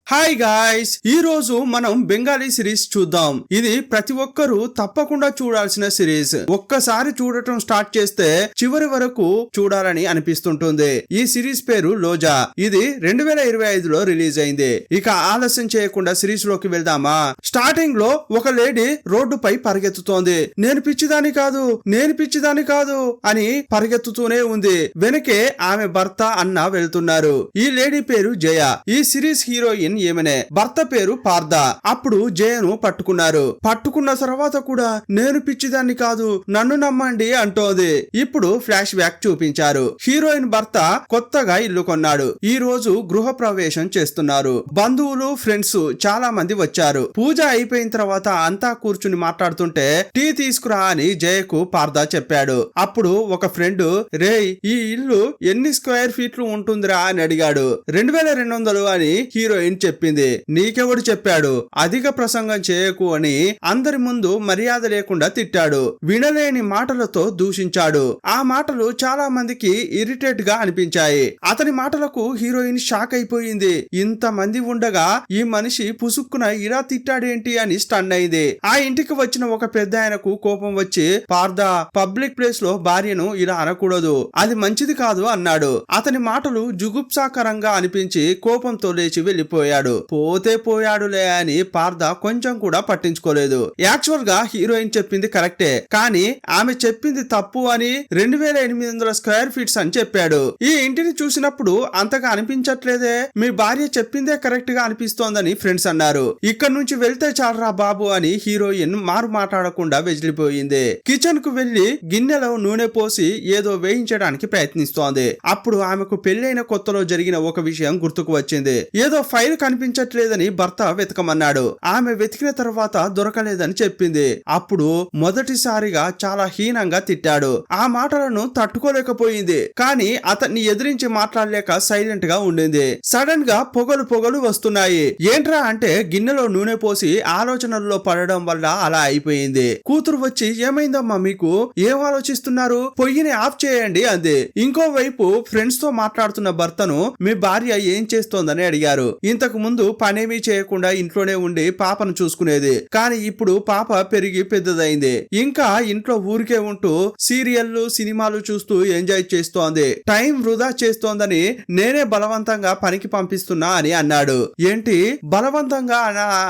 Hi guys, ఈ రోజు మనం బెంగాలీ సిరీస్ చూద్దాం. ఇది ప్రతి ఒక్కరూ తప్పకుండా చూడాల్సిన సిరీస్. ఒక్కసారి చూడటం స్టార్ట్ చేస్తే చివరి వరకు చూడాలని అనిపిస్తుంటుంది. ఈ సిరీస్ పేరు లోజా. ఇది 2025లో రిలీజ్ అయింది. ఇక ఆలస్యం చేయకుండా సిరీస్ లోకి వెళ్దామా. స్టార్టింగ్ లో ఒక లేడీ రోడ్డుపై పరిగెత్తుతోంది. నేను పిచ్చిదాని కాదు అని పరిగెత్తుతూనే ఉంది. వెనకే ఆమె భర్త అన్న వెళ్తున్నారు. ఈ లేడీ పేరు జయ. ఈ సిరీస్ హీరోయిన్ ఏమనే. భర్త పేరు పార్థ. అప్పుడు జయను పట్టుకున్న తర్వాత కూడా నేను పిచ్చిదాన్ని కాదు, నన్ను నమ్మండి అంటోంది. ఇప్పుడు ఫ్లాష్ బ్యాక్ చూపించారు. హీరోయిన్ భర్త కొత్తగా ఇల్లు కొన్నాడు. ఈ రోజు గృహ ప్రవేశం చేస్తున్నారు. బంధువులు, ఫ్రెండ్స్ చాలా మంది వచ్చారు. పూజ అయిపోయిన తర్వాత అంతా కూర్చుని మాట్లాడుతుంటే టీ తీసుకురా అని జయకు పార్థ చెప్పాడు. అప్పుడు ఒక ఫ్రెండ్, రేయ్ ఈ ఇల్లు ఎన్ని స్క్వేర్ ఫీట్లు ఉంటుందిరా అని అడిగాడు. 2200 అని హీరోయిన్ చెప్పింది. నీకెవడు చెప్పాడు, అధిక ప్రసంగం చేయకు అని అందరి ముందు మర్యాద లేకుండా తిట్టాడు. వినలేని మాటలతో దూషించాడు. ఆ మాటలు చాలా మందికి ఇరిటేట్ గా అనిపించాయి. అతని మాటలకు హీరోయిన్ షాక్ అయిపోయింది. ఇంత మంది ఉండగా ఈ మనిషి పుసుక్కున ఇలా తిట్టాడేంటి అని స్టన్ అయింది. ఆ ఇంటికి వచ్చిన ఒక పెద్ద ఆయనకు కోపం వచ్చి, పార్థ, పబ్లిక్ ప్లేస్ లో భార్యను ఇలా అనకూడదు, అది మంచిది కాదు అన్నాడు. అతని మాటలు జుగుప్సాకరంగా అనిపించి కోపంతో లేచి వెళ్లిపోయాడు. పోయాడులే అని పార్థ కొంచెం కూడా పట్టించుకోలేదు. యాక్చువల్ గా హీరోయిన్ చెప్పింది కరెక్టే, కానీ ఆమె చెప్పింది తప్పు అని 2800 స్క్వేర్ ఫీట్స్ అని చెప్పాడు. ఈ ఇంటిని చూసినప్పుడు అంతగా అనిపించట్లేదే, మీ భార్య చెప్పిందే కరెక్ట్ గా అనిపిస్తోందని ఫ్రెండ్స్ అన్నారు. ఇక్కడ నుంచి వెళ్తే చాలరా బాబు అని హీరోయిన్ మారు మాట్లాడకుండా వెజిలిపోయింది. కిచెన్ కు వెళ్లి గిన్నెలో నూనె పోసి ఏదో వేయించడానికి ప్రయత్నిస్తోంది. అప్పుడు ఆమెకు పెళ్లైన కొత్తలో జరిగిన ఒక విషయం గుర్తుకు వచ్చింది. ఏదో ఫైల్ కనిపించట్లేదని భర్త వెతకమన్నాడు. ఆమె వెతికిన తర్వాత దొరకలేదని చెప్పింది. అప్పుడు మొదటిసారిగా చాలా హీనంగా తిట్టాడు. ఆ మాటలను తట్టుకోలేకపోయింది. కానీ అతన్ని ఎదిరించి మాట్లాడలేక సైలెంట్ గా ఉండింది. సడన్ గా పొగలు వస్తున్నాయి. ఏంట్రా అంటే గిన్నెలో నూనె పోసి ఆలోచనల్లో పడడం వల్ల అలా అయిపోయింది. కూతురు వచ్చి, ఏమైందమ్మా మీకు, ఏం ఆలోచిస్తున్నారు, పొయ్యిని ఆఫ్ చేయండి అంది. ఇంకోవైపు ఫ్రెండ్స్ తో మాట్లాడుతున్న భర్తను మీ భార్య ఏం చేస్తోందని అడిగారు. ఇంతకు ముందు పనేమీ చేయకుండా ఇంట్లోనే ఉండి పాపను చూసుకునేది. కానీ ఇప్పుడు పాప పెరిగి పెద్దదైంది. ఇంకా ఇంట్లో ఊరికే ఉంటూ సీరియల్లు, సినిమాలు చూస్తూ ఎంజాయ్ చేస్తోంది. టైం వృధా చేస్తోందని నేనే బలవంతంగా పనికి పంపిస్తున్నా అని అన్నాడు. ఏంటి బలవంతంగా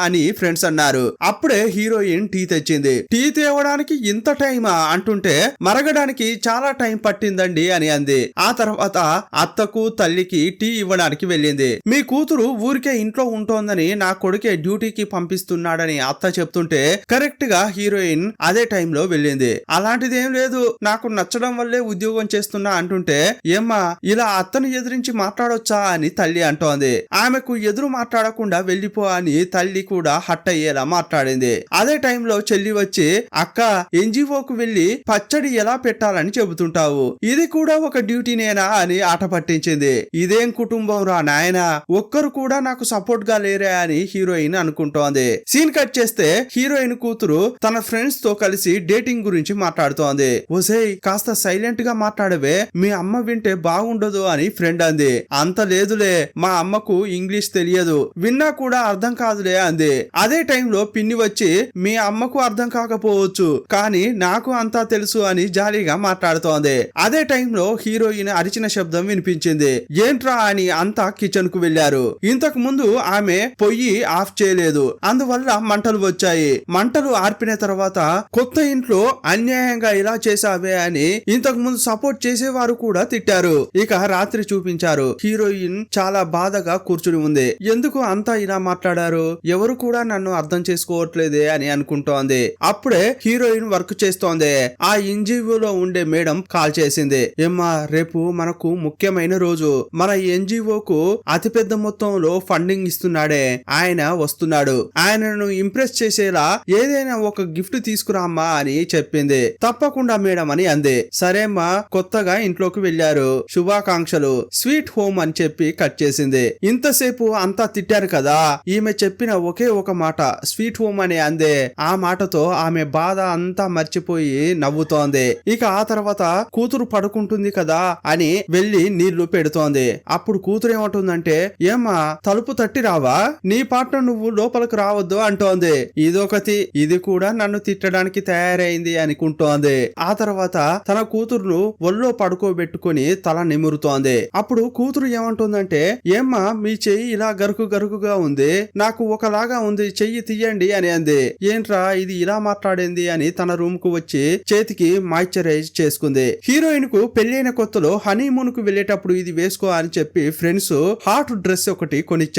అని ఫ్రెండ్స్ అన్నారు. అప్పుడే హీరోయిన్ టీ తెచ్చింది. టీ తేవడానికి ఇంత టైమా అంటుంటే మరగడానికి చాలా టైం పట్టిందండి అని అంది. ఆ తర్వాత అత్తకు, తల్లికి టీ ఇవ్వడానికి వెళ్ళింది. మీ కూతురు ఊరికే ఇంట్లో ఉంటోందని నా కొడుకే డ్యూటీకి పంపిస్తున్నాడని అత్త చెప్తుంటే కరెక్ట్ గా హీరోయిన్ అదే టైంలో వెళ్ళింది. అలాంటిదేం లేదు, నాకు నచ్చడం వల్లే ఉద్యోగం చేస్తున్నా అంటుంటే, ఏమ్మా ఇలా అత్తను ఎదిరించి మాట్లాడొచ్చా అని తల్లి అంటోంది. ఆమెకు ఎదురు మాట్లాడకుండా వెళ్ళిపో అని తల్లి కూడా హట్ అయ్యేలా మాట్లాడింది. అదే టైంలో చెల్లి వచ్చి, అక్క ఎన్జిఓకు వెళ్లి పచ్చడి ఎలా పెట్టాలని చెబుతుంటావు, ఇది కూడా ఒక డ్యూటీనేనా అని ఆట పట్టించింది. ఇదేం కుటుంబం రా నాయనా, ఒక్కరు కూడా నాకు సపోర్ట్ గా లేరే అని హీరోయిన్ అనుకుంటోంది. సీన్ కట్ చేస్తే హీరోయిన్ కూతురు తన ఫ్రెండ్స్ తో కలిసి డేటింగ్ గురించి మాట్లాడుతోంది. ఓసేయ్ కాస్త సైలెంట్ గా మాట్లాడవే, మీ అమ్మ వింటే బాగుండదు అని ఫ్రెండ్ అంది. అంత లేదులే, మా అమ్మకు ఇంగ్లీష్ తెలియదు, విన్నా కూడా అర్థం కాదులే అంది. అదే టైంలో పిన్ని వచ్చి, మీ అమ్మకు అర్థం కాకపోవచ్చు కానీ నాకు అంతా తెలుసు అని జాలీగా మాట్లాడుతోంది. అదే టైంలో హీరోయిన్ అరిచిన శబ్దం వినిపించింది. ఏంట్రా అని అంతా కిచెన్ కు వెళ్లారు. ఇంతకు ముందు ఆమె పొయ్యి ఆఫ్ చేయలేదు, అందువల్ల మంటలు వచ్చాయి. మంటలు ఆర్పిన తర్వాత కొత్త ఇంట్లో అన్యాయంగా ఇలా చేసావే అని ఇంతకు ముందు సపోర్ట్ చేసేవారు కూడా తిట్టారు. ఇక రాత్రి చూపించారు. హీరోయిన్ చాలా బాధగా కూర్చుని ఉంది. ఎందుకు అంతా ఇలా మాట్లాడారు, ఎవరు కూడా నన్ను అర్థం చేసుకోవట్లేదే అని అనుకుంటోంది. అప్పుడే హీరోయిన్ వర్క్ చేస్తోంది. ఆ ఎన్జిఓలో ఉండే మేడం కాల్ చేసింది. ఏమ్మా, రేపు మనకు ముఖ్యమైన రోజు, మన ఎన్జిఓకు అతిపెద్ద మొత్తంలో ఫండింగ్ ఇస్తున్నాడే ఆయన వస్తున్నాడు, ఆయనను ఇంప్రెస్ చేసేలా ఏదైనా ఒక గిఫ్ట్ తీసుకురామ్మా అని చెప్పింది. తప్పకుండా మేడం అని అంది. సరేమ్మా, కొత్తగా ఇంట్లోకి వెళ్లారు, శుభాకాంక్షలు, స్వీట్ హోమ్ అని చెప్పి కట్ చేసింది. ఇంతసేపు అంతా తిట్టారు కదా, ఈమె చెప్పిన ఒకే ఒక మాట స్వీట్ హోమ్ అని అందే. ఆ మాటతో ఆమె బాధ అంతా మర్చిపోయి నవ్వుతోంది. ఇక ఆ తర్వాత కూతురు పడుకుంటుంది కదా అని వెళ్లి నీళ్లు పెడుతోంది. అప్పుడు కూతురు ఏమంటుందంటే, ఏమ్మా తలుపు తలుపు తట్టి రావా, నీ పార్ట్నర్ నువ్వు లోపలికి రావద్దు అంటోంది. ఇదొకటి, ఇది కూడా నన్ను తిట్టడానికి తయారైంది అనుకుంటోంది. ఆ తర్వాత తన కూతురును ఒళ్ళో పడుకోబెట్టుకుని తల నిమురుతోంది. అప్పుడు కూతురు ఏమంటుందంటే, ఏమ్మా మీ చెయ్యి ఇలా గరుకుగా ఉంది, నాకు ఒకలాగా ఉంది, చెయ్యి తీయండి అని అంది. ఏంట్రా ఇది ఇలా మాట్లాడింది అని తన రూమ్ కు వచ్చి చేతికి మాయిశ్చరైజ్ చేసుకుంది. హీరోయిన్ కు పెళ్లైన కొత్తలో హనీమూన్ కు వెళ్లేటప్పుడు ఇది వేసుకో అని చెప్పి ఫ్రెండ్స్ హాట్ డ్రెస్ ఒకటి కొనిచ్చారు.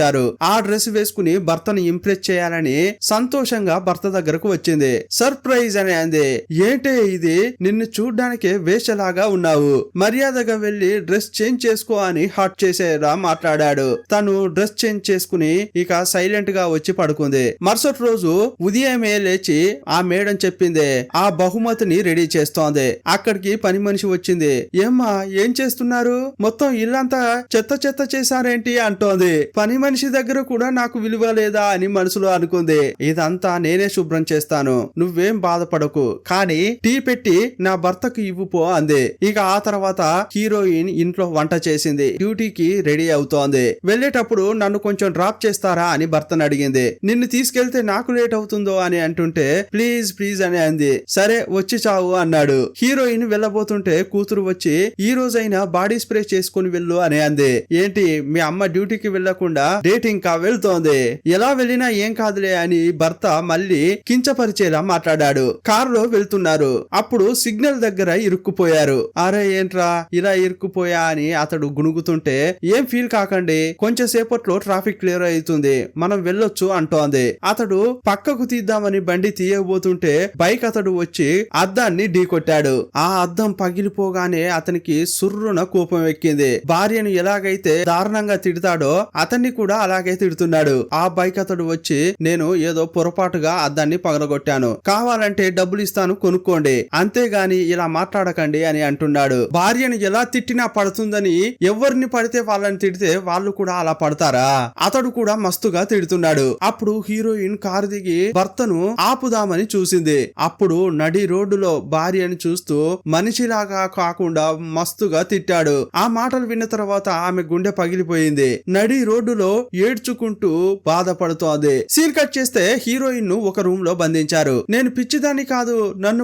ఆ డ్రెస్ వేసుకుని భర్తను ఇంప్రెస్ చేయాలని సంతోషంగా భర్త దగ్గరకు వచ్చింది. సర్ప్రైజ్ అని అంది. ఏంటే ఇది, నిన్ను చూడ్డానికే వేషలాగా ఉన్నావు, మర్యాదగా వెళ్లి డ్రెస్ చేంజ్ చేసుకో అని హాట్ చేసేలా మాట్లాడాడు. తను డ్రెస్ చేంజ్ చేసుకుని ఇక సైలెంట్ గా వచ్చి పడుకుంది. మరుసటి రోజు ఉదయమే లేచి ఆ మేడం చెప్పింది ఆ బహుమతిని రెడీ చేస్తోంది. అక్కడికి పని మనిషి వచ్చింది. ఏమ్మా ఏం చేస్తున్నారు, మొత్తం ఇల్లంతా చెత్త చేశారేంటి అంటోంది. పని మనిషి దగ్గర కూడా నాకు విలువ లేదా అని మనసులో అనుకుంది. ఇదంతా నేనే శుభ్రం చేస్తాను, నువ్వేం బాధపడకు, కానీ టీ పెట్టి నా భర్తకు ఇవ్వుపో అంది. ఇక ఆ తర్వాత హీరోయిన్ ఇంట్లో వంట చేసింది. డ్యూటీకి రెడీ అవుతోంది. వెళ్లేటప్పుడు నన్ను కొంచెం డ్రాప్ చేస్తారా అని భర్తను అడిగింది. నిన్ను తీసుకెళ్తే నాకు లేట్ అవుతుందో అని అంటుంటే ప్లీజ్ అని అంది. సరే వచ్చి చావు అన్నాడు. హీరోయిన్ వెళ్ళబోతుంటే కూతురు వచ్చి ఈ రోజైనా బాడీ స్ప్రే చేసుకుని వెళ్ళు అని అంది. ఏంటి మీ అమ్మ డ్యూటీకి వెళ్లకుండా డేటింగ్ కా వెళ్తోంది, ఎలా వెళ్ళినా ఏం కాదులే అని భర్త మళ్ళీ కించపరిచేలా మాట్లాడాడు. కారులో వెళ్తున్నారు. అప్పుడు సిగ్నల్ దగ్గర ఇరుక్కుపోయారు. అరే ఏంట్రా ఇలా ఇరుక్కుపోయా అని అతడు గుణుగుతుంటే ఏం ఫీల్ కాకండి, కొంచెం సేపట్లో ట్రాఫిక్ క్లియర్ అవుతుంది, మనం వెళ్ళొచ్చు అంటోంది. అతడు పక్కకు తీద్దామని బండి తీయబోతుంటే బైక్ అతడు వచ్చి అద్దాన్ని ఢీకొట్టాడు. ఆ అద్దం పగిలిపోగానే అతనికి సుర్రున కోపం ఎక్కింది. భార్యను ఎలాగైతే దారుణంగా తిడతాడో అతన్ని కూడా అలాగే తిడుతున్నాడు. ఆ బైక్ అతడు వచ్చి నేను ఏదో పొరపాటుగా అద్దాన్ని పగలగొట్టాను, కావాలంటే డబ్బులు ఇస్తాను కొనుక్కోండి, అంతేగాని ఇలా మాట్లాడకండి అని అంటున్నాడు. భార్యను ఎలా తిట్టినా పడుతుందని ఎవరిని పడితే వాళ్ళని తిడితే వాళ్ళు కూడా అలా పడతారా, అతడు కూడా మస్తుగా తిడుతున్నాడు. అప్పుడు హీరోయిన్ కారు దిగి భర్తను ఆపుదామని చూసింది. అప్పుడు నడి రోడ్డులో భార్యను చూస్తూ మనిషిలాగా కాకుండా మస్తుగా తిట్టాడు. ఆ మాటలు విన్న తర్వాత ఆమె గుండె పగిలిపోయింది. నడి రోడ్డులో ఏడ్చుకుంటూ బాధపడుతోంది. సీన్ కట్ చేస్తే హీరోయిన్ ను ఒక రూమ్ లో బంధించారు. నేను పిచ్చిదాన్ని కాదు, నన్ను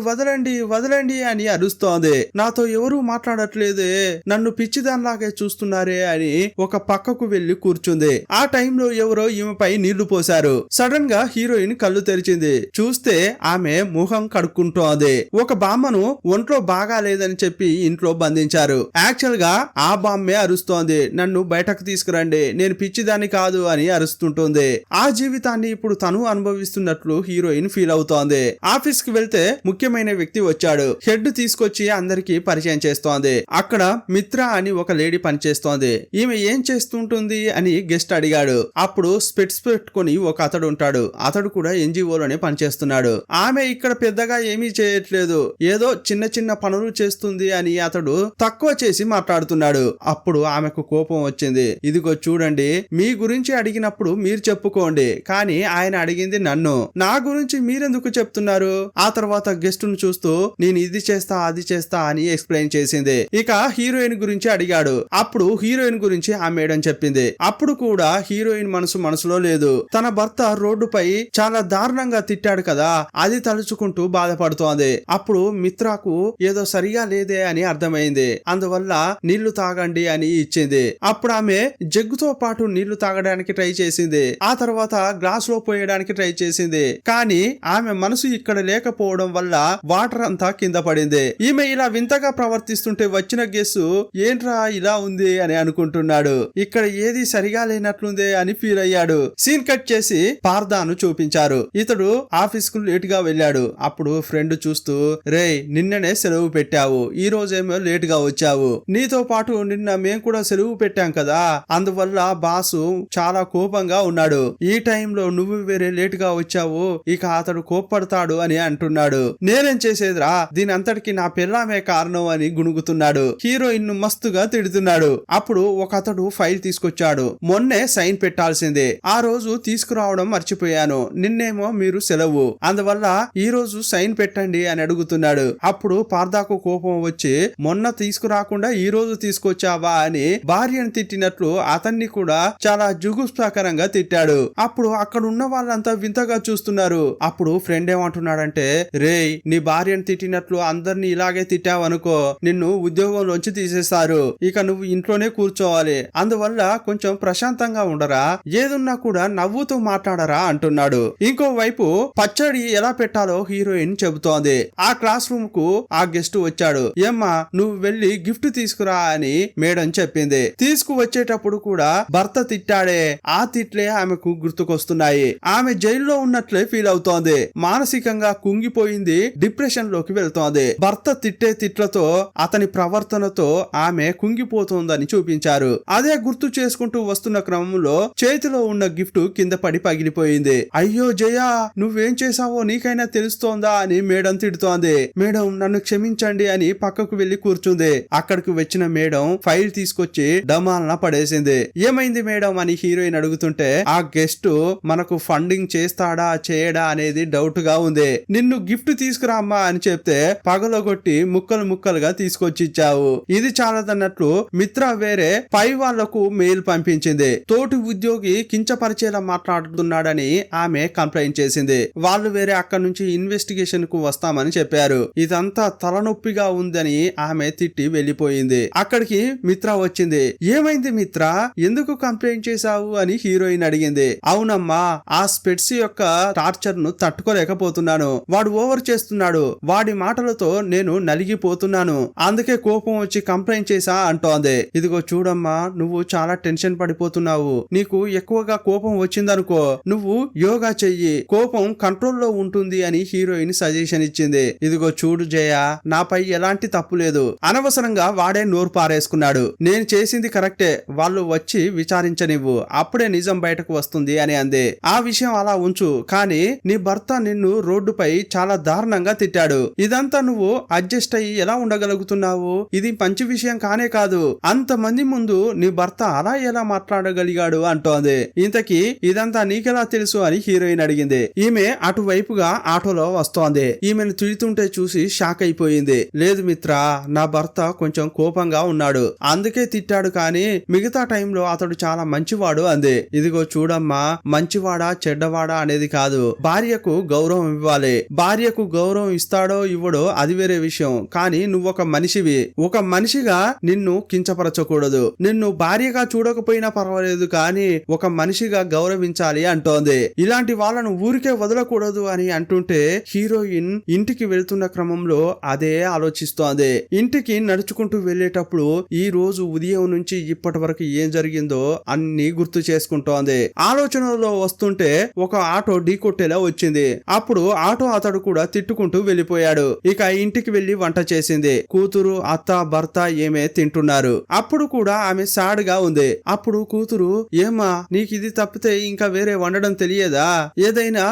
వదలండి అని అరుస్తోంది. నాతో ఎవరూ మాట్లాడట్లేదే, నన్ను పిచ్చిదానిలాగే చూస్తున్నారే అని ఒక పక్కకు వెళ్లి కూర్చుంది. ఆ టైంలో ఎవరో ఈమెపై నీళ్లు పోశారు. సడన్ గా హీరోయిన్ కళ్ళు తెరిచింది. చూస్తే ఆమె ముఖం కడుక్కుంటోంది. ఒక బామ్మను ఒంట్లో బాగా లేదని చెప్పి ఇంట్లో బంధించారు. యాక్చువల్ గా ఆ బామ్మే అరుస్తోంది, నన్ను బయటకు తీసుకురండి, నేను పిచ్చిదాన్ని కాదు అని అరుస్తుంటుంది. ఆ జీవితాన్ని ఇప్పుడు తను అనుభవిస్తున్నట్లు హీరోయిన్ ఫీల్ అవుతోంది. ఆఫీస్ కి వెళ్తే ముఖ్యమైన వ్యక్తి వచ్చాడు. హెడ్ తీసుకొచ్చి అందరికి పరిచయం చేస్తోంది. అక్కడ మిత్ర అని ఒక లేడీ పనిచేస్తోంది. ఈమె ఏం చేస్తుంటుంది అని గెస్ట్ అడిగాడు. అప్పుడు స్పెట్స్ పెట్టుకుని ఒక అతడు ఉంటాడు. అతడు కూడా ఎన్జిఓలోనే పనిచేస్తున్నాడు. ఆమె ఇక్కడ పెద్దగా ఏమీ చేయట్లేదు, ఏదో చిన్న పనులు చేస్తుంది అని అతడు తక్కువ చేసి మాట్లాడుతున్నాడు. అప్పుడు ఆమెకు కోపం వచ్చింది. ఇదిగో చూడండి, మీ గురించి అడిగినప్పుడు మీరు చెప్పుకోండి, కానీ ఆయన అడిగింది నన్ను, నా గురించి మీరెందుకు చెప్తున్నారు. ఆ తర్వాత గెస్ట్ ను చూస్తూ నేను ఇది చేస్తా అది చేస్తా అని ఎక్స్ప్లెయిన్ చేసింది. ఇక హీరోయిన్ గురించి అడిగాడు. అప్పుడు హీరోయిన్ గురించి ఆ మేడం చెప్పింది. అప్పుడు కూడా హీరోయిన్ మనసులో లేదు. తన భర్త రోడ్డుపై చాలా దారుణంగా తిట్టాడు కదా, అది తలుచుకుంటూ బాధపడుతోంది. అప్పుడు మిత్రకు ఏదో సరిగా లేదే అని అర్థమైంది. అందువల్ల నీళ్లు తాగండి అని ఇచ్చింది. అప్పుడు ఆమె జగ్గుతో పాటు నీళ్లు తాగడానికి ట్రై చేసింది. ఆ తర్వాత గ్లాస్ లో పోయడానికి ట్రై చేసింది. కానీ ఆమె మనసు ఇక్కడ లేకపోవడం వల్ల వాటర్ అంతా కింద పడింది. ఈమె ఇలా వింతగా ప్రవర్తిస్తుంటే వచ్చిన గెస్సు ఏంట్రా ఇలా ఉంది అని అనుకుంటున్నాడు. ఇక్కడ ఏది సరిగా లేనట్లుందే అని ఫీల్ అయ్యాడు. సీన్ కట్ చేసి పార్దాను చూపించారు. ఇతడు ఆఫీస్ కు లేట్ గా వెళ్ళాడు. అప్పుడు ఫ్రెండ్ చూస్తూ రేయ్ నిన్ననే సెలవు పెట్టావు, ఈ రోజేమో లేట్ గా వచ్చావు, నీతో పాటు నిన్న మేం కూడా సెలవు పెట్టాం కదా, అందువల్ల బాసు చాలా కోపంగా ఉన్నాడు, ఈ టైంలో నువ్వు వేరే లేట్ గా వచ్చావు, ఇక అతడు కోప్పడతాడు అని అంటున్నాడు. నేనేం చేసేదిరా, దీని అంతటికి నా పిల్లమే కారణం అని గుణుగుతున్నాడు. హీరోయిన్ ను మస్తుగా తిడుతున్నాడు. అప్పుడు ఒక అతడు ఫైల్ తీసుకొచ్చాడు. మొన్నే సైన్ పెట్టాల్సిందే, ఆ రోజు తీసుకురావడం మర్చిపోయాను, నిన్నేమో మీరు సెలవు, అందువల్ల ఈ రోజు సైన్ పెట్టండి అని అడుగుతున్నాడు. అప్పుడు పార్దాకు కోపం వచ్చి మొన్న తీసుకురాకుండా ఈ రోజు తీసుకొచ్చావా అని భార్యను తిట్టినట్లు అతన్ని కూడా చాలా చాలా జుగుప్సాకరంగా తిట్టాడు. అప్పుడు అక్కడ ఉన్న వాళ్ళంతా వింతగా చూస్తున్నారు. అప్పుడు ఫ్రెండ్ ఏమంటున్నాడంటే, రేయ్, నీ భార్యను తిట్టినట్లు అందరినీ ఇలాగే తిట్టావనుకో నిన్ను ఉద్యోగంలోంచి తీసేస్తారు. ఇక నువ్వు ఇంట్లోనే కూర్చోవాలి. అందువల్ల కొంచెం ప్రశాంతంగా ఉండరా, ఏదున్నా కూడా నవ్వుతూ మాట్లాడరా అంటున్నాడు. ఇంకోవైపు పచ్చడి ఎలా పెట్టాలో హీరోయిన్ చెబుతోంది. ఆ క్లాస్ రూమ్ కు ఆ గెస్ట్ వచ్చాడు. ఏమ్మా, నువ్వు వెళ్లి గిఫ్ట్ తీసుకురా అని మేడం చెప్పింది. తీసుకువచ్చేటప్పుడు కూడా భర్త తిట్టాడే, ఆ తిట్లే ఆమెకు గుర్తుకొస్తున్నాయి. ఆమె జైల్లో ఉన్నట్లే ఫీల్ అవుతోంది. మానసికంగా కుంగిపోయింది, డిప్రెషన్ లోకి వెళ్తోంది. భర్త తిట్టే తిట్లతో, అతని ప్రవర్తనతో ఆమె కుంగిపోతోందని చూపించారు. అదే గుర్తు చేసుకుంటూ వస్తున్న క్రమంలో చేతిలో ఉన్న గిఫ్ట్ కింద పడి పగిలిపోయింది. అయ్యో జయ, నువ్వేం చేసావో నీకైనా తెలుస్తోందా అని మేడం తిడుతోంది. మేడం, నన్ను క్షమించండి అని పక్కకు వెళ్లి కూర్చుంది. అక్కడికి వచ్చిన మేడం ఫైల్ తీసుకొచ్చి డమాల్న పడేసింది. ఏమైంది మేడం అని హీరోయిన్ అడుగుతుంటే, ఆ గెస్ట్ మనకు ఫండింగ్ చేస్తాడా చేయడా అనేది డౌట్ గా ఉంది. నిన్ను గిఫ్ట్ తీసుకురామ్మా అని చెప్తే పగలగొట్టి ముక్కలు ముక్కలుగా తీసుకొచ్చి ఇచ్చావు. ఇది చాలదన్నట్లు మిత్ర వేరే పై వాళ్లకు మెయిల్ పంపించింది. తోటి ఉద్యోగి కించపరిచేలా మాట్లాడుతున్నాడని ఆమె కంప్లైంట్ చేసింది. వాళ్ళు వేరే అక్కడి నుంచి ఇన్వెస్టిగేషన్ కు వస్తామని చెప్పారు. ఇదంతా తలనొప్పిగా ఉందని ఆమె తిట్టి వెళ్లిపోయింది. అక్కడికి మిత్ర వచ్చింది. ఏమైంది మిత్ర, ఎందుకు కంప్లైంట్ చేశావు అని హీరోయిన్ అడిగింది. అవునమ్మా, ఆ స్పెట్స్ యొక్క టార్చర్ ను తట్టుకోలేకపోతున్నాను. వాడు ఓవర్ చేస్తున్నాడు. వాడి మాటలతో నేను నలిగిపోతున్నాను. అందుకే కోపం వచ్చి కంప్లైంట్ చేశా అంటోంది. ఇదిగో చూడమ్మా, నువ్వు చాలా టెన్షన్ పడిపోతున్నావు. నీకు ఎక్కువగా కోపం వచ్చిందనుకో, నువ్వు యోగా చెయ్యి, కోపం కంట్రోల్లో ఉంటుంది అని హీరోయిన్ సజెషన్ ఇచ్చింది. ఇదిగో చూడు జయ, నాపై ఎలాంటి తప్పు లేదు. అనవసరంగా వాడే నోరు పారేసుకున్నాడు. నేను చేసింది కరెక్టే. వాళ్ళు వచ్చి విచారించనివ్వు, అప్పుడే నిజం బయటకు వస్తుంది అని అంది. ఆ విషయం అలా ఉంచు, కానీ నీ భర్త నిన్ను రోడ్డుపై చాలా దారుణంగా తిట్టాడు. ఇదంతా నువ్వు అడ్జస్ట్ అయ్యి ఎలా ఉండగలుగుతున్నావు? ఇది మంచి విషయం కానే కాదు. అంతమంది ముందు నీ భర్త అలా ఎలా మాట్లాడగలిగాడు అంటోంది. ఇంతకీ ఇదంతా నీకెలా తెలుసు అని హీరోయిన్ అడిగింది. ఈమె అటువైపుగా ఆటోలో వస్తోంది. ఈమెను తిడుతుంటే చూసి షాక్ అయిపోయింది. లేదు మిత్ర, నా భర్త కొంచెం కోపంగా ఉన్నాడు, అందుకే తిట్టాడు, కానీ మిగతా టైంలో అతడు చాలా మంచివాడు అంది. ఇదిగో చూడమ్మా, మంచివాడా చెడ్డవాడా అనేది కాదు, భార్యకు గౌరవం ఇవ్వాలి. భార్యకు గౌరవం ఇస్తాడో ఇవ్వడో అది వేరే విషయం, కానీ నువ్వొక మనిషివి. ఒక మనిషిగా నిన్ను కించపరచకూడదు. నిన్ను భార్యగా చూడకపోయినా పర్వాలేదు, కానీ ఒక మనిషిగా గౌరవించాలి అంటోంది. ఇలాంటి వాళ్ళను ఊరికే వదలకూడదు అని అంటుంటే హీరోయిన్ ఇంటికి వెళ్తున్న క్రమంలో అదే ఆలోచిస్తోంది. ఇంటికి నడుచుకుంటూ వెళ్లేటప్పుడు ఈ రోజు ఉదయం నుంచి ఇప్పటి వరకు ఏం జరిగిందో అన్ని గుర్తు చేసుకుంటోంది. ఆలోచనలో వస్తుంటే ఒక ఆటో ఢీకొట్టేలా వచ్చింది. అప్పుడు ఆటో అతడు కూడా తిట్టుకుంటూ వెళ్లిపోయాడు. ఇక ఇంటికి వెళ్లి వంట చేసింది. కూతురు, అత్త, భర్త ఏమే తింటున్నారు. అప్పుడు కూడా ఆమె సాడ్ గా ఉంది. అప్పుడు కూతురు, ఏమా, నీకు ఇది తప్పితే ఇంకా వేరే వండడం తెలియదా? ఏదైనా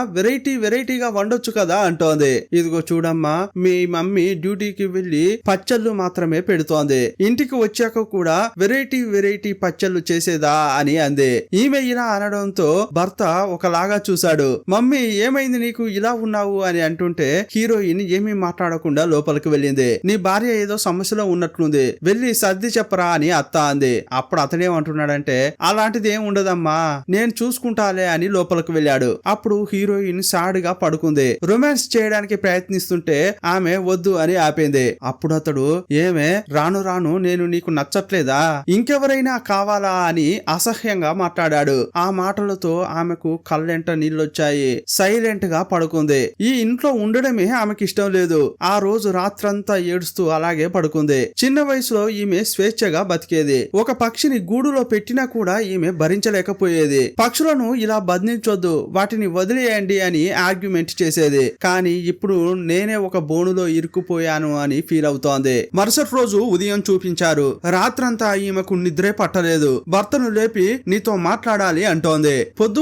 వెరైటీగా వండొచ్చు కదా అంటోంది. ఇదిగో చూడమ్మా, మీ మమ్మీ డ్యూటీకి వెళ్లి పచ్చళ్ళు మాత్రమే పెడుతోంది. ఇంటికి వచ్చాక కూడా వెరైటీ పచ్చళ్ళు చేసేదా అని అంది. ఈమె ఇలా అనడంతో భర్త ఒకలాగా చూశాడు. మమ్మీ, ఏమైంది నీకు ఇలా ఉన్నావు అని అంటుంటే హీరోయిన్ ఏమీ మాట్లాడకుండా లోపలికి వెళ్ళింది. నీ భార్య ఏదో సమస్యలో ఉన్నట్లుంది, వెళ్లి సర్ది చెప్పరా అని అత్త అంది. అప్పుడు అతడేమంటున్నాడంటే, అలాంటిది ఏం ఉండదమ్మా, నేను చూసుకుంటాలే అని లోపలికి వెళ్ళాడు. అప్పుడు హీరోయిన్ సాడ్ గా పడుకుంది. రొమాన్స్ చేయడానికి ప్రయత్నిస్తుంటే ఆమె వద్దు అని ఆపింది. అప్పుడు అతడు, ఏమే, రాను రాను నేను నీకు నచ్చట్లేదా, ఇంకెవరైనా కావాలా అని అసహ్యంగా మాట్లాడాడు. ఆ మాటలతో ఆమెకు కళ్ళెంట నీళ్ళొచ్చాయి. సైలెంట్ గా పడుకుంది. ఈ ఇంట్లో ఉండడమే ఆమెకి ఇష్టం లేదు. ఆ రోజు రాత్రంతా ఏడుస్తూ అలాగే పడుకుంది. చిన్న వయసులో ఈమె స్వేచ్ఛగా బతికేది. ఒక పక్షిని గూడులో పెట్టినా కూడా ఈమె భరించలేకపోయేది. పక్షులను ఇలా బంధించొద్దు, వాటిని వదిలేయండి అని ఆర్గ్యుమెంట్ చేసేది. కానీ ఇప్పుడు నేనే ఒక బోనులో ఇరుక్కుపోయాను అని ఫీల్ అవుతోంది. మరుసటి రోజు ఉదయం చూపించారు. రాత్రంతా ఈమెకు నిద్రే పట్టలేదు. భర్తను లేపి నీతో మాట్లాడాలి అంటోంది.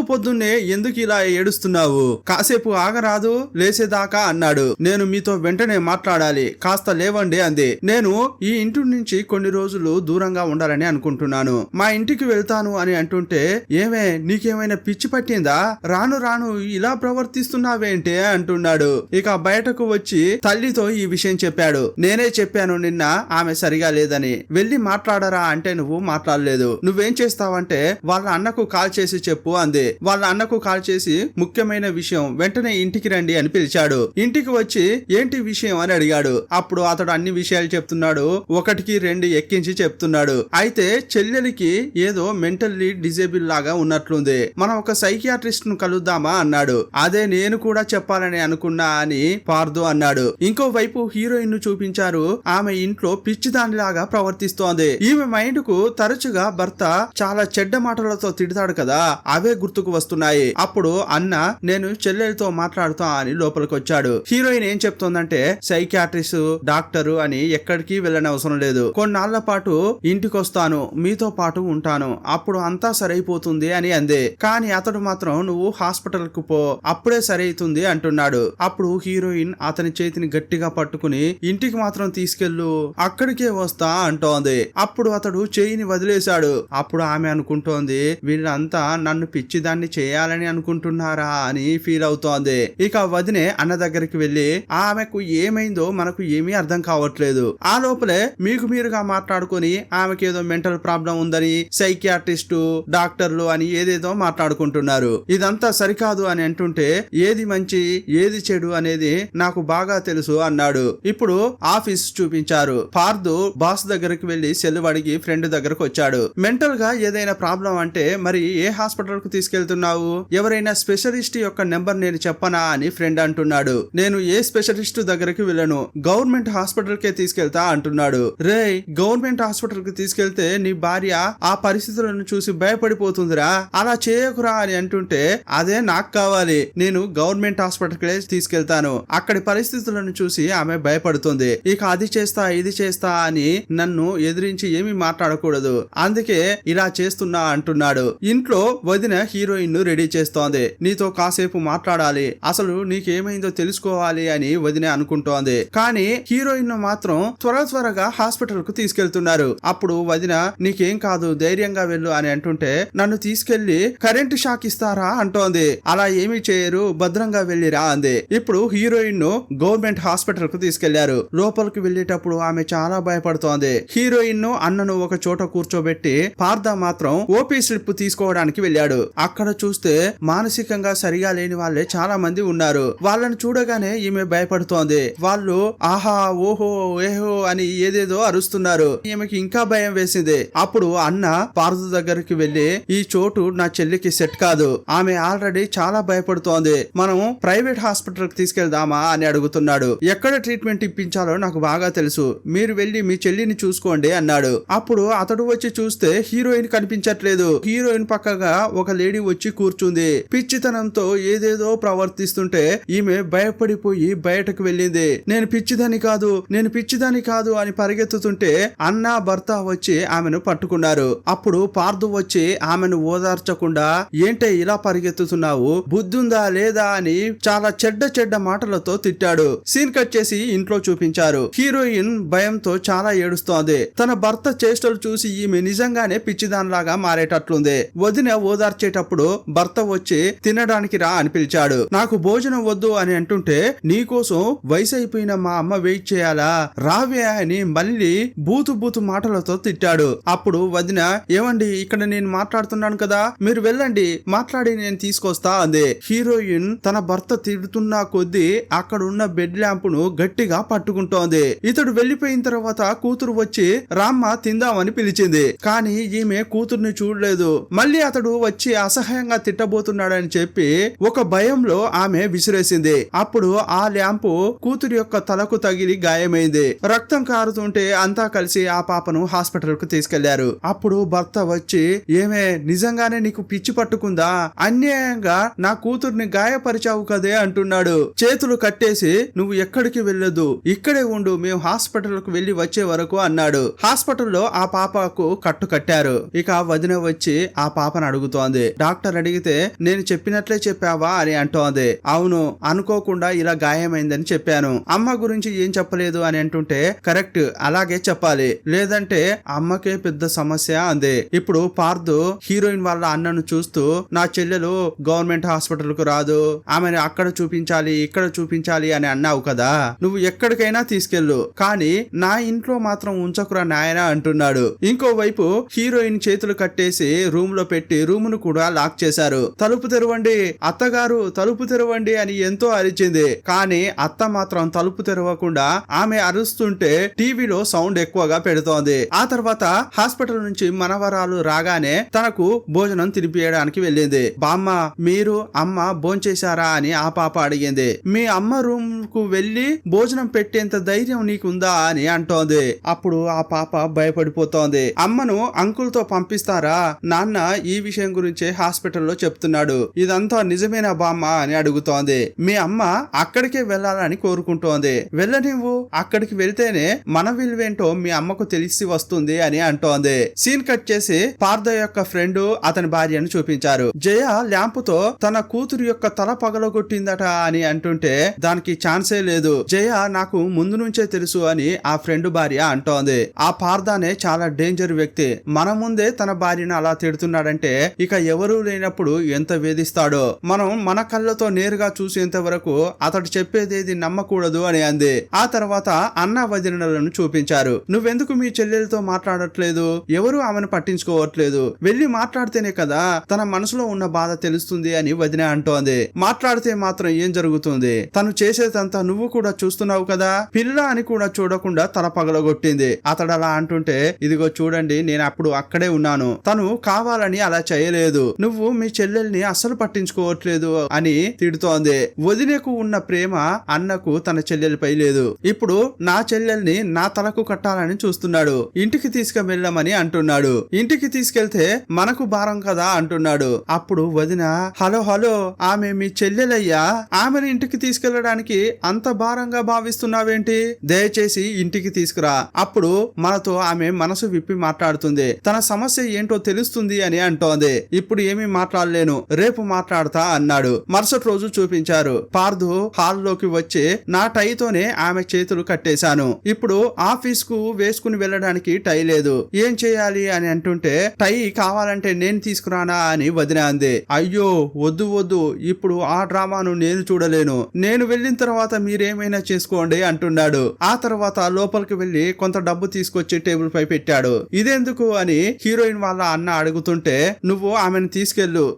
పొద్దున్నే ఎందుకు ఇలా ఏడుస్తున్నావు, కాసేపు ఆగరాదు, లేసేదాకా అన్నాడు. నేను మీతో వెంటనే మాట్లాడాలి, కాస్త లేవండి అంది. నేను ఈ ఇంటి నుంచి కొన్ని రోజులు దూరంగా ఉండాలని అనుకుంటున్నాను, మా ఇంటికి వెళ్తాను అని అంటుంటే, ఏమే, నీకేమైనా పిచ్చి పట్టిందా, రాను రాను ఇలా ప్రవర్తిస్తున్నావేంటే అంటున్నాడు. ఇక బయటకు వచ్చి తల్లితో ఈ విషయం చెప్పాడు. నేనే చెప్పాను నిన్న ఆమె సరిగా లేదని, వెళ్ళి మాట్లాడరా అంటే నువ్వు మాట్లాడలేదు. నువ్వేం చేస్తావంటే అంటే వాళ్ళ అన్నకు కాల్ చేసి చెప్పు అంది. వాళ్ళ అన్నకు కాల్ చేసి ముఖ్యమైన విషయం, వెంటనే ఇంటికి రండి అని పిలిచాడు. ఇంటికి వచ్చి ఏంటి విషయం అని అడిగాడు. అప్పుడు అతడు అన్ని విషయాలు చెప్తున్నాడు. ఒకటికి రెండు ఎక్కించి చెప్తున్నాడు. అయితే చెల్లెలికి ఏదో మెంటల్లీ డిజేబుల్ లాగా ఉన్నట్లుంది, మనం ఒక సైకియాట్రిస్ట్ ను కలుద్దామా అన్నాడు. అదే నేను కూడా చెప్పాలని అనుకున్నా అని పార్దు అన్నాడు. ఇంకోవైపు హీరోయిన్ ను చూపించారు. ఆమె ఇంట్లో పిచ్చిదానిలాగా ప్రవర్తిస్తోంది. ఈమె మైండ్ కు తరచుగా భర్త చాలా చెడ్డ మాటలతో తిడతాడు కదా, అవే గుర్తుకు వస్తున్నాయి. అప్పుడు అన్న నేను చెల్లెలతో మాట్లాడుతా అని లోపలికి వచ్చాడు. హీరోయిన్ ఏం చెప్తోందంటే సైకియాట్రిస్ట్ డాక్టరు అని ఎక్కడికి వెళ్ళనవసరం లేదు, కొన్నాళ్ల పాటు ఇంటికి వస్తాను, మీతో పాటు ఉంటాను, అప్పుడు అంతా సరైపోతుంది అని అంది. కానీ అతడు మాత్రం నువ్వు హాస్పిటల్ కు పో, అప్పుడే సరైతుంది అంటున్నాడు. అప్పుడు హీరోయిన్ అతని చేతిని గట్టిగా పట్టుకుని ఇంటికి మాత్రం తీసుకెళ్ళు, అక్కడికే వస్తా అంటోంది. అప్పుడు అతడు చేయిని వదిలేశాడు. అప్పుడు ఆమె అనుకుంటోంది వీళ్ళంతా నన్ను పిచ్చిదాన్ని చేయాలని అనుకుంటున్నారా అని ఫీల్ అవుతోంది. ఇక వదినే అన్న దగ్గరికి వెళ్లి ఆమెకు ఏమైందో మనకు ఏమీ అర్థం కావట్లేదు, ఆ లోపలే మీకు మీరుగా మాట్లాడుకుని ఆమెకి ఏదో మెంటల్ ప్రాబ్లం ఉందని సైకియాట్రిస్టు డాక్టర్లు అని ఏదేదో మాట్లాడుకుంటున్నారు, ఇదంతా సరికాదు అని అంటుంటే ఏది మంచి ఏది చెడు అనేది నాకు బాగా తెలుసు అన్నాడు. ఇప్పుడు ఆఫీస్ చూపించారు. పార్దు బాస్ దగ్గరికి వెళ్లి సెలవు అడిగి ఫ్రెండ్ దగ్గరకు వచ్చాడు. మెంటల్ గా ఏదైనా ప్రాబ్లం అంటే మరి ఏ హాస్పిటల్ కు తీసుకెళ్తున్నావు, ఎవరైనా స్పెషలిస్ట్ యొక్క నెంబర్ నేను చెప్పనా అని ఫ్రెండ్ అంటున్నాడు. నేను ఏ స్పెషలిస్ట్ దగ్గరికి వెళ్ళను, గవర్నమెంట్ హాస్పిటల్ కే తీసుకెళ్తా అంటున్నాడు. రే గవర్నమెంట్ హాస్పిటల్ కి తీసుకెళ్తే నీ భార్య ఆ పరిస్థితులను చూసి భయపడిపోతుందిరా, అలా చేయకురా అని అంటుంటే అదే నాకు కావాలి, నేను గవర్నమెంట్ హాస్పిటల్ కే తీసుకెళ్తాను, అక్కడి పరిస్థితులను చూసి ఆమె భయపడుతుంది, ఇక అది చేస్తా ఇది చేస్తా అని నన్ను ఎదిరించి ఏమీ మాట్లాడకూడదు, అందుకే ఇలా చేస్తున్నా అంటున్నాడు. ఇంట్లో వదిన హీరోయిన్ ను రెడీ చేస్తోంది. నీతో కాసేపు మాట్లాడాలి, అసలు నీకేమైందో తెలుసుకోవాలి అని వదిన అనుకుంటోంది. కానీ హీరోయిన్ ను మాత్రం త్వరగా హాస్పిటల్ కు తీసుకెళ్తున్నారు. అప్పుడు వదిన నీకేం కాదు ధైర్యంగా వెళ్ళు అని అంటుంటే నన్ను తీసుకెళ్లి కరెంటు షాక్ ఇస్తారా అంటోంది. అలా ఏమీ చేయరు, భద్రంగా వెళ్ళిరా అంది. ఇప్పుడు హీరోయిన్ ను గవర్నమెంట్ హాస్పిటల్ కు తీసుకెళ్లారు. లోపలికి వెళ్లేటప్పుడు ఆమె చాలా భయపడుతోంది. హీరోయిన్ ను అన్నను ఒక చోట కూర్చోబెట్టి పార్థ మాత్రం ఓపీ స్లిప్ తీసుకోవడానికి వెళ్ళాడు. అక్కడ చూస్తే మానసికంగా సరిగా లేని వాళ్ళే చాలా మంది ఉన్నారు. వాళ్ళని చూడగానే ఈమె భయపడుతోంది. వాళ్ళు ఆహా ఓహో ఏహో అని ఏదేదో అరుస్తున్నారు. ఈమెకి ఇంకా భయం వేసింది. అప్పుడు అన్న పార్థ దగ్గరికి వెళ్లి ఈ చోటు నా చెల్లికి సెట్ కాదు, ఆమె ఆల్రెడీ చాలా భయపడుతోంది, మనం ప్రైవేట్ హాస్పిటల్ కి తీసుకెళ్దామా అని అడుగుతున్నాడు. ఎక్కడ ట్రీట్మెంట్ ఇప్పించాలో నాకు బాగా తెలుసు, మీరు వెళ్లి మీ చెల్లిని చూసుకోండి అన్నాడు. అప్పుడు అతడు వచ్చి చూస్తే హీరోయిన్ కనిపించట్లేదు. హీరోయిన్ పక్కగా ఒక లేడీ వచ్చి కూర్చుంది. పిచ్చితనంతో ఏదేదో ప్రవర్తిస్తుంటే ఈమె భయపడిపోయి బయటకు వెళ్ళింది. నేను పిచ్చిదాని కాదు అని పరిగెత్తుతుంటే అన్న భర్త వచ్చి ఆమెను పట్టుకున్నారు. అప్పుడు పార్థు వచ్చి ఆమెను ఓదార్చకుండా ఏంటే ఇలా పరిగెత్తుతున్నావు, బుద్ధుందా లేదా అని చాలా చెడ్డ మాటలతో తిట్టాడు. సీన్ కట్ చేసి ఇంట్లో చూపించారు. హీరోయిన్ భయంతో చాలా ఏడుస్తోంది. తన భర్త చేష్టలు చూసి ఈమె నిజంగానే పిచ్చిదానిలాగా మారేటట్లుంది. వదిన ఓదార్చేటప్పుడు భర్త వచ్చి తినడానికి రా అని పిలిచాడు. నాకు భోజనం వద్దు అని అంటుంటే నీకోసం వయసు అయిపోయిన మా అమ్మ వెయిట్ చేయాలా, రావే అని మళ్ళీ బూతు మాటలతో తిట్టాడు. అప్పుడు వదిన ఏమండి ఇక్కడ నేను మాట్లాడుతున్నాను కదా, మీరు వెళ్ళండి మాట్లాడి నేను తీసుకొస్తా అంది. హీరోయిన్ తన భర్త తిడుతున్నా కొద్దీ అక్కడున్న బెడ్ ల్యాంపును గట్టిగా పట్టుకుంటోంది. ఇతడు వెళ్లిపోయిన తర్వాత కూతురు వచ్చి రామ్మ తిందామని పిలిచింది. కానీ ఈమె కూతుర్ని చూడలేదు. మళ్ళీ అతడు వచ్చి అసహ్యంగా తిట్టబోతున్నాడని చెప్పి ఒక భయంలో ఆమె విసిరేసింది. అప్పుడు ఆ ల్యాంపు కూతురు యొక్క తలకు తగిలి గాయమైంది. రక్తం కారుతుంటే అంతా కలిసి ఆ పాపను హాస్పిటల్ కు తీసుకెళ్లారు. అప్పుడు భర్త వచ్చి ఏమే నిజంగానే నీకు పిచ్చి పట్టుకుందా, అన్యాయంగా నా కూతుర్ని గాయపరిచావు కదే అంటున్నాడు. చేతులు కట్టేసి నువ్వు ఎక్కడికి వెళ్ళదు, ఇక్కడే ఉండు, మేము హాస్పిటల్ కు వెళ్లి వచ్చే వరకు అన్నాడు. హాస్పిటల్లో ఆ పాపకు కట్టు కట్టారు. ఇక వదిన వచ్చి ఆ పాపను అడుగుతోంది. డాక్టర్ అడిగితే నేను చెప్పినట్లే చెప్పావా అని అంటోంది. అవును, అనుకోకుండా ఇలా గాయమైందని చెప్పాను, అమ్మ గురించి ఏం చెప్పలేదు అని అంటుంటే కరెక్ట్ అలాగే చెప్పాలి, లేదంటే అమ్మకే పెద్ద సమస్య అంది. ఇప్పుడు పార్థు హీరోయిన్ వాళ్ళ అన్నను చూస్తూ నా చెల్లెలు గవర్నమెంట్ హాస్పిటల్ కు రాదు, ఆమెను అక్కడ చూపించాలి ఇక్కడ చూపించాలి అని అన్నావు కదా, నువ్వు ఎక్కడికైనా తీసుకెళ్ళు, కానీ నా ఇంట్లో మాత్రం ఉంచకురా నాయనా అంటున్నాడు. ఇంకోవైపు హీరోయిన్ చేతులు కట్టేసి రూమ్ లో పెట్టి రూమ్ ను కూడా లాక్ చేశారు. తలుపు తెరవండి అత్తగారు, తలుపు తెరవండి అని ఎంతో అరిచింది. కానీ అత్త మాత్రం తలుపు తెరవకుండా ఆమె అరుస్తుంటే టీవీలో సౌండ్ ఎక్కువగా పెడుతోంది. ఆ తర్వాత హాస్పిటల్ నుంచి మనవరాలు రాగానే తనకు భోజనం తినిపియడానికి వెళ్ళింది. బామ్మ, మీరు అమ్మ భోంచేశారా అని ఆ పాప అడిగింది. మీ అమ్మ రూమ్ కు వెళ్లి భోజనం పెట్టేంత ధైర్యం నీకుందా అని అంటోంది. అప్పుడు ఆ పాప భయపడిపోతోంది. అమ్మను అంకుల్ తో పంపిస్తారా? నాన్న ఈ విషయం గురించే హాస్పిటల్లో చెప్తున్నాడు. ఇదంతా నిజమేనా బామ్మ అని అడుగుతోంది. మీ అమ్మ అక్కడికే వెళ్ళాలని కోరుకుంటోంది. వెళ్ళనివ్వు, అక్కడికి వెళ్తేనే మన విలువేంటో మీ అమ్మకు తెలిసి వస్తుంది అని అంటోంది. సీన్ కట్ చేసి పార్థ యొక్క ఫ్రెండ్ అతని భార్యను చూపించారు. జయ ల్యాంపుతో తన కూతురు యొక్క తల పగలగొట్టిందట అని అంటుంటే దానికి ఛాన్సే లేదు, జయ నాకు ముందు నుంచే తెలుసు అని ఆ ఫ్రెండ్ భార్య అంటోంది. ఆ పార్థనే చాలా డేంజర్ వ్యక్తి. మన ముందే తన భార్యను అలా తిడుతున్నాడంటే ఇక ఎవరూ లేనప్పుడు ఎంత వేధిస్తాడో. మనం మన కళ్ళతో నేరుగా చూసేంత వరకు అతడు చెప్పేదేది నమ్మకూడదు అని అంది. ఆ తర్వాత అన్న వదినలను చూపించారు. నువ్వెందుకు మీ చెల్లెలతో మాట్లాడట్లేదు? ఎవరు ఆమెను పట్టించుకోవట్లేదు. వెళ్ళి మాట్లాడితేనే కదా తన మనసులో ఉన్న బాధ తెలుస్తుంది అని వదిన అంటోంది. మాట్లాడితే మాత్రం ఏం జరుగుతుంది? తను చేసేదంతా నువ్వు కూడా చూస్తున్నావు కదా. పిల్ల అని కూడా చూడకుండా తల పగలగొట్టింది. అతడు అలా అంటుంటే ఇదిగో చూడండి, నేను అప్పుడు అక్కడే ఉన్నాను. తను కావాలని అలా చేయలేదు. నువ్వు మీ చెల్లెల్ని అస్సలు పట్టించుకోవట్లేదు అని తిడుతోంది. వదినకు ఉన్న ప్రేమ అన్నకు తన చెల్లెలపై లేదు. ఇప్పుడు నా చెల్లెల్ని నా తలకు కట్టాలని చూస్తున్నాడు. ఇంటికి తీసుకువెళ్ళమని అంటున్నాడు. ఇంటికి తీసుకెళ్తే మనకు భారం కదా అంటున్నాడు. అప్పుడు వదిన, హలో హలో, ఆమె మీ చెల్లెలయ్యా, ఆమెను ఇంటికి తీసుకెళ్లడానికి అంత భారంగా భావిస్తున్నావేంటి? దయచేసి ఇంటికి తీసుకురా, అప్పుడు మనతో ఆమె మనసు విప్పి మాట్లాడుతుంది. తన సమస్య ఏంటో తెలుస్తుంది అని అంటోంది. ఇప్పుడు ఏమీ మాట్లాడలేను, రేపు మాట్లాడతా అన్నాడు. మరుసటి రోజు చూపించారు. పార్థు హాల్లోకి వచ్చి నా టైతోనే ఆమె చేతులు కట్టేశాను. ఇప్పుడు ఆఫీస్ కు వేసుకుని వెళ్ళడానికి టై లేదు, ఏం చేయాలి అని అంటుంటే టై కావాలంటే నేను తీసుకురానా అని వదిన అంది. అయ్యో వద్దు వద్దు, ఇప్పుడు ఆ డ్రామాను నేను చూడలేను. నేను వెళ్ళిన తర్వాత మీరేమైనా చేసుకోండి అంటున్నాడు. ఆ తర్వాత లోపలికి వెళ్లి కొంత డబ్బు తీసుకొచ్చి టేబుల్ పై పెట్టాడు. ఇదెందుకు అని హీరోయిన్ వాళ్ళ అన్న అడుగుతుంటే నువ్వు ఆమెను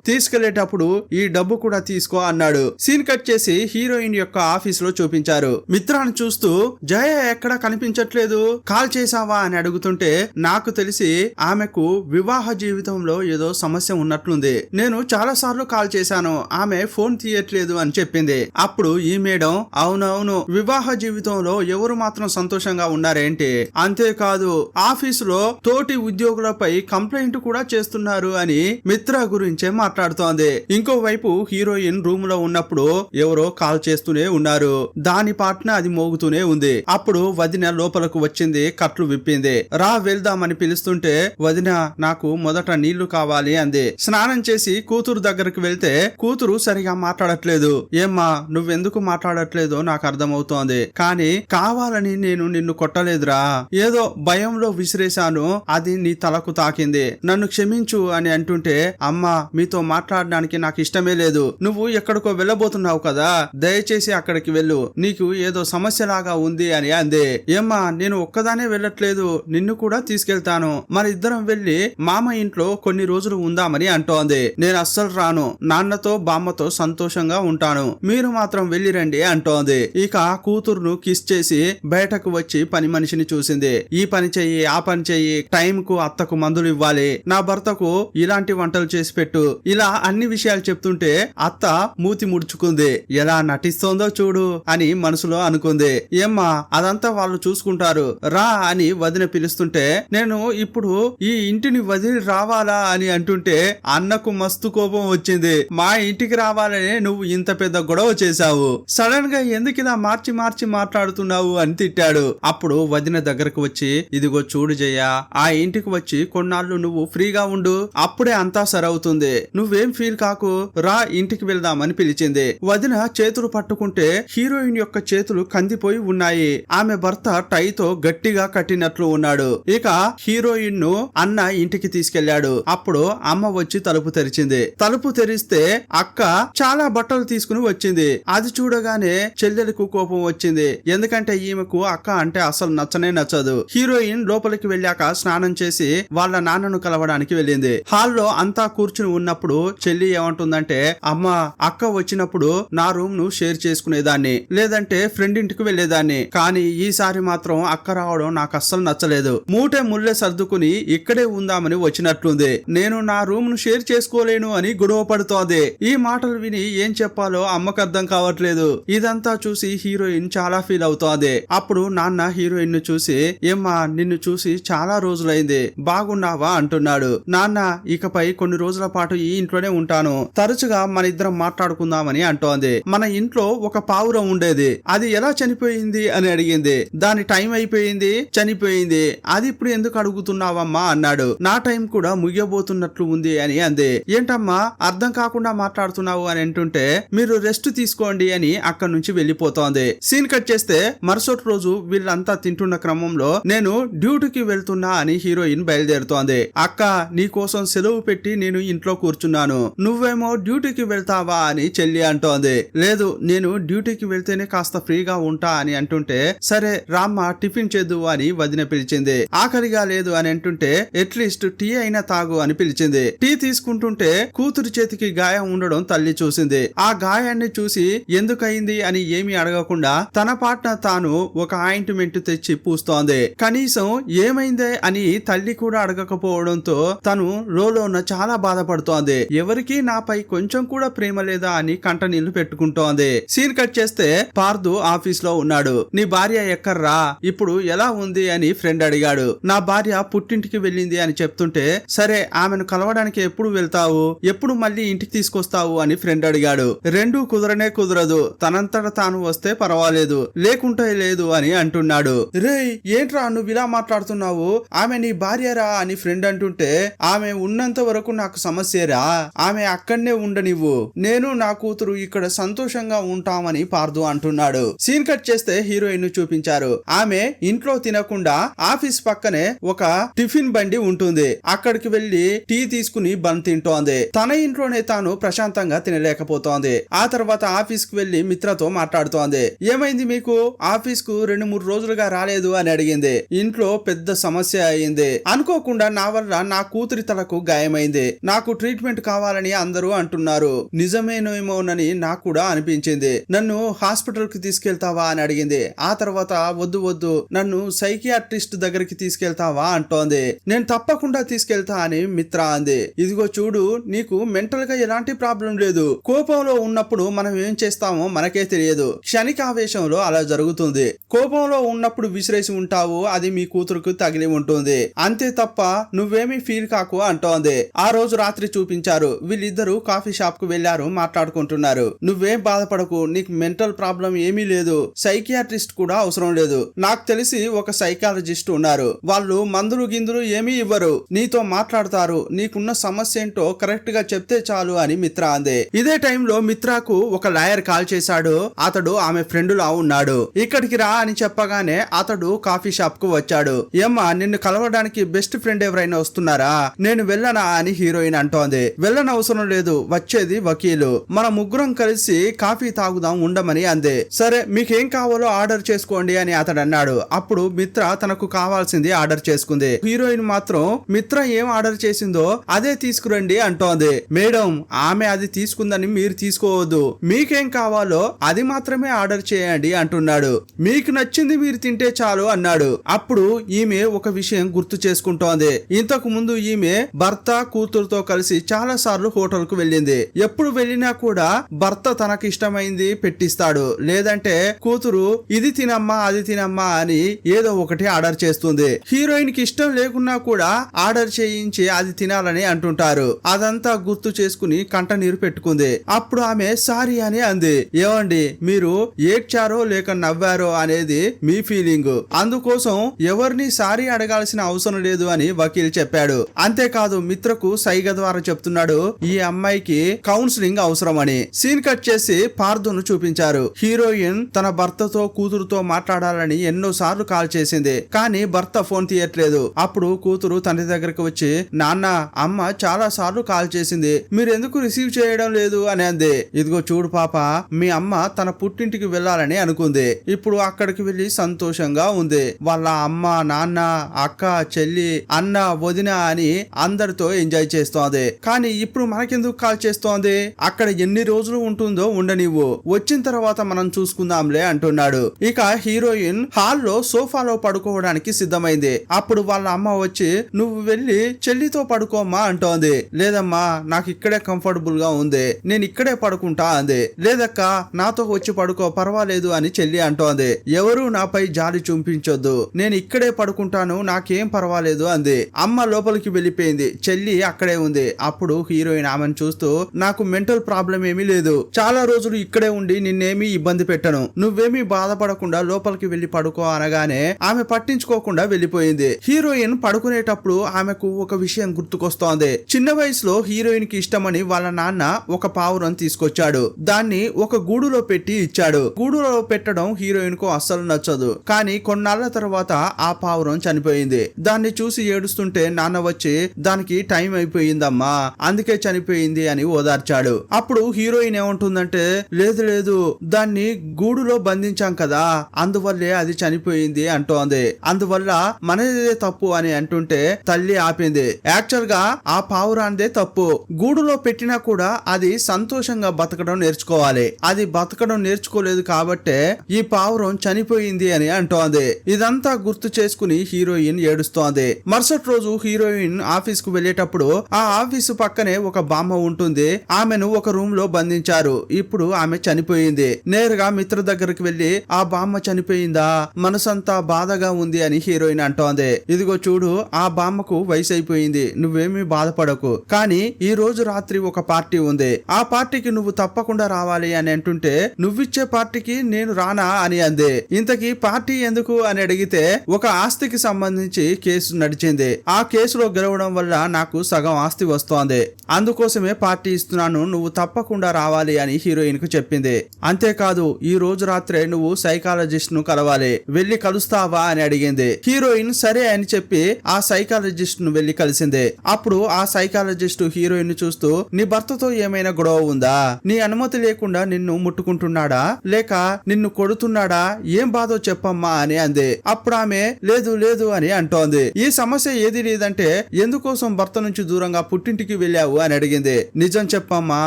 తీసుకెళ్లేటప్పుడు ఈ డబ్బు కూడా తీసుకో అన్నాడు. సీన్ కట్ చేసి హీరోయిన్ యొక్క ఆఫీస్ లో చూపించారు. మిత్రాన్ని చూస్తూ జయ ఎక్కడా కనిపించట్లేదు, కాల్ చేసావా అని అడుగుతుంటే నాకు తెలిసి ఆమెకు వివాహ జీవితంలో ఏదో సమస్య ఉన్నట్లుంది. నేను చాలా సార్లు కాల్ చేశాను, ఆమె ఫోన్ తీయట్లేదు అని చెప్పింది. అప్పుడు ఈ మేడం, అవునవును, వివాహ జీవితంలో ఎవరు మాత్రం సంతోషంగా ఉన్నారేంటి? అంతేకాదు ఆఫీసులో తోటి ఉద్యోగులపై కంప్లైంట్ కూడా చేస్తున్నారు అని మిత్ర గురించే మాట్లాడుతోంది. ఇంకోవైపు హీరోయిన్ రూమ్ లో ఉన్నప్పుడు ఎవరో కాల్ చేస్తూనే ఉన్నారు. దాని పాటన అది మోగుతూనే ఉంది. అప్పుడు వదిన లోపలకు వచ్చింది, కట్లు విప్పింది. రా వెళ్దామని పిలుస్తుంటే వదిన నాకు మొదట నీళ్లు కావాలి అంది. స్నానం చేసి కూతురు దగ్గరకు వెళ్తే కూతురు సరిగా మాట్లాడట్లేదు. ఏమ్మా నువ్వెందుకు మాట్లాడట్లేదో నాకు అర్థమవుతోంది, కానీ కావాలని నేను నిన్ను కొట్టలేదురా, ఏదో భయంలో విసిరేశాను, అది నీ తలకు తాకింది, నన్ను క్షమించు అని అంటుంటే అమ్మా మీతో మాట్లాడడానికి నాకు ఇష్టమే లేదు, నువ్వు ఎక్కడికో వెళ్ళబోతున్నావు కదా, దయచేసి అక్కడికి వెళ్ళు, నీకు ఏదో సమస్యలాగా ఉంది అని అంది. ఏమ్మా నేను ఒక్కదానే వెళ్ళట్లేదు, నిన్ను కూడా తీసుకెళ్తాను, మన ఇద్దరం వెళ్లి మామ ఇంట్లో కొన్ని రోజులు ఉందామని అంటోంది. నేను అస్సలు రాను, నాన్నతో బామ్మతో సంతోషంగా ఉంటాను, మీరు మాత్రం వెళ్ళిరండి అంటోంది. ఇక కూతురును కిస్ చేసి బయటకు వచ్చి పని మనిషిని చూసింది. ఈ పని చెయ్యి, ఆ పని చెయ్యి, టైం కు అత్తకు మందులు ఇవ్వాలి, నా భర్తకు ఇలాంటి వంటలు చేసి పెట్టు, ఇలా అన్ని విషయాలు చెప్తుంటే అత్త మూతి ముడుచుకుంది. ఎలా నటిస్తోందో చూడు అని మనసులో అనుకుంది. ఏమ్మా అదంతా వాళ్ళు చూసుకుంటారు, రా అని వదిన పిలుస్తుంటే నేను ఇప్పుడు ఈ ఇంటిని వదిలి రావాలా అని అంటుంటే అన్నకు మస్తు కోపం వచ్చింది. మా ఇంటికి రావాలని నువ్వు ఇంత పెద్ద గొడవ చేశావు, సడన్ గా ఎందుకు ఇలా మార్చి మార్చి మాట్లాడుతున్నావు అని తిట్టాడు. అప్పుడు వదిన దగ్గరకు వచ్చి ఇదిగో చూడు జయ, ఆ ఇంటికి వచ్చి కొన్నాళ్ళు నువ్వు ఫ్రీగా ఉండు, అప్పుడే అంతా సరవుతుంది, నువ్వేం ఫీల్ కాకు, రా ఇంటికి వెళ్దామని పిలిచింది. వదిన చేతులు పట్టుకుంటే హీరోయిన్ యొక్క చేతులు కందిపోయి ఉన్నాయి. ఆమె భర్త టైతో గట్టిగా కట్టినట్లు ఉన్నాడు. ఇక హీరోయిన్ ను అన్న ఇంటికి తీసుకెళ్లాడు. అప్పుడు అమ్మ వచ్చి తలుపు తెరిచింది. తలుపు తెరిస్తే అక్క చాలా బట్టలు తీసుకుని వచ్చింది. అది చూడగానే చెల్లెలకు కోపం వచ్చింది, ఎందుకంటే ఈమెకు అక్క అంటే అసలు నచ్చనే నచ్చదు. హీరోయిన్ లోపలికి వెళ్ళాక స్నానం చేసి వాళ్ళ నాన్న నాన్నను కలవడానికి వెళ్ళింది. హాల్లో అంతా కూర్చుని ఉన్నప్పుడు చెల్లి ఏమంటుందంటే, అమ్మ అక్క వచ్చినప్పుడు నా రూమ్ ను షేర్ చేసుకునేదాన్ని, లేదంటే ఫ్రెండ్ ఇంటికి వెళ్లేదాన్ని, కానీ ఈసారి మాత్రం అక్క రావడం నాకు అస్సలు నచ్చలేదు. మూటే ముల్లె సర్దుకుని ఇక్కడే ఉందామని వచ్చినట్లుంది. నేను నా రూమ్ ను షేర్ చేసుకోలేను అని గొడవ పడుతోంది. ఈ మాటలు విని ఏం చెప్పాలో అమ్మకు అర్థం కావట్లేదు. ఇదంతా చూసి హీరోయిన్ చాలా ఫీల్ అవుతోంది. అప్పుడు నాన్న హీరోయిన్ ను చూసి, ఏమ్మా నిన్ను చూసి చాలా రోజులైంది, బాగున్నావా అంటున్నాడు. నాన్న ఇకపై కొన్ని రోజుల పాటు ఈ ఇంట్లోనే ఉంటాను, తరచుగా మన ఇద్దరం మాట్లాడుకుందామని అంటోంది. మన ఇంట్లో ఒక పావురం ఉండేది, అది ఎలా చనిపోయింది అని అడిగింది. దాని టైం అయిపోయింది, చనిపోయింది, అది ఇప్పుడు ఎందుకు అడుగుతున్నావమ్మా అన్నాడు. నా టైం కూడా ముగియబోతున్నట్లు ఉంది అని అంది. ఏంటమ్మా అర్థం కాకుండా మాట్లాడుతున్నావు అని అంటుంటే, మీరు రెస్ట్ తీసుకోండి అని అక్కడి నుంచి వెళ్లిపోతోంది. సీన్ కట్ చేస్తే మరుసటి రోజు వీళ్ళంతా తింటున్న క్రమంలో నేను డ్యూటీకి వెళ్తున్నా అని హీరోయిన్ బయలుదేరుతోంది. అక్క నీ కోసం సెలవు పెట్టి నేను ఇంట్లో కూర్చున్నాను, నువ్వేమో డ్యూటీకి వెళ్తావా అని చెల్లి అంటోంది. లేదు నేను డ్యూటీకి వెళ్తేనే కాస్త ఫ్రీగా ఉంటా అని అంటుంటే, సరే రామ్మ టిఫిన్ చేద్దు అని వదిన పిలిచింది. ఆకలిగా లేదు అని అంటుంటే, అట్లీస్ట్ టీ అయినా తాగు అని పిలిచింది. టీ తీసుకుంటుంటే కూతురు చేతికి గాయం ఉండడం తల్లి చూసింది. ఆ గాయాన్ని చూసి ఎందుకయింది అని ఏమీ అడగకుండా తన పాటన తాను ఒక ఆయింట్మెంట్ తెచ్చి పూస్తోంది. కనీసం ఏమైందే అని తల్లి కూడా అడగకపోవడంతో తను రోలోన చాలా బాధపడుతోంది. ఎవరికి నాపై కొంచెం కూడా ప్రేమ లేదా అని కంట నీళ్లు పెట్టుకుంటోంది. సీన్ కట్ చేస్తే పార్థు ఆఫీస్ లో ఉన్నాడు. నీ భార్య ఎక్కర్రా, ఇప్పుడు ఎలా ఉంది అని ఫ్రెండ్ అడిగాడు. నా భార్య పుట్టింటికి వెళ్ళింది అని చెప్తుంటే, సరే ఆమెను కలవడానికి ఎప్పుడు వెళ్తావు, ఎప్పుడు మళ్ళీ ఇంటికి తీసుకొస్తావు అని ఫ్రెండ్ అడిగాడు. రెండూ కుదరనే కుదరదు, తనంతట తాను వస్తే పర్వాలేదు, లేకుంటే లేదు అని అంటున్నాడు. రేయ్ ఏంట్రా నువ్వు ఇలా మాట్లాడుతున్నావు, ఆమె నీ భార్యరా అని ఫ్రెండ్ అంటుంటే, ఆమె ఉన్నంత వరకు నాకు సమస్యరా, ఆమె అక్కడనే ఉండనివ్వు, నేను నా కూతురు ఇక్కడ సంతోషంగా ఉంటామని పార్థు అంటున్నాడు. సీన్ కట్ చేస్తే హీరోయిన్ ను చూపించారు. ఆమె ఇంట్లో తినకుండా ఆఫీస్ పక్కనే ఒక టిఫిన్ బండి ఉంటుంది, అక్కడికి వెళ్లి టీ తీసుకుని బన్ తింటోంది. తన ఇంట్లోనే తాను ప్రశాంతంగా తినలేకపోతోంది. ఆ తర్వాత ఆఫీస్ కు వెళ్లి మిత్రతో మాట్లాడుతోంది. ఏమైంది మీకు, ఆఫీస్ కు 2-3 రోజులుగా రాలేదు అని అడిగింది. ఇంట్లో పెద్ద సమస్య అయింది, అనుకోకుండా నా వల్ల నా కూతురి తలకు గాయమైంది, నాకు ట్రీట్మెంట్ కావాలని అందరూ అంటున్నారు, నిజమేనేమోనని నాకు కూడా అనిపించింది, నన్ను హాస్పిటల్ కి తీసుకెళ్తావా అని అడిగింది. ఆ తర్వాత వద్దు నన్ను సైకియాట్రిస్ట్ దగ్గరికి తీసుకెళ్తావా అంటోంది. నేను తప్పకుండా తీసుకెళ్తా అని మిత్ర అంది. ఇదిగో చూడు, నీకు మెంటల్ గా ఎలాంటి ప్రాబ్లం లేదు, కోపంలో ఉన్నప్పుడు మనం ఏం చేస్తామో మనకే తెలియదు, క్షణికావేశంలో అలా జరుగుతుంది, కోపంలో ఉన్నప్పుడు విసిరేసి ఉంటావు, అది మీ కూతురుకు తగిలి ఉంటుంది, అంతే తప్ప నువ్వేమీ ఫీల్ కాకు అంటోంది. ఆ రోజు రాత్రి చూపించారు. వీళ్ళిద్దరూ కాఫీ షాప్ కు వెళ్లారు, మాట్లాడుకుంటున్నారు. నువ్వేం బాధపడకు, నీకు మెంటల్ ప్రాబ్లం ఏమీ లేదు, సైకియాట్రిస్ట్ కూడా అవసరం లేదు, నాకు తెలిసి ఒక సైకాలజిస్ట్ ఉన్నారు, వాళ్ళు మందులు గిందులు ఏమీ ఇవ్వరు, నీతో మాట్లాడతారు, నీకున్న సమస్య ఏంటో కరెక్ట్ గా చెప్తే చాలు అని మిత్ర అంది. ఇదే టైంలో మిత్రకు ఒక లాయర్ కాల్ చేశాడు. అతడు ఆమె ఫ్రెండ్ లా ఉన్నాడు. ఇక్కడికి రా అని చెప్పగానే అతడు కాఫీ షాప్ కు వచ్చాడు. ఏమ్మా నిన్ను కలవడానికి బెస్ట్ ఫ్రెండ్ ఎవరైనా వస్తున్నారా, నేను వెళ్ళనా అని హీరోయిన్ అంటోంది. వెళ్ళనవసరం లేదు, వచ్చేది వకీలు, మన ముగ్గురం కలిసి కాఫీ తాగుదాం ఉండమని అంది. సరే మీకేం కావాలో ఆర్డర్ చేసుకోండి అని అతడు అన్నాడు. అప్పుడు మిత్ర తనకు కావాల్సింది ఆర్డర్ చేసుకుంది. హీరోయిన్ మాత్రం మిత్ర ఏం ఆర్డర్ చేసిందో అదే తీసుకురండి అంటోంది. మేడం ఆమె అది తీసుకుందని మీరు తీసుకోవద్దు, మీకేం కావాలో అది మాత్రమే ఆర్డర్ చేయండి అంటున్నాడు. మీకు నచ్చింది మీరు తింటే చాలు అన్నాడు. అప్పుడు ఈమె ఒక విషయం గుర్తు చేసుకుంటోంది. ఇంతకు ముందు ఈమె భర్త కూతురుతో కలిసి చాలా సార్లు హోటల్ కు వెళ్ళింది. ఎప్పుడు వెళ్ళినా కూడా భర్త తనకి ఇష్టమైంది పెట్టిస్తాడు, లేదంటే కూతురు ఇది తినమ్మా అది తినమ్మా అని ఏదో ఒకటి ఆర్డర్ చేస్తుంది. హీరోయిన్ కి ఇష్టం లేకున్నా కూడా ఆర్డర్ చేయించి అది తినాలని అంటుంటారు. అదంతా గుర్తు చేసుకుని కంట నీరు పెట్టుకుంది. అప్పుడు ఆమె సారీ అని అంది. ఏమండి మీరు ఏడ్చారో లేక నవ్వారో అనేది మీ ఫీలింగ్, అందుకోసం ఎవరిని సారీ అడగాల్సిన అవసరం లేదు అని వకీల్ చెప్పాడు. అంతేకాదు మిత్రకు సైగ ద్వారా చెప్తున్నాడు ఈ అమ్మాయికి కౌన్సిలింగ్ అవసరమని. సీన్ కట్ చేసి పార్థును చూపించారు. హీరోయిన్ తన భర్తతో కూతురుతో మాట్లాడాలని ఎన్నో సార్లు కాల్ చేసింది, కానీ భర్త ఫోన్ తీయట్లేదు. అప్పుడు కూతురు తండ్రి దగ్గరకు వచ్చి, నాన్న అమ్మ చాలా సార్లు కాల్ చేసింది, మీరు ఎందుకు రిసీవ్ చేయడం లేదు అని అంది. ఇదిగో చూడు పాప, మీ అమ్మ తన పుట్టింటికి వెళ్ళాలని అనుకుంది, ఇప్పుడు అక్కడికి వెళ్లి సంతోషంగా ఉంది, వాళ్ళ అమ్మ నాన్న అక్క చెల్లి అన్న వదిన అని అందరితో ఎంజాయ్ చేస్తోంది. కానీ ఇప్పుడు మనకెందుకు కాల్ చేస్తోంది? అక్కడ ఎన్ని రోజులు ఉంటుందో ఉండనివ్వు, వచ్చిన తర్వాత మనం చూసుకుందాంలే అంటున్నాడు. ఇక హీరోయిన్ హాల్లో సోఫాలో పడుకోవడానికి సిద్ధమైంది. అప్పుడు వాళ్ళ అమ్మ వచ్చి నువ్వు వెళ్ళి చెల్లితో పడుకోమ్మా అంటోంది. లేదమ్మా, నాకు ఇక్కడే కంఫర్టబుల్ గా ఉంది, నేను ఇక్కడే పడుకుంటా అంది. లేదక్క, నాతో వచ్చి పడుకో, పర్వాలేదు అని చెల్లి అంటోంది. ఎవరు నాపై జాలి చూపించొద్దు, నేను ఇక్కడే పడుకుంటాను, నాకేం పర్వాలేదు అంది. అమ్మ లోపలికి వెళ్ళిపోయింది, చెల్లి అక్కడే ఉంది. అప్పుడు హీరోయిన్ ఆమెను చూస్తూ నాకు మెంటల్ ప్రాబ్లం ఏమీ లేదు, చాలా రోజులు ఇక్కడే ఉండి నిన్నేమీ ఇబ్బంది పెట్టను, నువ్వేమీ బాధపడకుండా లోపలికి వెళ్లి పడుకో అనగానే ఆమె పట్టించుకోకుండా వెళ్ళిపోయింది. హీరోయిన్ పడుకునేటప్పుడు ఆమెకు ఒక విషయం గుర్తుకొస్తోంది. చిన్న వయసులో హీరోయిన్ కి ఇష్టమని వాళ్ళ నాన్న ఒక పావురం తీసుకొచ్చాడు. దాన్ని ఒక గూడులో పెట్టి ఇచ్చాడు. గూడులో పెట్టడం హీరోయిన్ కు అస్సలు నచ్చదు. కానీ కొన్నాళ్ల తర్వాత ఆ పావురం చనిపోయింది. దాన్ని చూసి ఏడుస్తుంటే నాన్న వచ్చి దానికి టైం అయిపోయిందమ్మా, అందుకే చనిపోయింది అని ఓదార్చాడు. అప్పుడు హీరోయిన్ ఏమంటుందంటే లేదు లేదు, దాన్ని గూడులో బంధించాం కదా, అందువల్లే అది చనిపోయింది అంటోంది. అందువల్ల మనదే తప్పు అని అంటుంటే తల్లి ఆపింది. యాక్చువల్ గా ఆ పావురాందే తప్పు. గూడులో పెట్టినా కూడా అది సంతోషంగా బతకడం నేర్చుకోవాలి. అది బతకడం నేర్చుకోలేదు కాబట్టే ఈ పావురం చనిపోయింది అని అంటోంది. ఇదంతా గుర్తు చేసుకుని హీరోయిన్ ఏడుస్తోంది. మరుసటి రోజు హీరోయిన్ ఆఫీస్ కు వెళ్లేటప్పుడు ఆ ఆఫీసు పక్కనే ఒక బామ్మ ఉంటుంది. ఆమెను ఒక రూమ్ లో బంధించారు. ఇప్పుడు ఆమె చనిపోయింది. నేరుగా మిత్ర దగ్గరికి వెళ్లి ఆ బామ్మ చనిపోయిందా, మనసంతా బాధగా ఉంది అని హీరోయిన్ అంటోంది. ఇదిగో చూడు, ఆ బామ్మకు వయసు అయిపోయింది, నువ్వేమీ బాధపడకు, కానీ ఈ రోజు రాత్రి ఒక పార్టీ ఉంది, ఆ పార్టీకి నువ్వు తప్పకుండా రావాలి అని అంటుంటే నువ్విచ్చే పార్టీకి నేను రానా అని అంది. ఇంతకీ పార్టీ ఎందుకు అని అడిగితే ఒక ఆస్తికి సంబంధించి కేసు నడిచింది. ఆ కేసులో గెలవడం వల్ల నాకు సగం ఆస్తి వస్తోంది, అందుకోసమే పార్టీ ఇస్తున్నాను, నువ్వు తప్పకుండా రావాలి అని హీరోయిన్ కు చెప్పింది. అంతేకాదు ఈ రోజు రాత్రే నువ్వు సైకాలజిస్ట్ ను కలవాలి, వెళ్లి కలుస్తావా అని అడిగింది. హీరోయిన్ సరే అని చెప్పి ఆ సైకాలజిస్ట్ ను వెళ్లి కలిసింది. అప్పుడు ఆ సైకాలజిస్ట్ హీరోయిన్ ను చూస్తూ నీ భర్తతో ఏమైనా గొడవ ఉందా, నీ అనుమతి లేకుండా నిన్ను ముట్టుకుంటున్నాడా, లేక నిన్ను కొడుతున్నాడా, ఏం బాధో చెప్పమ్మా అని అంది. అప్పుడు ఆమె లేదు లేదు అని అంటోంది. ఈ సమస్య ఏది లేదంటే ఎందుకోసం భర్త నుంచి దూరంగా పుట్టింటికి వెళ్ళావు అని అడిగింది. నిజం చెప్పమ్మా,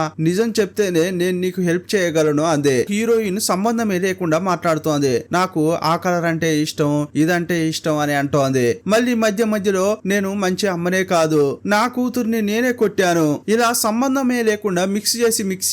నిజం చెప్తేనే నేను నీకు హెల్ప్ చేయగలను అంది. హీరోయిన్ సంబంధమే లేకుండా మాట్లాడుతోంది. నాకు ఆ కలర్ అంటే ఇష్టం, ఇదంటే ఇష్టం అని అంటోంది. మళ్ళీ మధ్య మధ్యలో నేను మంచి అమ్మనే కాదు, నా కూతుర్ని నేనే కొట్టాను, ఇలా సంబంధమే లేకుండా మిక్స్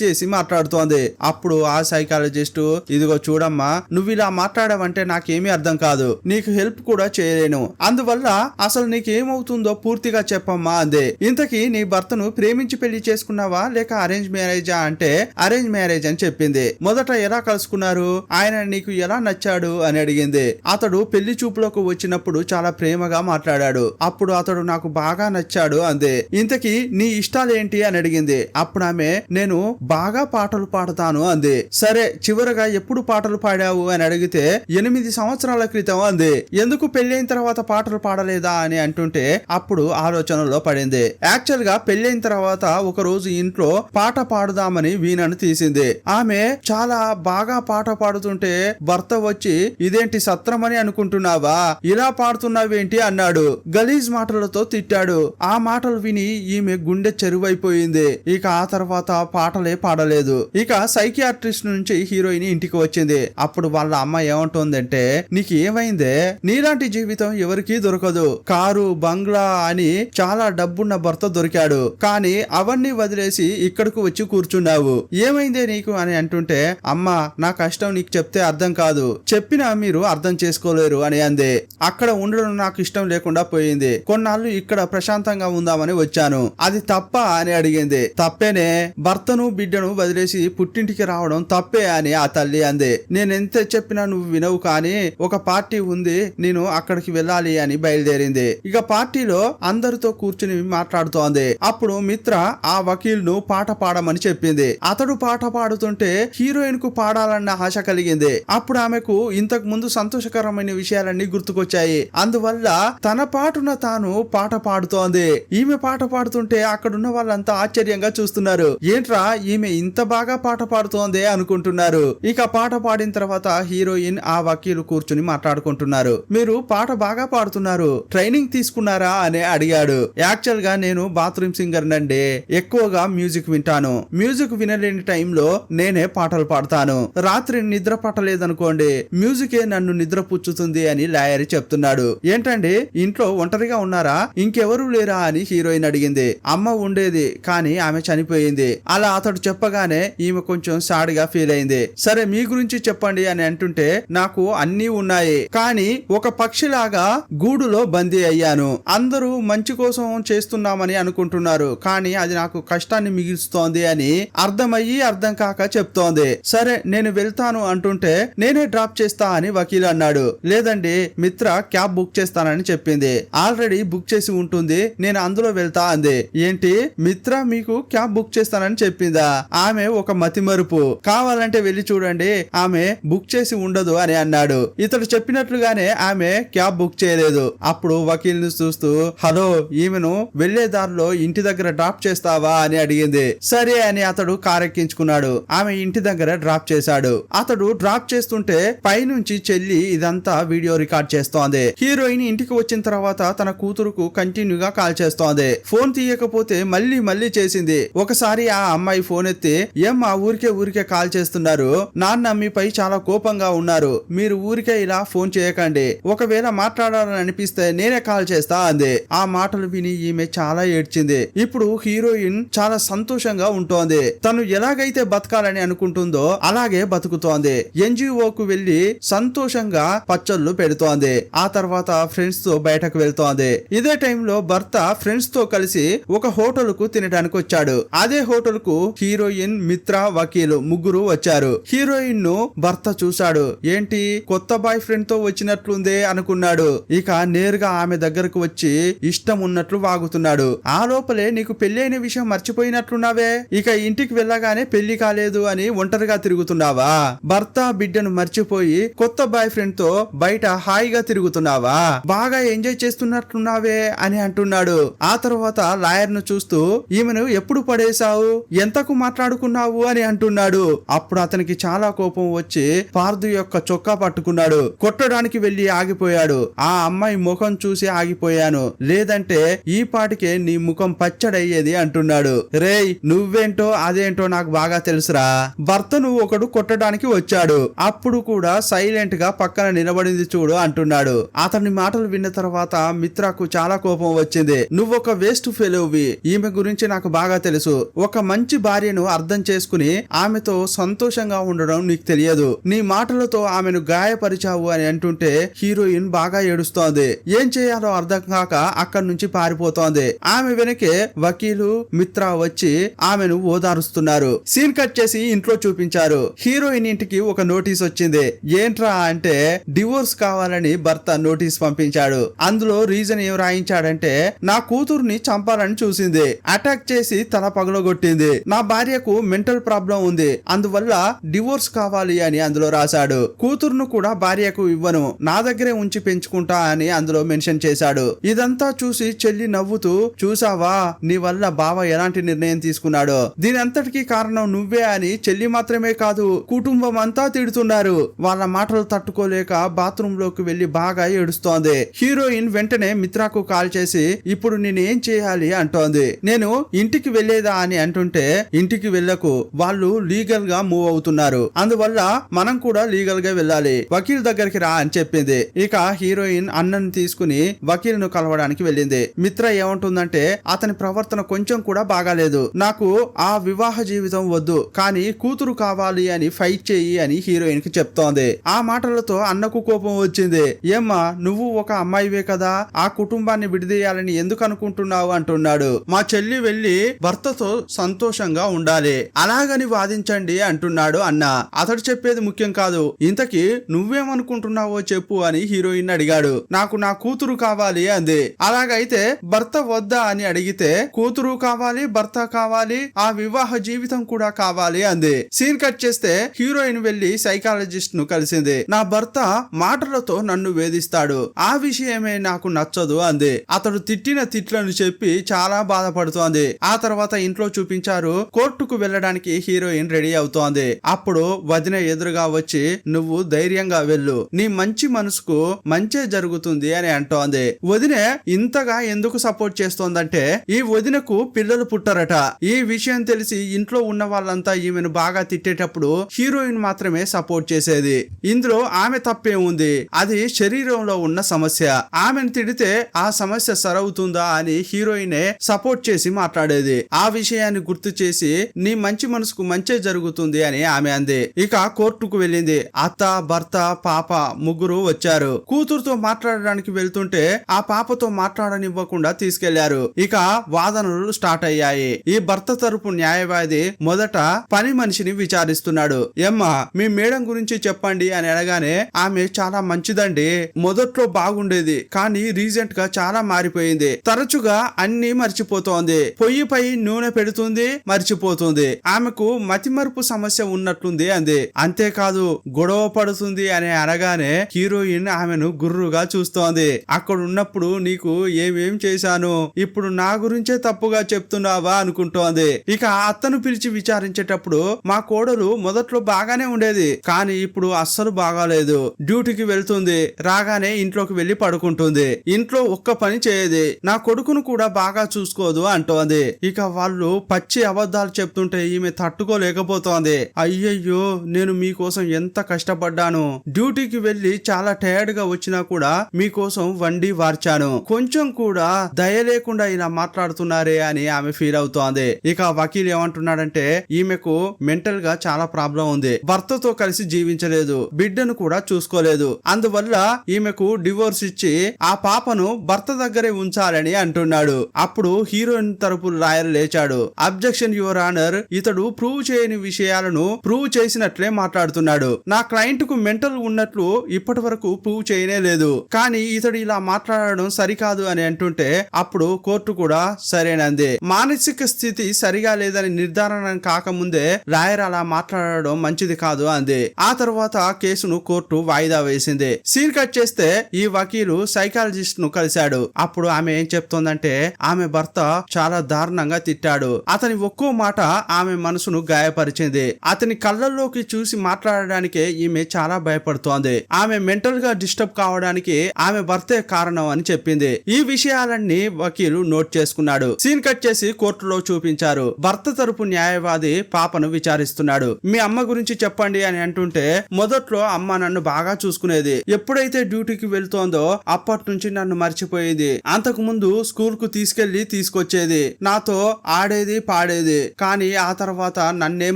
చేసి మాట్లాడుతోంది. అప్పుడు ఆ సైకాలజిస్ట్ ఇదిగో చూడమ్మా, నువ్వు ఇలా మాట్లాడావంటే నాకేమీ అర్థం కాదు, నీకు హెల్ప్ కూడా చేయలేను, అందువల్ల అసలు నీకేమవుతుందో పూర్తిగా చెప్పమ్మా అందే. ఇంతకీ నీ భర్తను ప్రేమించి పెళ్లి చేసుకున్నావా లేక అరేంజ్ మ్యారేజా అంటే అరేంజ్ మ్యారేజ్ అని చెప్పింది. మొదట ఎలా కలుసుకున్నారు, ఆయన నీకు ఎలా నచ్చాడు అని అడిగింది. అతడు పెళ్లి చూపులకు వచ్చినప్పుడు చాలా ప్రేమగా మాట్లాడాడు, అప్పుడు అతడు నాకు బాగా నచ్చాడు అందే. ఇంతకీ నీ ఇష్టాలేంటి అని అడిగింది. అప్పుడు ఆమె నేను బాగా పాటలు పాడతాను అంది. సరే చివరగా ఎప్పుడు పాటలు పాడావు అని అడిగితే 8 సంవత్సరాల క్రితం అంది. ఎందుకు పెళ్ళైన తర్వాత పాటలు పాడలేదా అని అంటుంటే అప్పుడు ఆలోచనలో పడింది. యాక్చువల్ గా పెళ్ళైన తర్వాత ఒక రోజు ఇంట్లో పాట పాడుదామని వీణను తీసింది. ఆమె చాలా బాగా పాట పాడుతుంటే భర్త వచ్చి ఇదేంటి సత్రమని అనుకుంటున్నావా, ఇలా పాడుతున్నావేంటి అన్నాడు. గలీజ్ మాటలతో తిట్టాడు. ఆ మాటలు విని ఈమె గుండె చెరువైపోయింది. ఇక ఆ తర్వాత పాటలే పాడలేదు. ఇక సైకియాట్రిస్ట్ నుంచి హీరోయిన్ ఇంటికి వచ్చింది. అప్పుడు వాళ్ళ అమ్మ ఏమంటుందంటే నీకు ఏమైందే, నీలాంటి జీవితం ఎవరికీ దొరకదు, కారు బంగ్లా అని చాలా డబ్బున్న భర్త దొరికాడు, కానీ అవన్నీ వదిలేసి ఇక్కడకు వచ్చి కూర్చున్నావు, ఏమైందే నీకు అని అంటుంటే అమ్మా నా కష్టం నీకు చెప్తే అర్థం కాదు, చెప్పినా మీరు అర్థం చేసుకోలేరు అని అంది. అక్కడ ఉండడం నాకు ఇష్టం లేకుండా పోయింది, కొన్నాళ్ళు ఇక్కడ ప్రశాంతంగా ఉందామని వచ్చాను, అది తప్ప అని అడిగింది. తప్పేనే, భర్తను బిడ్డను వదిలేసి పుట్టింటికి రావడం తప్పే అని ఆ తల్లి అంది. నేనెంత చెప్పినా నువ్వు వినవు, కానీ ఒక పార్టీ ఉంది, నేను అక్కడికి వెళ్ళాలి అని బయలుదేరింది. ఇక పార్టీలో అందరితో కూర్చుని మాట్లాడుతోంది. అప్పుడు మిత్ర ఆ వకీల్ ను పాట పాడమని చెప్పింది. అతడు పాట పాడుతుంటే హీరోయిన్ కు పాడాలన్న ఆశ కలిగింది. అప్పుడు ఆమెకు ఇంతకు ముందు సంతోషకరమైన విషయాలన్నీ గుర్తుకొచ్చాయి. అందువల్ల తన పాటున తాను పాట పాడుతోంది. ఈమె పాట పాడుతుంటే అక్కడున్న వాళ్ళంతా ఆశ్చర్యంగా చూస్తున్నారు. ఏంట్రా ఈమె ఇంత బాగా పాట పాడుతోంది అనుకుంటున్నారు. ఇక పాట పాడిన తర్వాత హీరోయిన్ ఆ వకీలు కూర్చుని మాట్లాడుకుంటున్నారు. మీరు పాట బాగా పాడుతున్నారు, ట్రైనింగ్ తీసుకున్నారు తెలుసుకున్నారా అని అడిగాడు. యాక్చువల్ గా నేను బాత్రూమ్ సింగర్ నండి, ఎక్కువగా మ్యూజిక్ వింటాను. మ్యూజిక్ వినలేని టైంలో నేనే పాటలు పాడతాను. రాత్రి నిద్ర పట్టలేదనుకోండి, మ్యూజికే నన్ను నిద్ర పుచ్చుతుంది అని లాయర్ చెప్తున్నాడు. ఏంటండి ఇంట్లో ఒంటరిగా ఉన్నారా, ఇంకెవరూ లేరా అని హీరోయిన్ అడిగింది. అమ్మ ఉండేది కానీ ఆమె చనిపోయింది. అలా అతడు చెప్పగానే ఈమె కొంచెం సాడ్ గా ఫీల్ అయింది. సరే మీ గురించి చెప్పండి అని అంటుంటే, నాకు అన్నీ ఉన్నాయి కానీ ఒక పక్షిలాగా గూడులో బందీ అయ్యాను. అందరూ మంచి కోసం చేస్తున్నామని అనుకుంటున్నారు కానీ అది నాకు కష్టాన్ని మిగిల్స్తోంది అని అర్థమయ్యి అర్థం కాక చెప్తోంది. సరే నేను వెళ్తాను అంటుంటే, నేనే డ్రాప్ చేస్తా అని వకీల్ అన్నాడు. లేదండి మిత్ర క్యాబ్ బుక్ చేస్తానని చెప్పింది. ఆల్రెడీ బుక్ చేసి ఉంటుంది, నేను అందులో వెళ్తా అంది. ఏంటి మిత్ర మీకు క్యాబ్ బుక్ చేస్తానని చెప్పిందా? ఆమె ఒక మతిమరుపు, కావాలంటే వెళ్ళి చూడండి ఆమె బుక్ చేసి ఉండదు అని అన్నాడు. ఇతడు చెప్పినట్లుగానే ఆమె క్యాబ్ బుక్ చేయలేదు. అప్పుడు వకీల్ ని చూస్తూ, హలో ఈమెను వెళ్లే దారిలో ఇంటి దగ్గర డ్రాప్ చేస్తావా అని అడిగింది. సరే అని అతడు కార్ ఎక్కించుకున్నాడు. ఆమె ఇంటి దగ్గర డ్రాప్ చేశాడు. అతడు డ్రాప్ చేస్తుంటే పైనుంచి చెల్లి ఇదంతా వీడియో రికార్డ్ చేస్తోంది. హీరోయిన్ ఇంటికి వచ్చిన తర్వాత తన కూతురుకు కంటిన్యూగా కాల్ చేస్తోంది. ఫోన్ తీయకపోతే మళ్ళీ మళ్ళీ చేసింది. ఒకసారి ఆ అమ్మాయి ఫోన్ ఎత్తి, ఏం మా ఊరికే కాల్ చేస్తున్నారు, నాన్న మీపై చాలా కోపంగా ఉన్నారు, మీరు ఊరికే ఇలా ఫోన్ చేయకండి, ఒకవేళ మాట్లాడాలని అనిపిస్తే నేనే కాల్ చేస్తా అంది. ఆ మాటలు విని ఈమె చాలా ఏడ్చింది. ఇప్పుడు హీరోయిన్ చాలా సంతోషంగా ఉంటోంది. తను ఎలాగైతే బతకాలని అనుకుంటుందో అలాగే బతుకుతోంది. ఎన్జిఓకు వెళ్లి సంతోషంగా పచ్చళ్ళు పెడుతోంది. ఆ తర్వాత ఫ్రెండ్స్ తో బయటకు వెళ్తోంది. ఇదే టైంలో భర్త ఫ్రెండ్స్ తో కలిసి ఒక హోటల్ కు తినడానికి వచ్చాడు. అదే హోటల్ కు హీరోయిన్, మిత్ర, వకీలు ముగ్గురు వచ్చారు. హీరోయిన్ ను భర్త చూశాడు. ఏంటి కొత్త బాయ్ ఫ్రెండ్ తో వచ్చినట్లుందే అనుకున్నాడు. ఇక నేరుగా ఆమె దగ్గరకు వచ్చి ఇష్టం ఉన్నట్లు వాగుతున్నాడు. ఆ లోపలే నీకు పెళ్లి అయిన విషయం మర్చిపోయినట్లున్నావే, ఇక ఇంటికి వెళ్ళగానే పెళ్లి కాలేదు అని ఒంటరిగా తిరుగుతున్నావా, భర్త బిడ్డను మర్చిపోయి కొత్త బాయ్ ఫ్రెండ్ తో బయట హాయిగా తిరుగుతున్నావా, బాగా ఎంజాయ్ చేస్తున్నట్లున్నావే అని అంటున్నాడు. ఆ తర్వాత లాయర్ ను చూస్తూ, ఈమెను ఎప్పుడు పడేశావు, ఎంతకు మాట్లాడుకున్నావు అని అంటున్నాడు. అప్పుడు అతనికి చాలా కోపం వచ్చి పార్దు యొక్క చొక్కా పట్టుకున్నాడు. కొట్టడానికి వెళ్లి ఆగిపోయాడు. ఆ అమ్మాయి ముఖం చూసి ఆగిపోయాను, లేదంటే ఈ పాటికే నీ ముఖం పచ్చడయ్యేది అంటున్నాడు. రేయ్ నువ్వేంటో అదేంటో నాకు బాగా తెలుసురా, భర్తను ఒకడు కొట్టడానికి వచ్చాడు, అప్పుడు కూడా సైలెంట్ గా పక్కన నిలబడింది చూడు అంటున్నాడు. అతని మాటలు విన్న తర్వాత మిత్రకు చాలా కోపం వచ్చింది. నువ్వొక వేస్ట్ ఫెలోవి, ఈమె గురించి నాకు బాగా తెలుసు. ఒక మంచి భార్యను అర్థం చేసుకుని ఆమెతో సంతోషంగా ఉండడం నీకు తెలియదు. నీ మాటలతో ఆమెను గాయపరిచావు అని అంటుంటే హీరోయిన్ బాగా ఏడుస్తోంది. ఏం చేయాలో అర్థం కాక అక్కడి నుంచి పారిపోతోంది. ఆమె వెనకే వకీలు, మిత్ర వచ్చి ఆమెను ఓదారుస్తున్నారు. సీన్ కట్ చేసి ఇంట్లో చూపించారు. హీరోయిన్ ఇంటికి ఒక నోటీస్ వచ్చింది. ఏంట్రా అంటే డివోర్స్ కావాలని భర్త నోటీస్ పంపించాడు. అందులో రీజన్ ఏం రాయించాడంటే, నా కూతుర్ని చంపాలని చూసింది, అటాక్ చేసి తల పగలగొట్టింది, నా భార్యకు మెంటల్ ప్రాబ్లం ఉంది, అందువల్ల డివోర్స్ కావాలి అని అందులో రాశాడు. కూతురును కూడా భార్యకు ఇవ్వను, నా దగ్గరే ఉంచి పెంచుకుంటా అని అందులో మెన్షన్ చేశాడు. ఇదంతా చూసి చెల్లి నవ్వుతూ, చూసావా నీ వల్ల బావ ఎలాంటి నిర్ణయం తీసుకున్నాడో, దీని అంతటికీ కారణం నువ్వే అని చెల్లి మాత్రమే కాదు కుటుంబం అంతా తిడుతున్నారు. వాళ్ళ మాటలు తట్టుకోలేక బాత్రూమ్ లోకి వెళ్లి బాగా ఏడుస్తోంది. హీరోయిన్ వెంటనే మిత్రకు కాల్ చేసి, ఇప్పుడు నేనేం చేయాలి అంటోంది. నేను ఇంటికి వెళ్లేదా అని అంటుంటే, ఇంటికి వెళ్ళకు, వాళ్ళు లీగల్ గా మూవ్ అవుతున్నారు, అందువల్ల మనం కూడా లీగల్ గా వెళ్ళాలి, వకీల్ దగ్గరికి రా అని చెప్పింది. ఇక హీరోయిన్ అన్నను తీసుకుని వకీల్ ను కలవడానికి వెళ్ళింది. మిత్ర ఏమంటుందంటే, అతని ప్రవర్తన కొంచెం కూడా బాగాలేదు, నాకు ఆ వివాహ జీవితం వద్దు, కానీ కూతురు కావాలి అని ఫైట్ చేయి అని హీరోయిన్ కి చెప్తోంది. ఆ మాటలతో అన్నకు కోపం వచ్చింది. ఏమ్మా నువ్వు ఒక అమ్మాయివే కదా, ఆ కుటుంబాన్ని విడిదీయాలని ఎందుకు అనుకుంటున్నావు అంటున్నాడు. మా చెల్లి వెళ్లి భర్తతో సంతోషంగా ఉండాలి, అలాగని వాదించండి అంటున్నాడు అన్న. అతడు చెప్పేది ముఖ్యం కాదు, ఇంతకీ నువ్వేమనుకుంటున్నావో చెప్పు అని హీరోయిన్ అడిగాడు. నాకు నా కూతురు కావాలి అంది. అలాగైతే భర్త వద్దా అని అడిగితే, కూతురు కావాలి, భర్త కావాలి, ఆ వివాహ జీవితం కూడా కావాలి అంది. సీన్ కట్ చేస్తే హీరోయిన్ వెళ్లి సైకాలజిస్ట్ ను కలిసింది. నా భర్త మాటలతో నన్ను వేధిస్తాడు, ఆ విషయమే నాకు నచ్చదు అంది. అతడు తిట్టిన తిట్లను చెప్పి చాలా బాధపడుతోంది. ఆ తర్వాత ఇంట్లో చూపించారు. కోర్టుకు వెళ్ళడానికి హీరోయిన్ రెడీ అవుతోంది. అప్పుడు వదిన ఎదురుగా వచ్చి, నువ్వు ధైర్యంగా వెళ్ళు, నీ మంచి మనసుకు మంచే జరుగుతుంది అని అంటోంది. వదినే ఇంతగా ఎందుకు సపోర్ట్ చేస్తోందంటే ఈ వదినకు పిల్లలు పుట్టరట. ఈ విషయం తెలిసి ఇంట్లో ఉన్న వాళ్ళంతా ఈమెను బాగా తిట్టేటప్పుడు హీరోయిన్ మాత్రమే సపోర్ట్ చేసేది. ఇందులో ఆమె తప్పే ఉంది, అది శరీరంలో ఉన్న సమస్య. ఆమెను తిడితే ఆ సమస్య సరవుతుందా అని హీరోయినే సపోర్ట్ చేసి మాట్లాడేది. ఆ విషయాన్ని గుర్తు చేసి నీ మంచి మనసుకు మంచే జరుగుతుంది అని ఆమె అంది. ఇక కోర్టుకు వెళ్ళింది. అత్త, భర్త, పాప ముగ్గురు వచ్చారు. కూతురుతో మాట్లాడడానికి వెళ్తుంటే ఆ పాపతో మాట్లాడనివ్వకుండా తీసుకెళ్లారు. ఇక వాదనలు స్టార్ట్ అయ్యాయి. ఈ భర్త తరపు న్యాయవాది మొదట పని మనిషిని విచారిస్తున్నాడు. ఏమ్మా మీ మేడం గురించి చెప్పండి అని అడగానే ఆమె చాలా మంచిదండి, మొదట్లో బాగుండేది కానీ రీసెంట్ గా చాలా మారిపోయింది, తరచుగా అన్ని మర్చిపోతోంది, పొయ్యిపై నూనె పెడుతుంది మర్చిపోతుంది, ఆమెకు మతిమరుపు సమస్య ఉన్నట్లుంది అంది. అంతేకాదు గొడవ పడుతుంది అని అనగానే హీరోయిన్ ఆమెను గుర్రుగా చూస్తోంది. అక్కడ ఉన్నప్పుడు నీకు ఏమేం చేశాను, ఇప్పుడు నా గురించే తప్పుగా చెప్తున్నావా అనుకుంటోంది. ఇక అత్తను పిలిచి విచారించేటప్పుడు మా కోడలు మొదట్లో బాగానే ఉండేది కానీ ఇప్పుడు అస్సలు బాగాలేదు, డ్యూటీకి వెళ్తుంది, రాగానే ఇంట్లోకి వెళ్లి పడుకుంటుంది, ఇంట్లో ఒక్క పని చేయదు, నా కొడుకును కూడా బాగా చూసుకోదు అంటోంది. ఇక వాళ్ళు పచ్చి అబద్ధాలు చెప్తుంటే ఈమె తట్టుకోలేకపోతోంది. అయ్యయ్యో నేను మీకోసం ఎంత కష్టపడ్డాను, డ్యూటీకి వెళ్లి చాలా టైర్డ్ గా వచ్చినా కూడా మీకోసం వండి వార్చాను, కొంచెం కూడా దయ లేకుండా ఇలా మాట్లాడుతున్నారే అని ఆమె ఫీల్ అవుతోంది. ఇక వకీల్ ఏమంటున్నాడంటే ఈమెకు మెంటల్ గా చాలా ప్రాబ్లం ఉంది, భర్తతో కలిసి జీవించలేదు, బిడ్డను కూడా చూసుకోలేదు, అందువల్ల ఈమెకు డివోర్స్ ఇచ్చి ఆ పాపను భర్త దగ్గరే ఉంచాలని అంటున్నాడు. అప్పుడు హీరోయిన్ తరపు లాయర్ లేచాడు. అబ్జెక్షన్ యువర్ ఆనర్, ఇతడు ప్రూవ్ చేయని విషయాలను ప్రూవ్ చేసినట్లే మాట్లాడుతున్నాడు, నా క్లయింట్ కు మెంటల్ ఉన్నట్లు ఇప్పటి వరకు ప్రూవ్ చేయనే లేదు, కానీ ఇతడు ఇలా మాట్లాడడం సరికాదు అని అంటుంటే అప్పుడు కోర్టు కూడా సరేనంది. మానసిక స్థితి సరిగా లేదని నిర్ధారణ కాకముందే లాయర్ అలా మాట్లాడడం మంచిది కాదు అంది. ఆ తర్వాత కేసును కోర్టు వాయిదా వేసింది. సీన్ కట్ చేస్తే ఈ వకీలు సైకాలజిస్ట్ ను కలిశాడు. అప్పుడు ఆమె ఏం చెప్తోందంటే ఆమె భర్త చాలా దారుణంగా తిట్టాడు, అతని ఒక్కో మాట ఆమె మనసును గాయపరిచింది, అతని కళ్ళల్లోకి చూసి మాట్లాడడానికే ఈమె చాలా భయపడుతోంది, ఆమె మెంటల్ గా డిస్టర్బ్ కావడానికి ఆమె భర్తే కారణం అని చెప్పింది. ఈ విషయాలన్నీ వకీలు నోట్ చేసుకున్నాడు. సీన్ కట్ చేసి కోర్టులో చూపించారు. భర్త తరపు న్యాయవాది పాపను విచారిస్తున్నాడు. మీ అమ్మ గురించి చెప్పండి అని అంటుంటే మొదట్లో అమ్మ నన్ను బాగా చూసుకునేది, ఎప్పుడైతే డ్యూటీకి వెళ్తోందో అప్పటి నుంచి నన్ను మర్చిపోయేది, అంతకు ముందు స్కూల్ కు తీసుకెళ్లి తీసుకొచ్చేది, నాతో ఆడేది పాడేది, కానీ ఆ తర్వాత నన్నేం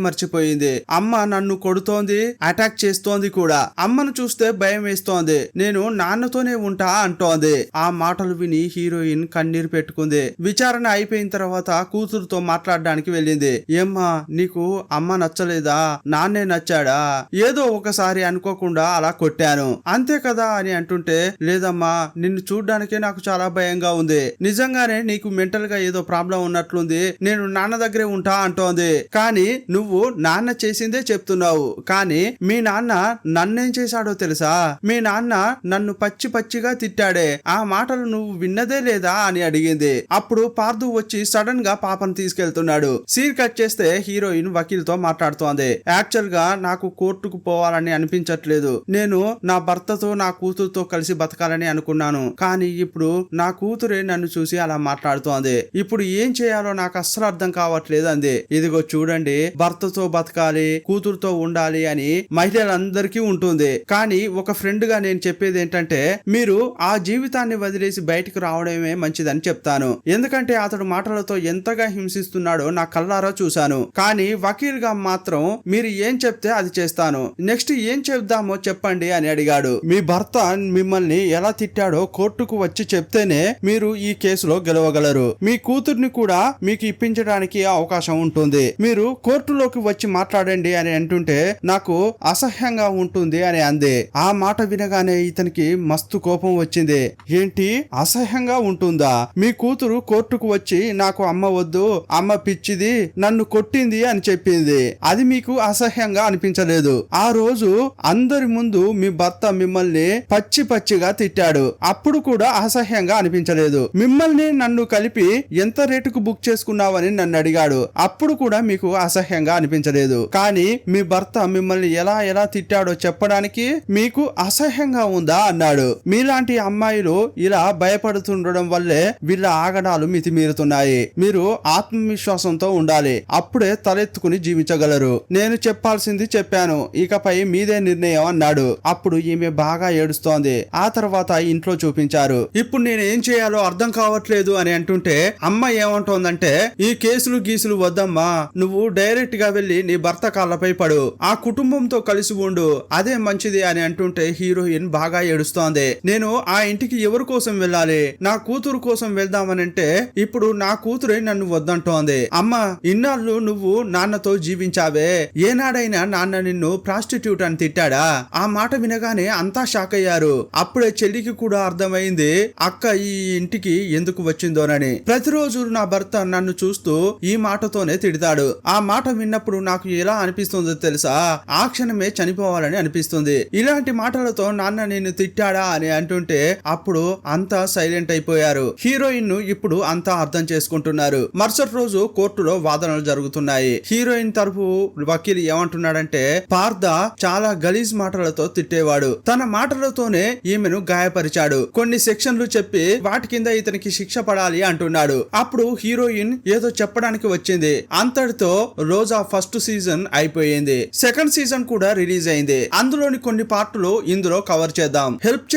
మర్చిపోయింది, అమ్మ నన్ను కొడుతోంది, అటాక్ చేస్తోంది కూడా, అమ్మను చూస్తే భయం వేస్తోంది, నేను నాన్నతోనే ఉంటా అంటోంది. ఆ మాటలు విని హీరోయిన్ కన్నీరు పెట్టుకుంది. విచారణ అయిపోయిన తర్వాత కూతురుతో మాట్లాడడానికి వెళ్ళింది. ఏమ్మా నీకు అమ్మ నచ్చలేదా, నాన్నే నచ్చాడా, ఏదో ఒకసారి అనుకోకుండా అలా కొట్టాను అంతే కదా అని అంటుంటే లేదమ్మా నిన్ను చూడ్డానికే నాకు చాలా భయంగా ఉంది, నిజంగానే నీకు మెంటల్ గా ఏదో ప్రాబ్లం ఉన్నట్లుంది, నేను నాన్న దగ్గరే ఉంటా అంటోంది, కానీ నువ్వు నాన్న చేసిందే చెప్తున్నావు, కానీ మీ నాన్న నన్నేం చేశాడో తెలుసా, మీ నాన్న నన్ను పచ్చి పచ్చిగా తిట్టాడే, ఆ మాటలు నువ్వు విన్నదే లేదా అని అడిగింది. అప్పుడు పార్థు వచ్చి సడన్ గా పాపను తీసుకెళ్తున్నాడు. సీన్ కట్ చేస్తే హీరోయిన్ వకీల్ తో మాట్లాడుతోంది. యాక్చువల్ గా నాకు కోర్టుకు పోవాలని అనిపించట్లేదు, నేను నా భర్తతో నా కూతురుతో కలిసి బతకాలని అనుకున్నాను, కానీ ఇప్పుడు నా కూతురే నన్ను చూసి అలా మాట్లాడుతోంది, ఇప్పుడు ఏం చేయాలో నాకు అస్సలు అర్థం కావట్లేదు అంది. ఇదిగో చూడండి, భర్తతో బతకాలి, కూతురుతో ఉండాలి అని మహిళలందరికీ ఉంటుంది, కానీ ఒక ఫ్రెండ్ గా నేను చెప్పేది ఏంటంటే మీరు ఆ జీవితాన్ని వదిలేసి బయటకు రావడమే మంచిదని చెప్తాను, ఎందుకంటే అతడు మాటలతో ఎంతగా హింసిస్తున్నాడో నా కళ్ళారా చూశాను, కానీ వకీల్ గా మాత్రం మీరు ఏం చెప్తే అది చేస్తాను, నెక్స్ట్ ఏం చెప్దామో చెప్పండి అని అడిగాడు. మీ భర్త మిమ్మల్ని ఎలా తిట్టాడో కోర్టుకు వచ్చి చెప్తేనే మీరు ఈ కేసులో గెలవగలరు, మీ కూతుర్ని కూడా మీకు ఇప్పించడానికి అవకాశం ఉంటుంది, మీరు కోర్టులోకి వచ్చి మాట్లాడండి అని అంటుంటే నాకు అసహ్యంగా ఉంటుంది అని అంది. ఆ మాట వినగానే ఇతనికి మస్తు కోపం వచ్చింది. ఏంటి అసహ్యంగా ఉంటుందా, మీ కూతురు కోర్టుకు వచ్చి నాకు అమ్మ వద్దు, అమ్మ పిచ్చిది, నన్ను కొట్టింది అని చెప్పింది, అది మీకు అసహ్యంగా అనిపించలేదు, ఆ రోజు అందరి ముందు మీ భర్త మిమ్మల్ని పచ్చి పచ్చిగా తిట్టాడు, అప్పుడు కూడా అసహ్యంగా అనిపించలేదు, మిమ్మల్ని నన్ను కలిపి ఎంత రేటుకు బుక్ చేసుకున్నావని నన్ను అడిగాడు, అప్పుడు కూడా మీకు అసహ్యంగా అనిపించలేదు, కానీ మీ భర్త మిమ్మల్ని ఎలా ఎలా తిట్టాడో చెప్పడానికి మీకు అసహ్యంగా ఉందా అన్నాడు. మీలాంటి అమ్మాయిలు ఇలా భయపడుతుండడం వల్లే వీళ్ళ ఆగడాలు మితిమీరుతున్నాయి. మీరు ఆత్మవిశ్వాసంతో ఉండాలి, అప్పుడే తలెత్తుకుని జీవించగలరు. నేను చెప్పాల్సింది చెప్పాను, ఇకపై మీదే నిర్ణయం అన్నాడు. అప్పుడు ఈమె బాగా ఏడుస్తోంది. ఆ తర్వాత ఇంట్లో చూపించారు. ఇప్పుడు నేను ఏం చేయాలో అర్థం కావట్లేదు అని అంటుంటే అమ్మ ఏమంటోందంటే, ఈ కేసులు గీసులు వద్దమ్మా, నువ్వు డైరెక్ట్ గా వెళ్లి నీ భర్త కాళ్ళపై పడు, ఆ కుటుంబంతో కలిసి ఉండు, అదే మంచిది అని అంటుంటే హీరోయిన్ బాగా ఏడుస్తోంది. నేను ఆ ఇంటికి ఎవరి కోసం వెళ్ళాలి, నా కూతురు కోసం వెళ్దామనంటే ఇప్పుడు నా కూతురే నన్ను వద్దంటోంది. అమ్మ, ఇన్నాళ్ళు నువ్వు నాన్నతో జీవించావే, ఏనాడైనా నాన్న నిన్ను ప్రాస్టిట్యూట్ అని తిట్టాడా? ఆ మాట వినగానే అంతా షాక్ అయ్యారు. అప్పుడే చెల్లికి కూడా అర్థమైంది అక్క ఈ ఇంటికి ఎందుకు వచ్చిందోనని. ప్రతిరోజు నా భర్త నన్ను చూస్తూ ఈ మాటతోనే తిడతాడు. ఆ మాట విన్నప్పుడు నాకు ఎలా అనిపిస్తుందో తెలుసా, ఆ క్షణమే చనిపోవాలని అనిపిస్తుంది. ఇలాంటి మాటలతో నాన్న నిన్ను తిట్టాడా అని అంటుంటే అప్పుడు అంతా సైలెంట్ అయిపోయారు. హీరోయిన్ ను ఇప్పుడు అంతా అర్థం చేసుకుంటున్నారు. మరుసటి రోజు కోర్టులో వాదనలు జరుగుతున్నాయి. హీరోయిన్ తరపు వకీలు ఏమంటున్నాడంటే, పార్థ చాలా గలీజ్ మాటలతో తిట్టేవాడు, తన మాటలతోనే ఈమెను గాయపరిచాడు, కొన్ని సెక్షన్లు చెప్పి వాటి కింద ఇతనికి శిక్ష పడాలి అంటున్నాడు. అప్పుడు హీరోయిన్ ఏదో చెప్పడానికి వచ్చింది. అంతటితో రోజా ఫస్ట్ సీజన్ అయిపోయింది. సెకండ్ సీజన్ కూడా రిలీజ్ అయింది. అందులోని కొన్ని పార్టులు ఇందులో కవర్ చేద్దాం. హెల్ప్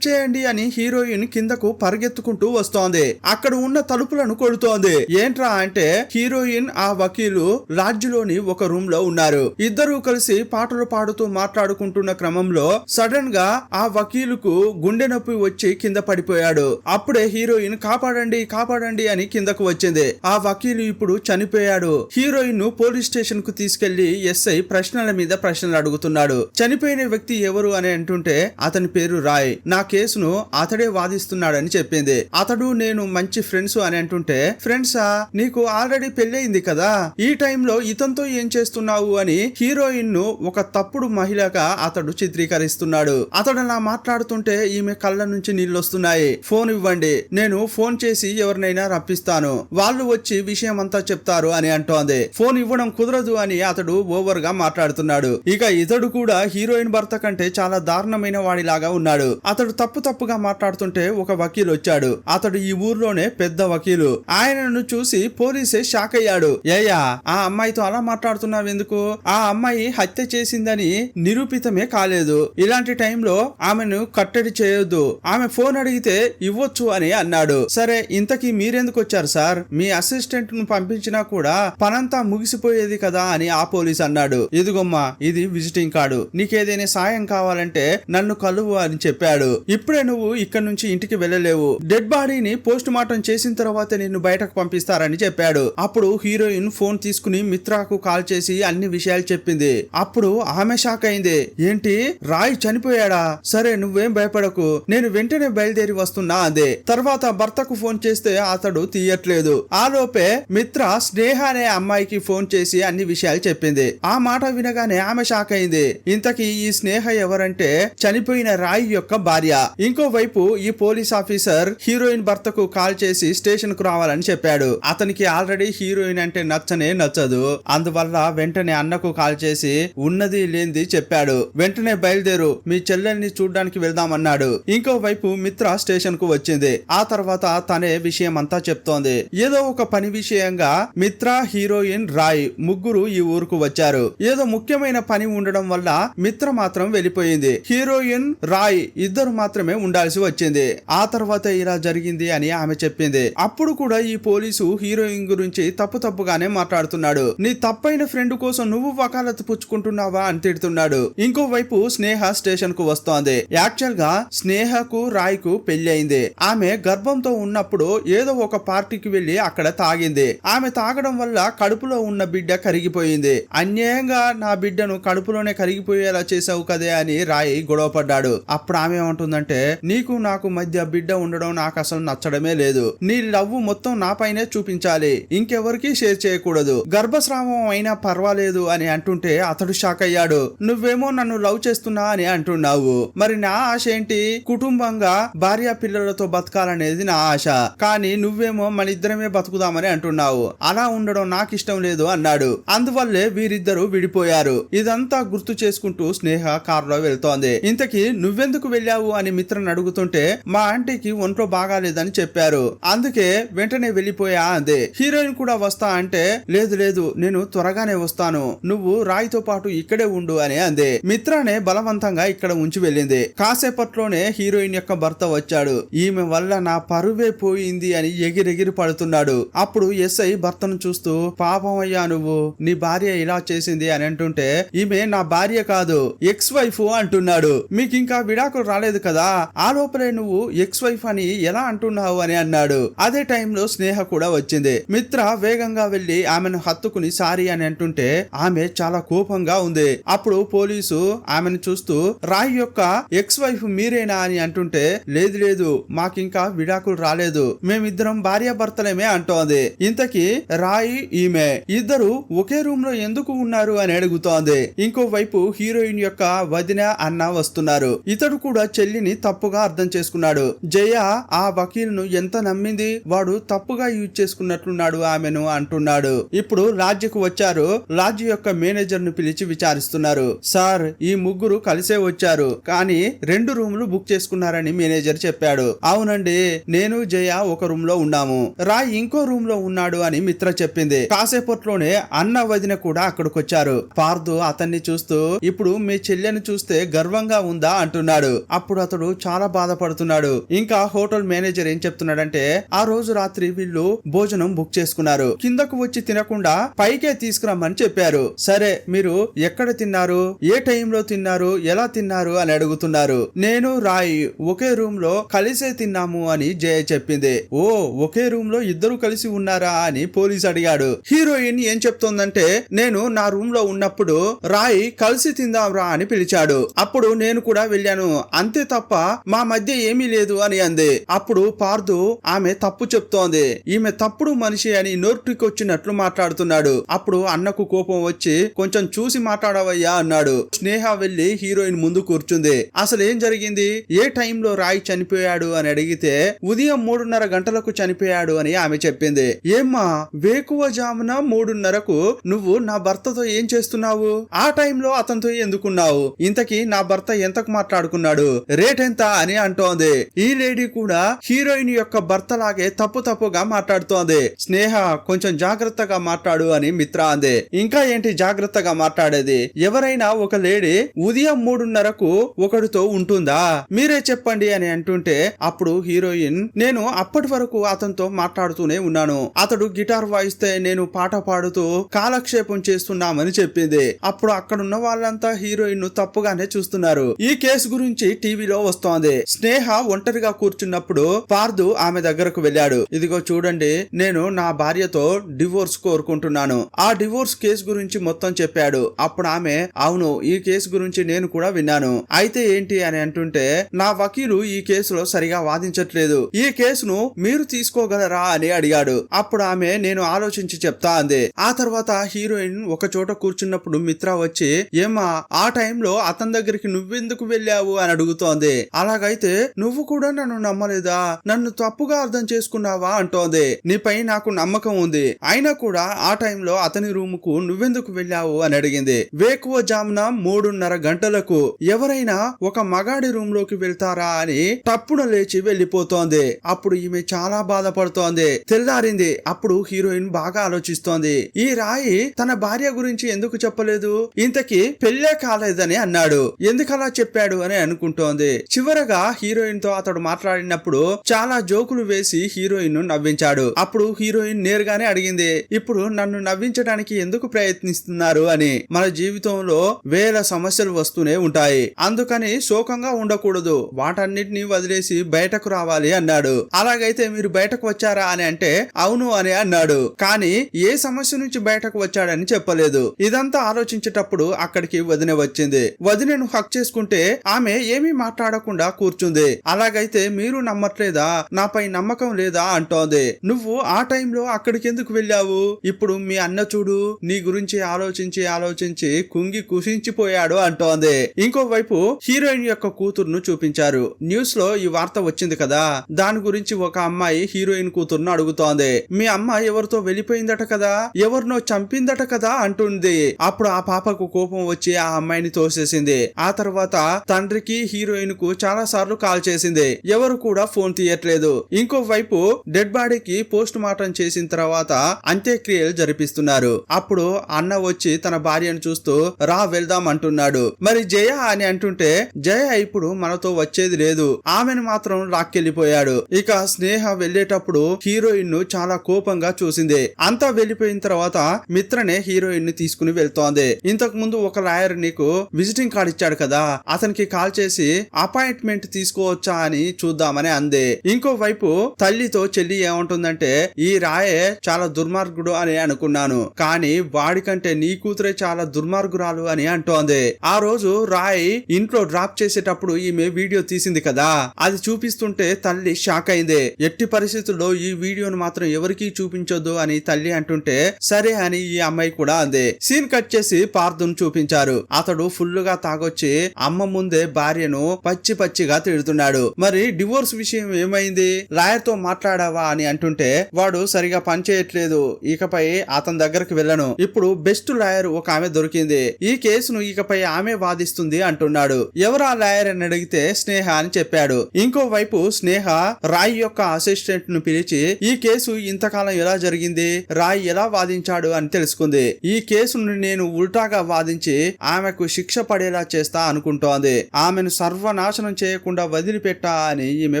చేయండి అని హీరోయిన్ కిందకు పరిగెత్తుకుంటూ వస్తోంది. అక్కడ ఉన్న తలుపులను కొడుతోంది. ఏంట్రా అంటే హీరోయిన్ ఆ వకీలు లాడ్జిలోని ఒక రూమ్ లో ఉన్నారు. ఇద్దరు కలిసి పాటలు పాడుతూ మాట్లాడుకుంటున్న క్రమంలో సడన్ గా ఆ వకీలుకు గుండె నొప్పి వచ్చి కింద పడిపోయాడు. అప్పుడే హీరోయిన్ కాపాడండి అని కిందకు వచ్చింది. ఆ వకీలు ఇప్పుడు చనిపోయాడు. హీరోయిన్ ను పోలీస్ స్టేషన్ కు తీసుకెళ్లి ఎస్ఐ ప్రశ్నల మీద ప్రశ్నలు అడుగుతున్నాడు. చనిపోయిన వ్యక్తి ఎవరు అని అంటుంటే అతని పేరు రాయ్, నా కేసును అతడే వాదిస్తున్నాడని చెప్పింది. అతడు నేను మంచి ఫ్రెండ్స్ అని అంటుంటే, ఫ్రెండ్సా, నీకు ఆల్రెడీ పెళ్ళయింది కదా, ఈ టైంలో ఇతనితో ఏం చేస్తున్నావు అని హీరోయిన్ ను ఒక తప్పుడు మహిళగా అతడు చిత్రీకరిస్తున్నాడు. అతడు అలా మాట్లాడుతుంటే ఈమె కళ్ళ నుంచి నీళ్ళొస్తున్నాయి. ఫోన్ ఇవ్వండి, నేను ఫోన్ చేసి ఎవరినైనా రప్పిస్తాను, వాళ్ళు వచ్చి విషయం అంతా చెప్తారు అని అంటోంది. ఫోన్ ఇవ్వడం కుదరదు అని అతడు ఓవర్ గా మాట్లాడుతున్నాడు. ఇక ఇతడు కూడా హీరోయిన్ భర్త కంటే చాలా దారుణమైన వాడిలాగా ఉన్నాడు. అతడు తప్పుగా మాట్లాడుతుంటే ఒక వకీలు వచ్చాడు. అతడు ఈ ఊర్లోనే పెద్ద వకీలు. ఆయనను చూసి పోలీసే షాక్ అయ్యాడు. ఏయ్యా, ఆ అమ్మాయితో అలా మాట్లాడుతున్నావెందుకు? ఆ అమ్మాయి హత్య చేసిందని నిరూపితమే కాలేదు. ఇలాంటి టైంలో ఆమెను కట్టడి చేయొద్దు, ఆమె ఫోన్ అడిగితే ఇవ్వచ్చు అని అన్నాడు. సరే, ఇంతకీ మీరెందుకు వచ్చారు సార్? మీ అసిస్టెంట్ ను పంపించినా కూడా పనంతా ముగిసిపోయేది కదా అని ఆ పోలీస్ అన్నాడు. ఇదిగోమ్మా, ఇది విజిటింగ్ కార్డు, నీకేదైనా సాయం కావాలంటే నన్ను కలువు అని చెప్పాడు. ఇప్పుడే నువ్వు ఇక్కడ నుంచి ఇంటికి వెళ్ళలేవు, డెడ్ బాడీని పోస్ట్ మార్టం చేసిన తర్వాత నిన్ను బయటకు పంపిస్తారని చెప్పాడు. అప్పుడు హీరోయిన్ ఫోన్ తీసుకుని మిత్రాకు కాల్ చేసి అన్ని విషయాలు చెప్పింది. అప్పుడు ఆమె షాక్ అయింది. ఏంటి, రాయ్ చనిపోయాడా? సరే, నువ్వేం భయపడకు, నేను వెంటనే బయలుదేరి వస్తున్నా అందే. తర్వాత భర్తకు ఫోన్ చేస్తే అతడు తీయట్లేదు. ఆ లోపే మిత్ర స్నేహ అనే అమ్మాయికి ఫోన్ చేసి అన్ని విషయాలు చెప్పింది. ఆ మాట వినగానే ఆమె షాక్ అయింది. ఇంతకీ ఈ స్నేహ ఎవరంటే చనిపోయిన రాయ్ యొక్క భార్య. ఇంకోవైపు ఈ పోలీస్ ఆఫీసర్ హీరోయిన్ భర్తకు కాల్ చేసి స్టేషన్ కు రావాలని చెప్పాడు. అతనికి ఆల్రెడీ హీరోయిన్ అంటే నచ్చదు. అందువల్ల వెంటనే అన్నకు కాల్ చేసి ఉన్నది లేనిది చెప్పాడు. వెంటనే బయలుదేరు, మీ చెల్లెల్ని చూడ్డానికి వెళ్దామన్నాడు. ఇంకోవైపు మిత్ర స్టేషన్ కు వచ్చింది. ఆ తర్వాత తనే విషయం అంతా చెప్తోంది. ఏదో ఒక పని విషయంగా మిత్ర, హీరోయిన్, రాయ్ ముగ్గురు ఈ ఊరుకు వచ్చారు. ఏదో ముఖ్యమైన పని ఉండడం వల్ల మిత్ర మాత్రం వెళ్ళిపోయింది. హీరోయిన్, రాయ్ ఇద్దరు మాత్రమే ఉండాల్సి వచ్చింది. ఆ తర్వాత ఇలా జరిగింది అని ఆమె చెప్పింది. అప్పుడు కూడా ఈ పోలీసు హీరోయిన్ గురించి తప్పుగానే మాట్లాడుతున్నాడు. నీ తప్పైన ఫ్రెండ్ కోసం నువ్వు వకాలత్ పుచ్చుకుంటున్నావా అని తిడుతున్నాడు. ఇంకోవైపు స్నేహ స్టేషన్ కు వస్తోంది. యాక్చువల్ గా స్నేహకు రాయ్ కు పెళ్లి అయింది. ఆమె గర్భంతో ఉన్నప్పుడు ఏదో ఒక పార్టీకి వెళ్లి అక్కడ తాగింది. ఆమె తాగడం వల్ల కడుపులో ఉన్న బిడ్డ కరిగిపోయింది. అన్యాయంగా నా బిడ్డను కడుపులోనే కరిగిపోయేలా చేసావు కదే అని రాయ్ గొడవపడ్డాడు. అప్పుడు ఆమె ఏమంటుందంటే, నీకు నాకు మధ్య బిడ్డ ఉండడం నాకు అసలు నచ్చడమే లేదు. నీ లవ్ మొత్తం నాపైనే చూపించాలి, ఇంకెవరికి షేర్ చేయకూడదు. గర్భస్రావం అయినా పర్వాలేదు అని అంటుంటే అతడు షాక్ అయ్యాడు. నువ్వేమో నన్ను లవ్ చేస్తున్నా అని అంటున్నావు, మరి నా ఆశ ఏంటి? కుటుంబంగా భార్య పిల్లలతో బతకాలనేది నా ఆశ. కానీ నువ్వేమో మన ఇద్దరమే బతుకుదామని అంటున్నావు. అలా ఉండడం నాకు ఇష్టం లేదు అన్నాడు. అందువల్లే వీరిద్దరూ విడిపోయారు. ఇదంతా గుర్తు చేసుకుంటూ స్నేహ కారులో వెళ్తోంది. ఇంతకీ నువ్వెందుకు వెళ్ళావు అని మిత్రను అడుగుతుంటే మా ఆంటీకి ఒంట్లో బాగాలేదని చెప్పారు, అందుకే వెంటనే వెళ్ళిపోయా అంది. హీరోయిన్ కూడా వస్తా అంటే లేదు లేదు నేను త్వరగానే వస్తాను, నువ్వు రాయితో పాటు ఇక్కడే ఉండు అని అంది. మిత్రానే బలవంతంగా ఇక్కడ ఉంచి వెళ్ళింది. కాసేపట్లోనే హీరోయిన్ యొక్క భర్త వచ్చాడు. ఈమె వల్ల నా పరువే పోయింది అని ఎగిరెగిరి పడుతున్నాడు. అప్పుడు ఎస్ఐ భర్తను చూస్తూ పాపం అయ్యా నువ్వు, నీ భార్య ఇలా చేసింది అని అంటుంటే ఈమె నా భార్య కాదు ఎక్స్ వైఫ్ అంటున్నాడు. మీకు ఇంకా విడాకులు రాలేదు కదా, ఆ లోపలే నువ్వు ఎక్స్ వైఫ్ అని ఎలా అంటున్నావు అని అన్నాడు. అదే టైంలో స్నేహ కూడా వచ్చింది. మిత్ర వేగంగా వెళ్లి ఆమెను హత్తుకుని సారీ అని అంటుంటే ఆమె చాలా కోపంగా ఉంది. అప్పుడు పోలీసు ఆమెను చూస్తూ రాయ్ యొక్క ఎక్స్ వైఫ్ మీరేనా అని అంటుంటే లేదు లేదు మాకింకా విడాకులు రాలేదు, మేమిద్దరం భార్యాభర్తలేమే అంటోంది. ఇంతకీ రాయ్ ఈమె ఇద్దరు ఒకే రూమ్ లో ఎందుకు ఉన్నారు అని అడుగుతోంది. ఇంకోవైపు హీరోయిన్ యొక్క వదిన అన్న వస్తున్నారు. ఇతడు కూడా చెల్లిని తప్పుగా అర్థం చేసుకున్నాడు. జయ ఆ వకీల్ను ఎంత నమ్మింది, వాడు తప్పుగా యూజ్ చేసుకున్నట్లున్నాడు ఆమెను అంటున్నాడు. ఇప్పుడు లాడ్జికు వచ్చారు. లాడ్జి యొక్క మేనేజర్ ను పిలిచి విచారిస్తున్నారు. సార్ ఈ ముగ్గురు కలిసే వచ్చారు కానీ 2 రూములు బుక్ చేసుకున్నారని మేనేజర్ చెప్పాడు. అవునండి, నేను జయ ఒక రూమ్ లో ఉన్నాము, రాయ్ ఇంకో రూమ్ లో ఉన్నాడు అని మిత్ర చెప్పింది. కాసేపట్లోనే అన్న వదిన కూడా అక్కడికి వచ్చారు. పార్దు అతన్ని చూస్తూ ఇప్పుడు మీ చెల్లెని చూస్తే గర్వంగా ఉందా అంటున్నాడు. అప్పుడు అతడు చాలా బాధపడుతున్నాడు. ఇంకా హోటల్ మేనేజర్ ఏం చెప్తున్నాడంటే ఆ రోజు రాత్రి వీళ్ళు భోజనం బుక్ చేసుకున్నారు, కిందకు వచ్చి తినకుండా పైకే తీసుకురమ్మని చెప్పారు. సరే మీరు ఎక్కడ తిన్నారు, ఏ టైంలో తిన్నారు, ఎలా తిన్నారు అని అడుగుతున్నారు. నేను రాయ్ ఒకే రూమ్ లో కలిసే తిన్నాము అని జయ చెప్పింది. ఓ ఒకే రూమ్ లో ఇద్దరు కలిసి ఉన్నారా అని పోలీస్ అడిగాడు. హీరోయిన్ ఏం చెప్తోందంటే నేను నా రూమ్ లో ఉన్నప్పుడు రాయ్ కలిసి తిందాంరా అని పిలిచాడు, అప్పుడు నేను కూడా వెళ్ళాను, అంతే తప్ప మా మధ్య ఏమీ లేదు అని అంది. అప్పుడు పార్దు ఆమె తప్పు చెప్తోంది, ఈమె తప్పుడు మనిషి అని నోటికొచ్చినట్లు మాట్లాడుతున్నాడు. అప్పుడు అన్నకు కోపం వచ్చి కొంచెం చూసి మాట్లాడవయ్యా అన్నాడు. స్నేహ వెళ్లి హీరోయిన్ ముందు కూర్చుంది. అసలు ఏం జరిగింది, ఏ టైంలో రాయ్ చనిపోయాడు అని అడిగితే ఉదయం 3:30 గంటలకు చనిపోయాడు అని ఆమె చెప్పింది. ఏమ్మా వేకువజామున 3:30కు నువ్వు నా భర్తతో ఏం చేస్తున్నావు, ఆ టైంలో అతనితో ఎందుకున్నావు, ఇంతకీ నా భర్త ఎంతకు మాట్లాడుకున్నాడు, రేట్ ఎంత అని అంటోంది. ఈ లేడీ కూడా హీరోయిన్ యొక్క భర్త లాగే తప్పుగా మాట్లాడుతోంది. స్నేహ కొంచెం జాగ్రత్తగా మాట్లాడు అని మిత్ర అంది. ఇంకా ఏంటి జాగ్రత్తగా మాట్లాడేది, ఎవరైనా ఒక లేడీ ఉదయం 3:30కు ఒకడితో ఉంటుందా, మీరే చెప్పండి అని అంటుంటే అప్పుడు హీరోయిన్ నేను అప్పటి వరకు అతనితో మాట్లాడుతూనే ఉన్నాను, అతడు గిటార్ వాయిస్తే నేను పాట పాడుతూ కాలక్షేపం చేస్తున్నామని చెప్పింది. అప్పుడు అక్కడున్న వాళ్ళంతా హీరోయిన్ ను తప్పుగానే చూస్తున్నారు. ఈ కేసు గురించి టీవీలో వస్తోంది. స్నేహ ఒంటరిగా కూర్చున్నప్పుడు పార్దు ఆమె దగ్గరకు వెళ్ళాడు. ఇదిగో చూడండి, నేను నా భార్యతో డివోర్స్ కోరుకుంటున్నాను, ఆ డివోర్స్ కేసు గురించి మొత్తం చెప్పాడు. అప్పుడు ఆమె అవును ఈ కేసు గురించి నేను కూడా విన్నాను, అయితే ఏంటి అని అంటుంటే నా వకీలు ఈ కేసులో సరిగా వాదించట్లేదు, ఈ కేసును మీరు తీసుకోగలరా అని అడిగాడు. అప్పుడు ఆమె నేను ఆలోచించి చెప్తా అంది. ఆ తర్వాత హీరోయిన్ ఒక చోట కూర్చున్నప్పుడు మిత్ర వచ్చి ఏమా ఆ టైంలో అతని దగ్గరికి నువ్వెందుకు వెళ్ళావు అని అడుగుతోంది. అలాగైతే నువ్వు కూడా నన్ను నమ్మలేదా, నన్ను తప్పుగా అర్థం చేసుకున్నావా అంటోంది. నీపై నాకు నమ్మకం ఉంది, అయినా కూడా ఆ టైంలో అతని రూమ్ కు నువ్వెందుకు వెళ్ళావు అని అడిగింది. వేకువజామున 3:30 గంటలకు ఎవరైనా ఒక మగాడి రూమ్ లోకి వెళ్తారా అని తప్పున లేచి వెళ్లిపోతోంది. అప్పుడు ఈమె చాలా బాధపడుతోంది. తెల్లారింది. అప్పుడు హీరోయిన్ బాగా ఆలోచిస్తోంది, ఈ రాయి తన భార్య గురించి ఎందుకు చెప్పలేదు, ఇంతకీ పెళ్ళే కాలేదని అన్నాడు, ఎందుకలా చెప్పాడు అని అనుకుంటోంది. చివరగా హీరోయిన్ తో అతడు మాట్లాడినప్పుడు చాలా జోకులు వేసి హీరోయిన్ ను నవ్వించాడు. అప్పుడు హీరోయిన్ నేరుగానే అడిగింది, ఇప్పుడు నన్ను నవ్వించడానికి ఎందుకు ప్రయత్నిస్తున్నారు అని. మన జీవితంలో వేల సమస్యలు వస్తూనే ఉంటాయి, అందుకని శోకంగా ఉండకూడదు, వాటన్నిటిని వదిలేసి బయటకు రావాలి అన్నాడు. అలాగైతే మీరు బయటకు వచ్చారా అని అంటే అవును అని అన్నాడు. కానీ ఏ సమస్య నుంచి బయటకు వచ్చాడని చెప్పలేదు. ఇదంతా ఆలోచించేటప్పుడు అక్కడికి వదిన వచ్చింది. వదినను హక్ చేసుకుంటే ఆమె ఏమీ మాట్లాడకుండా కూర్చుంది. అలాగైతే మీరు నమ్మట్లేదా, నాపై నమ్మకం లేదా అంటోంది. నువ్వు ఆ టైంలో అక్కడికి ఎందుకు వెళ్ళావు, ఇప్పుడు మీ అన్న చూడు నీ గురించి ఆలోచించి కుంగి కుషించిపోయాడు అంటోంది. ఇంకోవైపు హీరోయిన్ యొక్క కూతురును చూపించారు. న్యూస్ లో ఈ వార్త వచ్చింది కదా, దాని గురించి ఒక అమ్మాయి హీరోయిన్ కూతురును అడుగుతోంది. మీ అమ్మ ఎవరితో వెళ్ళిపోయిందట కదా, ఎవరినో చంపిందట కదా అంటుంది. అప్పుడు ఆ పాపకు కోపం వచ్చి ఆ అమ్మాయిని తోసేసింది. ఆ తర్వాత తండ్రికి హీరోయిన్ కు చాలా సార్లు కాల్ చేసింది, ఎవరు కూడా ఫోన్ తీయట్లేదు. ఇంకో వైపు డెడ్ బాడీకి పోస్ట్ మార్టం చేసిన తర్వాత అంత్యక్రియలు జరిపిస్తున్నారు. అప్పుడు అన్న వచ్చి తన భార్యను చూస్తూ రా వెళ్దాం అంటున్నాడు. మరి జయ అని అంటుంటే జయ ఇప్పుడు మనతో వచ్చేది లేదు, ఆమెను మాత్రం లాక్కెళ్లిపోయాడు. ఇక స్నేహ వెళ్లేటప్పుడు హీరోయిన్ ను చాలా కోపంగా చూసింది. అంతా వెళ్లిపోయిన తర్వాత మిత్రనే హీరోయిన్ ని తీసుకుని వెళ్తోంది. ఇంతకు ముందు ఒక లాయర్ నీకు విజిటింగ్ కార్డ్ ఇచ్చాడు కదా, అతనికి కాల్ చేసి అపాయింట్మెంట్ తీసుకోవచ్చా అని చూద్దామని అంది. ఇంకో వైపు తల్లితో చెల్లి ఏమంటుందంటే ఈ రాయే చాలా దుర్మార్గుడు అని అనుకున్నాను, కానీ వాడికంటే నీ కూతురే చాలా దుర్మార్గురాలు అని అంటోంది. ఆ రోజు రాయ్ ఇంట్లో డ్రాప్ చేసేటప్పుడు ఈమె వీడియో తీసింది కదా, అది చూపిస్తుంటే తల్లి షాక్ అయింది. ఎట్టి పరిస్థితుల్లో ఈ వీడియోను మాత్రం ఎవరికీ చూపించొద్దు అని తల్లి అంటుంటే సరే అని ఈ అమ్మాయి కూడా అంది. సీన్ కట్ చేసి పార్థును చూపించారు. అతడు ఫుల్ గా తాగొచ్చి అమ్మ ముందే భార్యను పచ్చి పచ్చిగా తిడుతున్నాడు. మరి డివోర్స్ విషయం ఏమైంది, లాయర్ తో మాట్లాడావా అని అంటుంటే వాడు సరిగా పనిచేయట్లేదు, ఇకపై అతని దగ్గరకు వెళ్ళను, ఇప్పుడు బెస్ట్ లాయర్ ఒక ఆమె దొరికింది, ఈ కేసును ఇకపై ఆమె వాదిస్తుంది అంటున్నాడు. ఎవరు ఆ లాయర్ అని అడిగితే స్నేహ అని చెప్పాడు. ఇంకో వైపు స్నేహ రాయ్ యొక్క అసిస్టెంట్ ను పిలిచి ఈ కేసు ఇంతకాలం ఎలా జరిగింది, రాయ్ ఎలా వాదించాడు అని తెలుసుకుంది. ఈ కేసును నేను ఉల్టాగా వాదించి ఆమెకు శిక్ష పడేలా చేస్తా అనుకుంటోంది, ఆమెను సర్వనాశనం చేయకుండా వదిలిపెట్టా అని ఈమె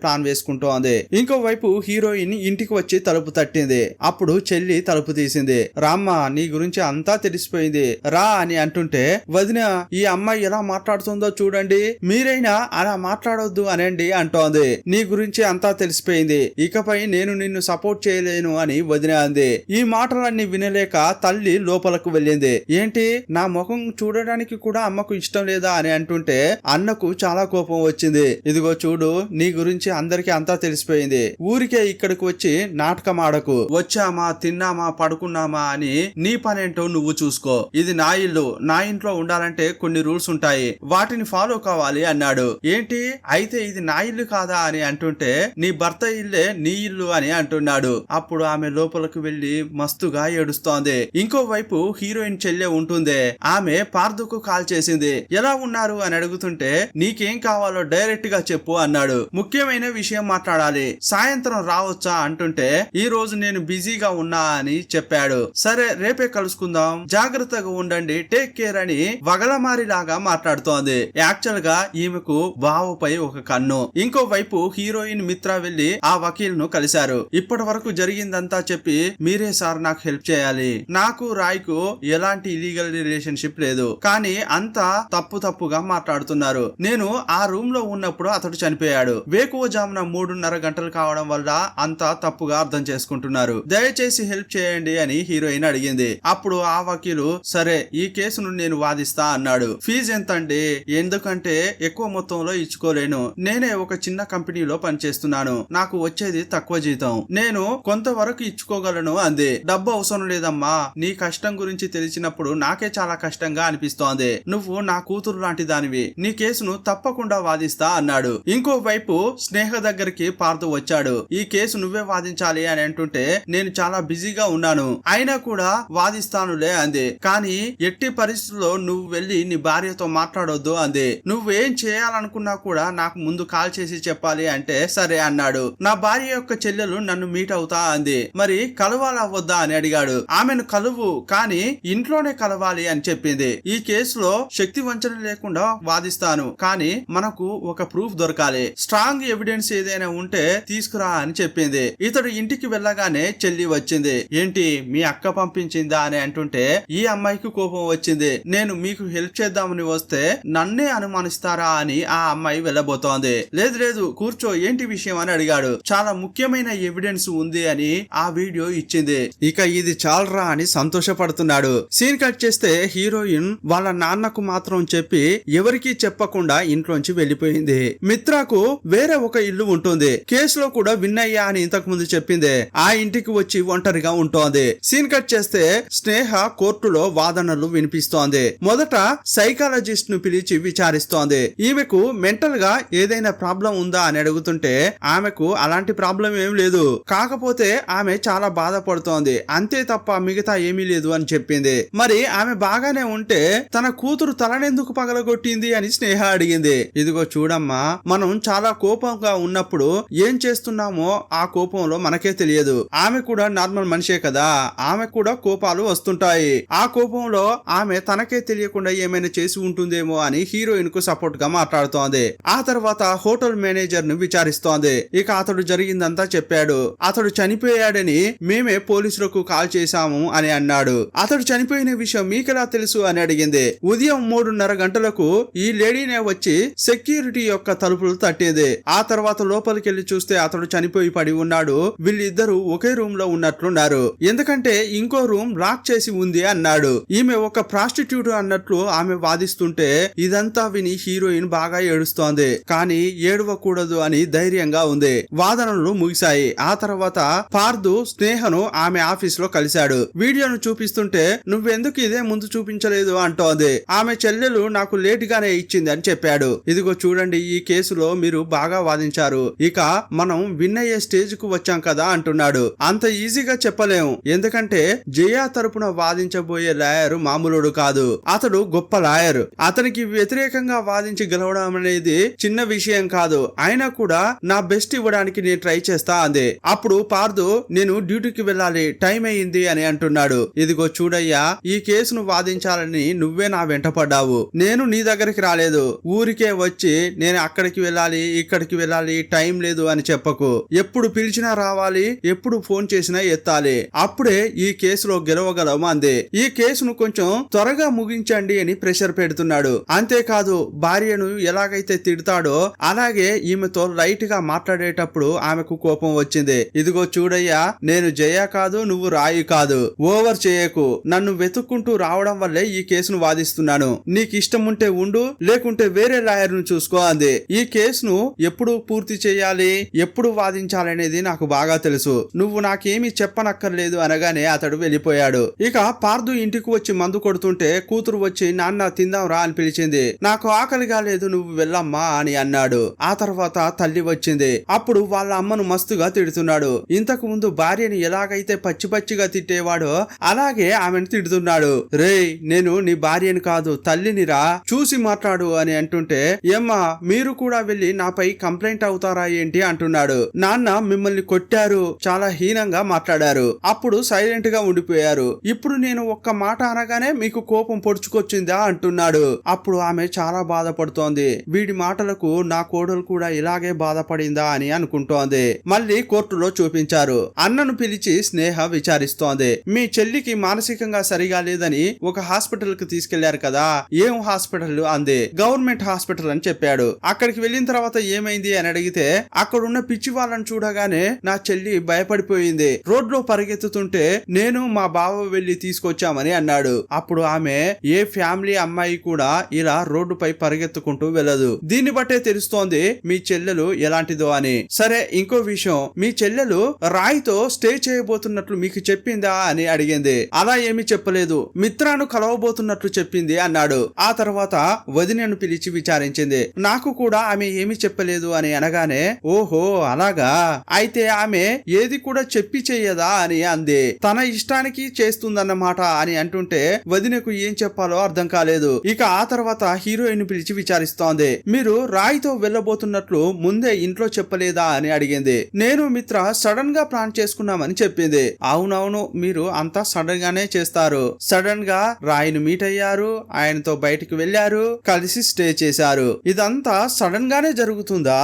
ప్లాన్ వేసుకుంటోంది. ఇంకో వైపు హీరోయిన్ ఇంటికి వచ్చి తలుపు తట్టింది. అప్పుడు చెల్లి తలుపు తీసింది. రామ్మ నీ గురించి అంతా తెలిసిపోయింది రా అని అంటుంటే వదిన ఈ అమ్మాయి ఎలా మాట్లాడుతుందో చూడండి, మీరైనా అలా మాట్లాడొద్దు అనండి అంటోంది. నీ గురించి అంతా తెలిసిపోయింది, ఇకపై నేను నిన్ను సపోర్ట్ చేయలేను అని వదిన అంది. ఈ మాటలన్నీ వినలేక తల్లి లోపలకు వెళ్ళింది. ఏంటి నా ముఖం చూడడానికి కూడా అమ్మకు ఇష్టం లేదా అని అంటుంటే అన్నకు చాలా కోపం వచ్చింది. ఇదిగో చూడు నీ గురించి అందరికి అంతా తెలిసిపోయింది, ఊరికే ఇక్కడికి వచ్చి నాటకం ఆడకు, వచ్చామా తిన్నామా పడుకున్నామా అని నీ పనేంటో నువ్వు చూసుకో, ఇది నా ఇల్లు, నా ఇంట్లో ఉండాలంటే కొన్ని రూల్స్ ఉంటాయి, వాటిని ఫాలో కావాలి అన్నాడు. ఏంటి అయితే ఇది నా ఇల్లు కాదా అని అంటుంటే నీ భర్త ఇల్లే నీ ఇల్లు అని అంటున్నాడు. అప్పుడు ఆమె లోపలికి వెళ్లి మస్తుగా ఏడుస్తోంది. ఇంకో వైపు హీరోయిన్ చెల్లె ఉంటుంది. ఆమె పార్థుకు కాల్ చేసింది. ఎలా ఉన్నారు అని అడుగుతుంటే నీకేం కావాలో డైరెక్ట్ గా చెప్పు అన్నాడు. ముఖ్యమైన విషయం మాట్లాడాలి, సాయంత్రం రావచ్చా అంటుంటే ఈ రోజు నేను బిజీగా ఉన్నా అని చెప్పాడు. సరే రేపే కలుసుకుందాం, జాగ్రత్తగా ఉండండి, టేక్ కేర్ అని వగలమారిలాగా మాట్లాడుతోంది. యాక్చువల్ గా ఈమెకు బావపై ఒక కన్ను. ఇంకో వైపు హీరోయిన్ మిత్ర వెళ్లి ఆ వకీల్ ను కలిశారు. ఇప్పటి వరకు జరిగిందంతా చెప్పి మీరే సార్ నాకు హెల్ప్ చేయాలి, నాకు రాయ్ కు ఎలాంటి ఇలీగల్ రిలేషన్షిప్ లేదు, కానీ అంతా తప్పుగా మాట్లాడుతున్నారు, నేను ఆ రూమ్ లో ఉన్నప్పుడు అతడు చనిపోయాడు, వేకువజామున 3:30 గంటలు కావడం వల్ల అంతా తప్పుగా అర్థం చేసుకుంటున్నారు, దయచేసి హెల్ప్ చేయండి అని హీరోయిన్ అడిగింది. అప్పుడు ఆ వకీలు సరే ఈ కేసును నేను వాదిస్తా అన్నాడు. ఫీజు ఎంతండి, ఎందుకంటే ఎక్కువ మొత్తంలో ఇచ్చుకోలేను, నేనే ఒక చిన్న కంపెనీలో పనిచేస్తున్నాను, నాకు వచ్చేది తక్కువ జీతం, నేను కొంతవరకు ఇచ్చుకోగలను అంది. డబ్బు అవసరం లేదమ్మా, నీ కష్టం గురించి తెలిసినప్పుడు నాకే చాలా కష్టంగా అనిపిస్తోంది, నువ్వు నా కూతురు లాంటి దానివి, నీ కేసును తప్పకుండా వాదిస్తా అన్నాడు. ఇంకో వైపు స్నేహ దగ్గరికి పార్థు వచ్చాడు. ఈ కేసు నువ్వే వాదించాలి అని అంటుంటే నేను చాలా బిజీగా ఉన్నాను, అయినా కూడా వాదిస్తానులే అంది. కానీ ఎట్టి పరిస్థితుల్లో నువ్వు వెళ్లి నీ భార్యతో మాట్లాడొద్దు అంది. నువ్వేం చేయాలనుకున్నా కూడా నాకు ముందు కాల్ చేసి చెప్పాలి అంటే సరే అన్నాడు. నా భార్య యొక్క చెల్లెలు నన్ను మీట్ అవుతా అంది, మరి కలవాలా వద్దా అని అడిగాడు. ఆమెను కలువు, కానీ ఇంట్లోనే కలవాలి అని చెప్పింది. ఈ కేసులో శక్తి వంచన లేకుండా వాదిస్తాను, కానీ మనకు ఒక ప్రూఫ్ దొరకాలి, స్ట్రాంగ్ ఎవిడెన్స్ ఏదైనా ఉంటే తీసుకురా అని చెప్పింది. ఇతడు ఇంటికి వెళ్ళగానే చెల్లి వచ్చింది. ఏంటి మీ అక్క పంపించిందా అని అంటుంటే ఈ అమ్మాయికి కోపం వచ్చింది. నేను మీకు హెల్ప్ చేద్దామని వస్తే నన్నే అనుమానిస్తారా అని ఆ అమ్మాయి వెళ్ళబోతోంది. లేదు కూర్చో, ఏంటి విషయం అని అడిగాడు. చాలా ముఖ్యమైన ఎవిడెన్స్ ఉంది అని ఆ వీడియో ఇచ్చింది. ఇక ఇది చాలరా అని సంతోషపడుతున్నాడు. సీన్ కట్ చేస్తే హీరోయిన్ వాళ్ళ నాన్నకు మాత్రం చెప్పి ఎవరికీ చెప్పకుండా ఇంట్లోంచి వెళ్లిపోయింది. మిత్రకు వేరే ఒక ఇల్లు ఉంటుంది, కేసులో కూడా విన్ అయ్యా అని ఇంతకు ముందు చెప్పింది. ఆ ఇంటికి వచ్చి ఒంటరిగా ఉంటోంది. సీన్ కట్ చేస్తే స్నేహ కోర్టులో వాదనలు వినిపిస్తోంది. మొదట సైకాలజిస్ట్ ను పిలిచి విచారిస్తోంది. ఈమెకు మెంటల్ గా ఏదైనా ప్రాబ్లం ఉందా అని అడుగుతుంటే ఆమెకు అలాంటి ప్రాబ్లం ఏం లేదు, కాకపోతే ఆమె చాలా బాధపడుతోంది, అంతే తప్ప మిగతా ఏమీ లేదు అని చెప్పింది. మరి ఆమె బాగానే ఉంటే తన కూతురు తలనెందుకు పగలగొట్టింది అని స్నేహ అడిగింది. ఇదిగో చూడ చూడమ్మా, మనం చాలా కోపంగా ఉన్నప్పుడు ఏం చేస్తున్నామో ఆ కోపంలో మనకే తెలియదు. ఆమె కూడా నార్మల్ మనిషే కదా, ఆమె కూడా కోపాలు వస్తుంటాయి. ఆ కోపంలో ఆమె తనకే తెలియకుండా ఏమైనా చేసి ఉంటుందేమో అని హీరోయిన్ కు సపోర్ట్ గా మాట్లాడుతోంది. ఆ తర్వాత హోటల్ మేనేజర్ ను విచారిస్తోంది. ఇక అతడు జరిగిందంతా చెప్పాడు. అతడు చనిపోయాడని మేమే పోలీసులకు కాల్ చేశాము అని అన్నాడు. అతడు చనిపోయిన విషయం మీకెలా తెలుసు అని అడిగింది. ఉదయం 3:30 గంటలకు ఈ లేడీనే వచ్చి సెక్యూరిటీ యొక్క తలుపులు తట్టేది. ఆ తర్వాత లోపలికి వెళ్లి చూస్తే అతడు చనిపోయి పడి ఉన్నాడు. వీళ్ళిద్దరూ ఒకే రూమ్ లో ఉన్నట్లున్నారు, ఎందుకంటే ఇంకో రూమ్ లాక్ చేసి ఉంది అన్నాడు. ఈమె ఒక ప్రాస్టిట్యూట్ అన్నట్లు ఆమె వాదిస్తుంటే ఇదంతా విని హీరోయిన్ బాగా ఏడుస్తోంది. కానీ ఏడవకూడదు అని ధైర్యంగా ఉంది. వాదనలు ముగిశాయి. ఆ తర్వాత పార్థు స్నేహను ఆమె ఆఫీస్ లో కలిశాడు. వీడియోను చూపిస్తుంటే నువ్వెందుకు ఇదే ముందు చూపించలేదు అంటోంది. ఆమె చెల్లెలు నాకు లేట్ గానే ఇచ్చింది అని చెప్పాడు. ఇదిగో చూడండి, ఈ కేసులో మీరు బాగా వాదించారు, ఇక మనం విన్ అయ్యే స్టేజ్ కు వచ్చాం కదా అంటున్నాడు. అంత ఈజీగా చెప్పలేం, ఎందుకంటే జయ తరపున వాదించబోయే లాయర్ మామూలుడు కాదు. అతడు గొప్ప లాయర్. అతనికి వ్యతిరేకంగా వాదించి గెలవడం అనేది చిన్న విషయం కాదు. అయినా కూడా నా బెస్ట్ ఇవ్వడానికి నేను ట్రై చేస్తా అంది. అప్పుడు పార్థు నేను డ్యూటీకి వెళ్ళాలి, టైం అయింది అని అంటున్నాడు. ఇదిగో చూడయ్యా, ఈ కేసును వాదించాలని నువ్వే నా వెంట పడ్డావు. నేను నీ దగ్గరికి రాలేదు. ఊరికే వచ్చి నేను అక్కడికి వెళ్ళాలి, ఇక్కడికి వెళ్ళాలి, టైం లేదు అని చెప్పకు. ఎప్పుడు పిలిచినా రావాలి, ఎప్పుడు ఫోన్ చేసినా ఎత్తాలి. అప్పుడే ఈ కేసులో గెలవగలం అంది. ఈ కేసును కొంచెం త్వరగా ముగించండి అని ప్రెషర్ పెడుతున్నాడు. అంతేకాదు భార్యను ఎలాగైతే తిడతాడో అలాగే ఈమెతో లైట్ గా మాట్లాడేటప్పుడు ఆమెకు కోపం వచ్చింది. ఇదిగో చూడయ్యా, నేను జయ కాదు, నువ్వు రాయి కాదు, ఓవర్ చేయకు. నన్ను వెతుక్కుంటూ రావడం వల్లే ఈ కేసును వాదిస్తున్నాను. నీకు ఇష్టం ఉంటే ఉండు, లేకుంటే వేరే లాయర్ ను చూసుకో అంది. ఈ కేసును ఎప్పుడు పూర్తి చేయాలి, ఎప్పుడు వాదించాలనేది నాకు బాగా తెలుసు. నువ్వు నాకేమీ చెప్పనక్కర్లేదు అనగానే అతడు వెళ్ళిపోయాడు. ఇక పార్థు ఇంటికి వచ్చి మందు కొడుతుంటే కూతురు వచ్చి నాన్న తిందాం రా అని పిలిచింది. నాకు ఆకలిగా లేదు, నువ్వు వెళ్ళమ్మా అని అన్నాడు. ఆ తర్వాత తల్లి వచ్చింది. అప్పుడు వాళ్ళ అమ్మను మస్తుగా తిడుతున్నాడు. ఇంతకు ముందు భార్యని ఎలాగైతే పచ్చి పచ్చిగా తిట్టేవాడో అలాగే ఆమెను తిడుతున్నాడు. రేయ్, నేను నీ భార్యని కాదు, తల్లినిరా, చూసి మాట్లాడు అని అంటుంటే ఏమ్మా మీరు కూడా వెళ్ళి నాపై కంప్లైంట్ అవుతారా ఏంటి అంటున్నాడు. నాన్న మిమ్మల్ని కొట్టారు, చాలా హీనంగా మాట్లాడారు, అప్పుడు సైలెంట్ గా ఉండిపోయారు. ఇప్పుడు నేను ఒక్క మాట అనగానే మీకు కోపం పొడుచుకొచ్చిందా అంటున్నాడు. అప్పుడు ఆమె చాలా బాధపడుతోంది. వీడి మాటలకు నా కోడలు కూడా ఇలాగే బాధపడిందా అని అనుకుంటోంది. మళ్ళీ కోర్టులో చూపించారు. అన్నను పిలిచి స్నేహ విచారిస్తోంది. మీ చెల్లికి మానసికంగా సరిగా లేదని ఒక హాస్పిటల్ కి తీసుకెళ్లారు కదా, ఏం హాస్పిటల్ అంది. గవర్నమెంట్ హాస్పిటల్ అని చెప్పాడు. అక్కడికి వెళ్ళిన తర్వాత ఏమైంది అని అడిగితే అక్కడున్న పిచ్చి వాళ్ళని చూడగానే నా చెల్లి భయపడిపోయింది. రోడ్లో పరిగెత్తుతుంటే నేను మా బావ వెళ్లి తీసుకొచ్చామని అన్నాడు. అప్పుడు ఆమె ఏ ఫ్యామిలీ అమ్మాయి కూడా ఇలా రోడ్డుపై పరిగెత్తుకుంటూ వెళ్ళదు. దీన్ని బట్టే తెలుస్తోంది మీ చెల్లెలు ఎలాంటిదో అని. సరే, ఇంకో విషయం, మీ చెల్లెలు రాయితో స్టే చేయబోతున్నట్లు మీకు చెప్పిందా అని అడిగింది. అలా ఏమీ చెప్పలేదు, మిత్రాను కలవబోతున్నట్లు చెప్పింది అన్నాడు. ఆ తర్వాత వదినను పిలిచి విచారించింది. నాకు కూడా ఆమె ఏమీ చెప్పలేదు అని అనగానే ఓహో అలాగా, అయితే ఆమె ఏది కూడా చెప్పి చెయ్యదా అని అంది. తన ఇష్టానికి చేస్తుందన్నమాట అని అంటుంటే వదినకు ఏం చెప్పాలో అర్థం కాలేదు. ఇక ఆ తర్వాత హీరోయిన్ పిలిచి విచారిస్తోంది. మీరు రాయితో వెళ్ళబోతున్నట్లు ముందే ఇంట్లో చెప్పలేదా అని అడిగింది. నేను మిత్ర సడన్ గా ప్లాన్ చేసుకున్నామని చెప్పింది. అవునవును, మీరు అంతా సడన్ గానే చేస్తారు. సడన్ గా రాయిని మీట్ అయ్యారు, ఆయనతో బయటికి వెళ్లారు, కలిసి స్టే చేశారు. ఇదంతా సడన్ గానే జరుగుతుందా?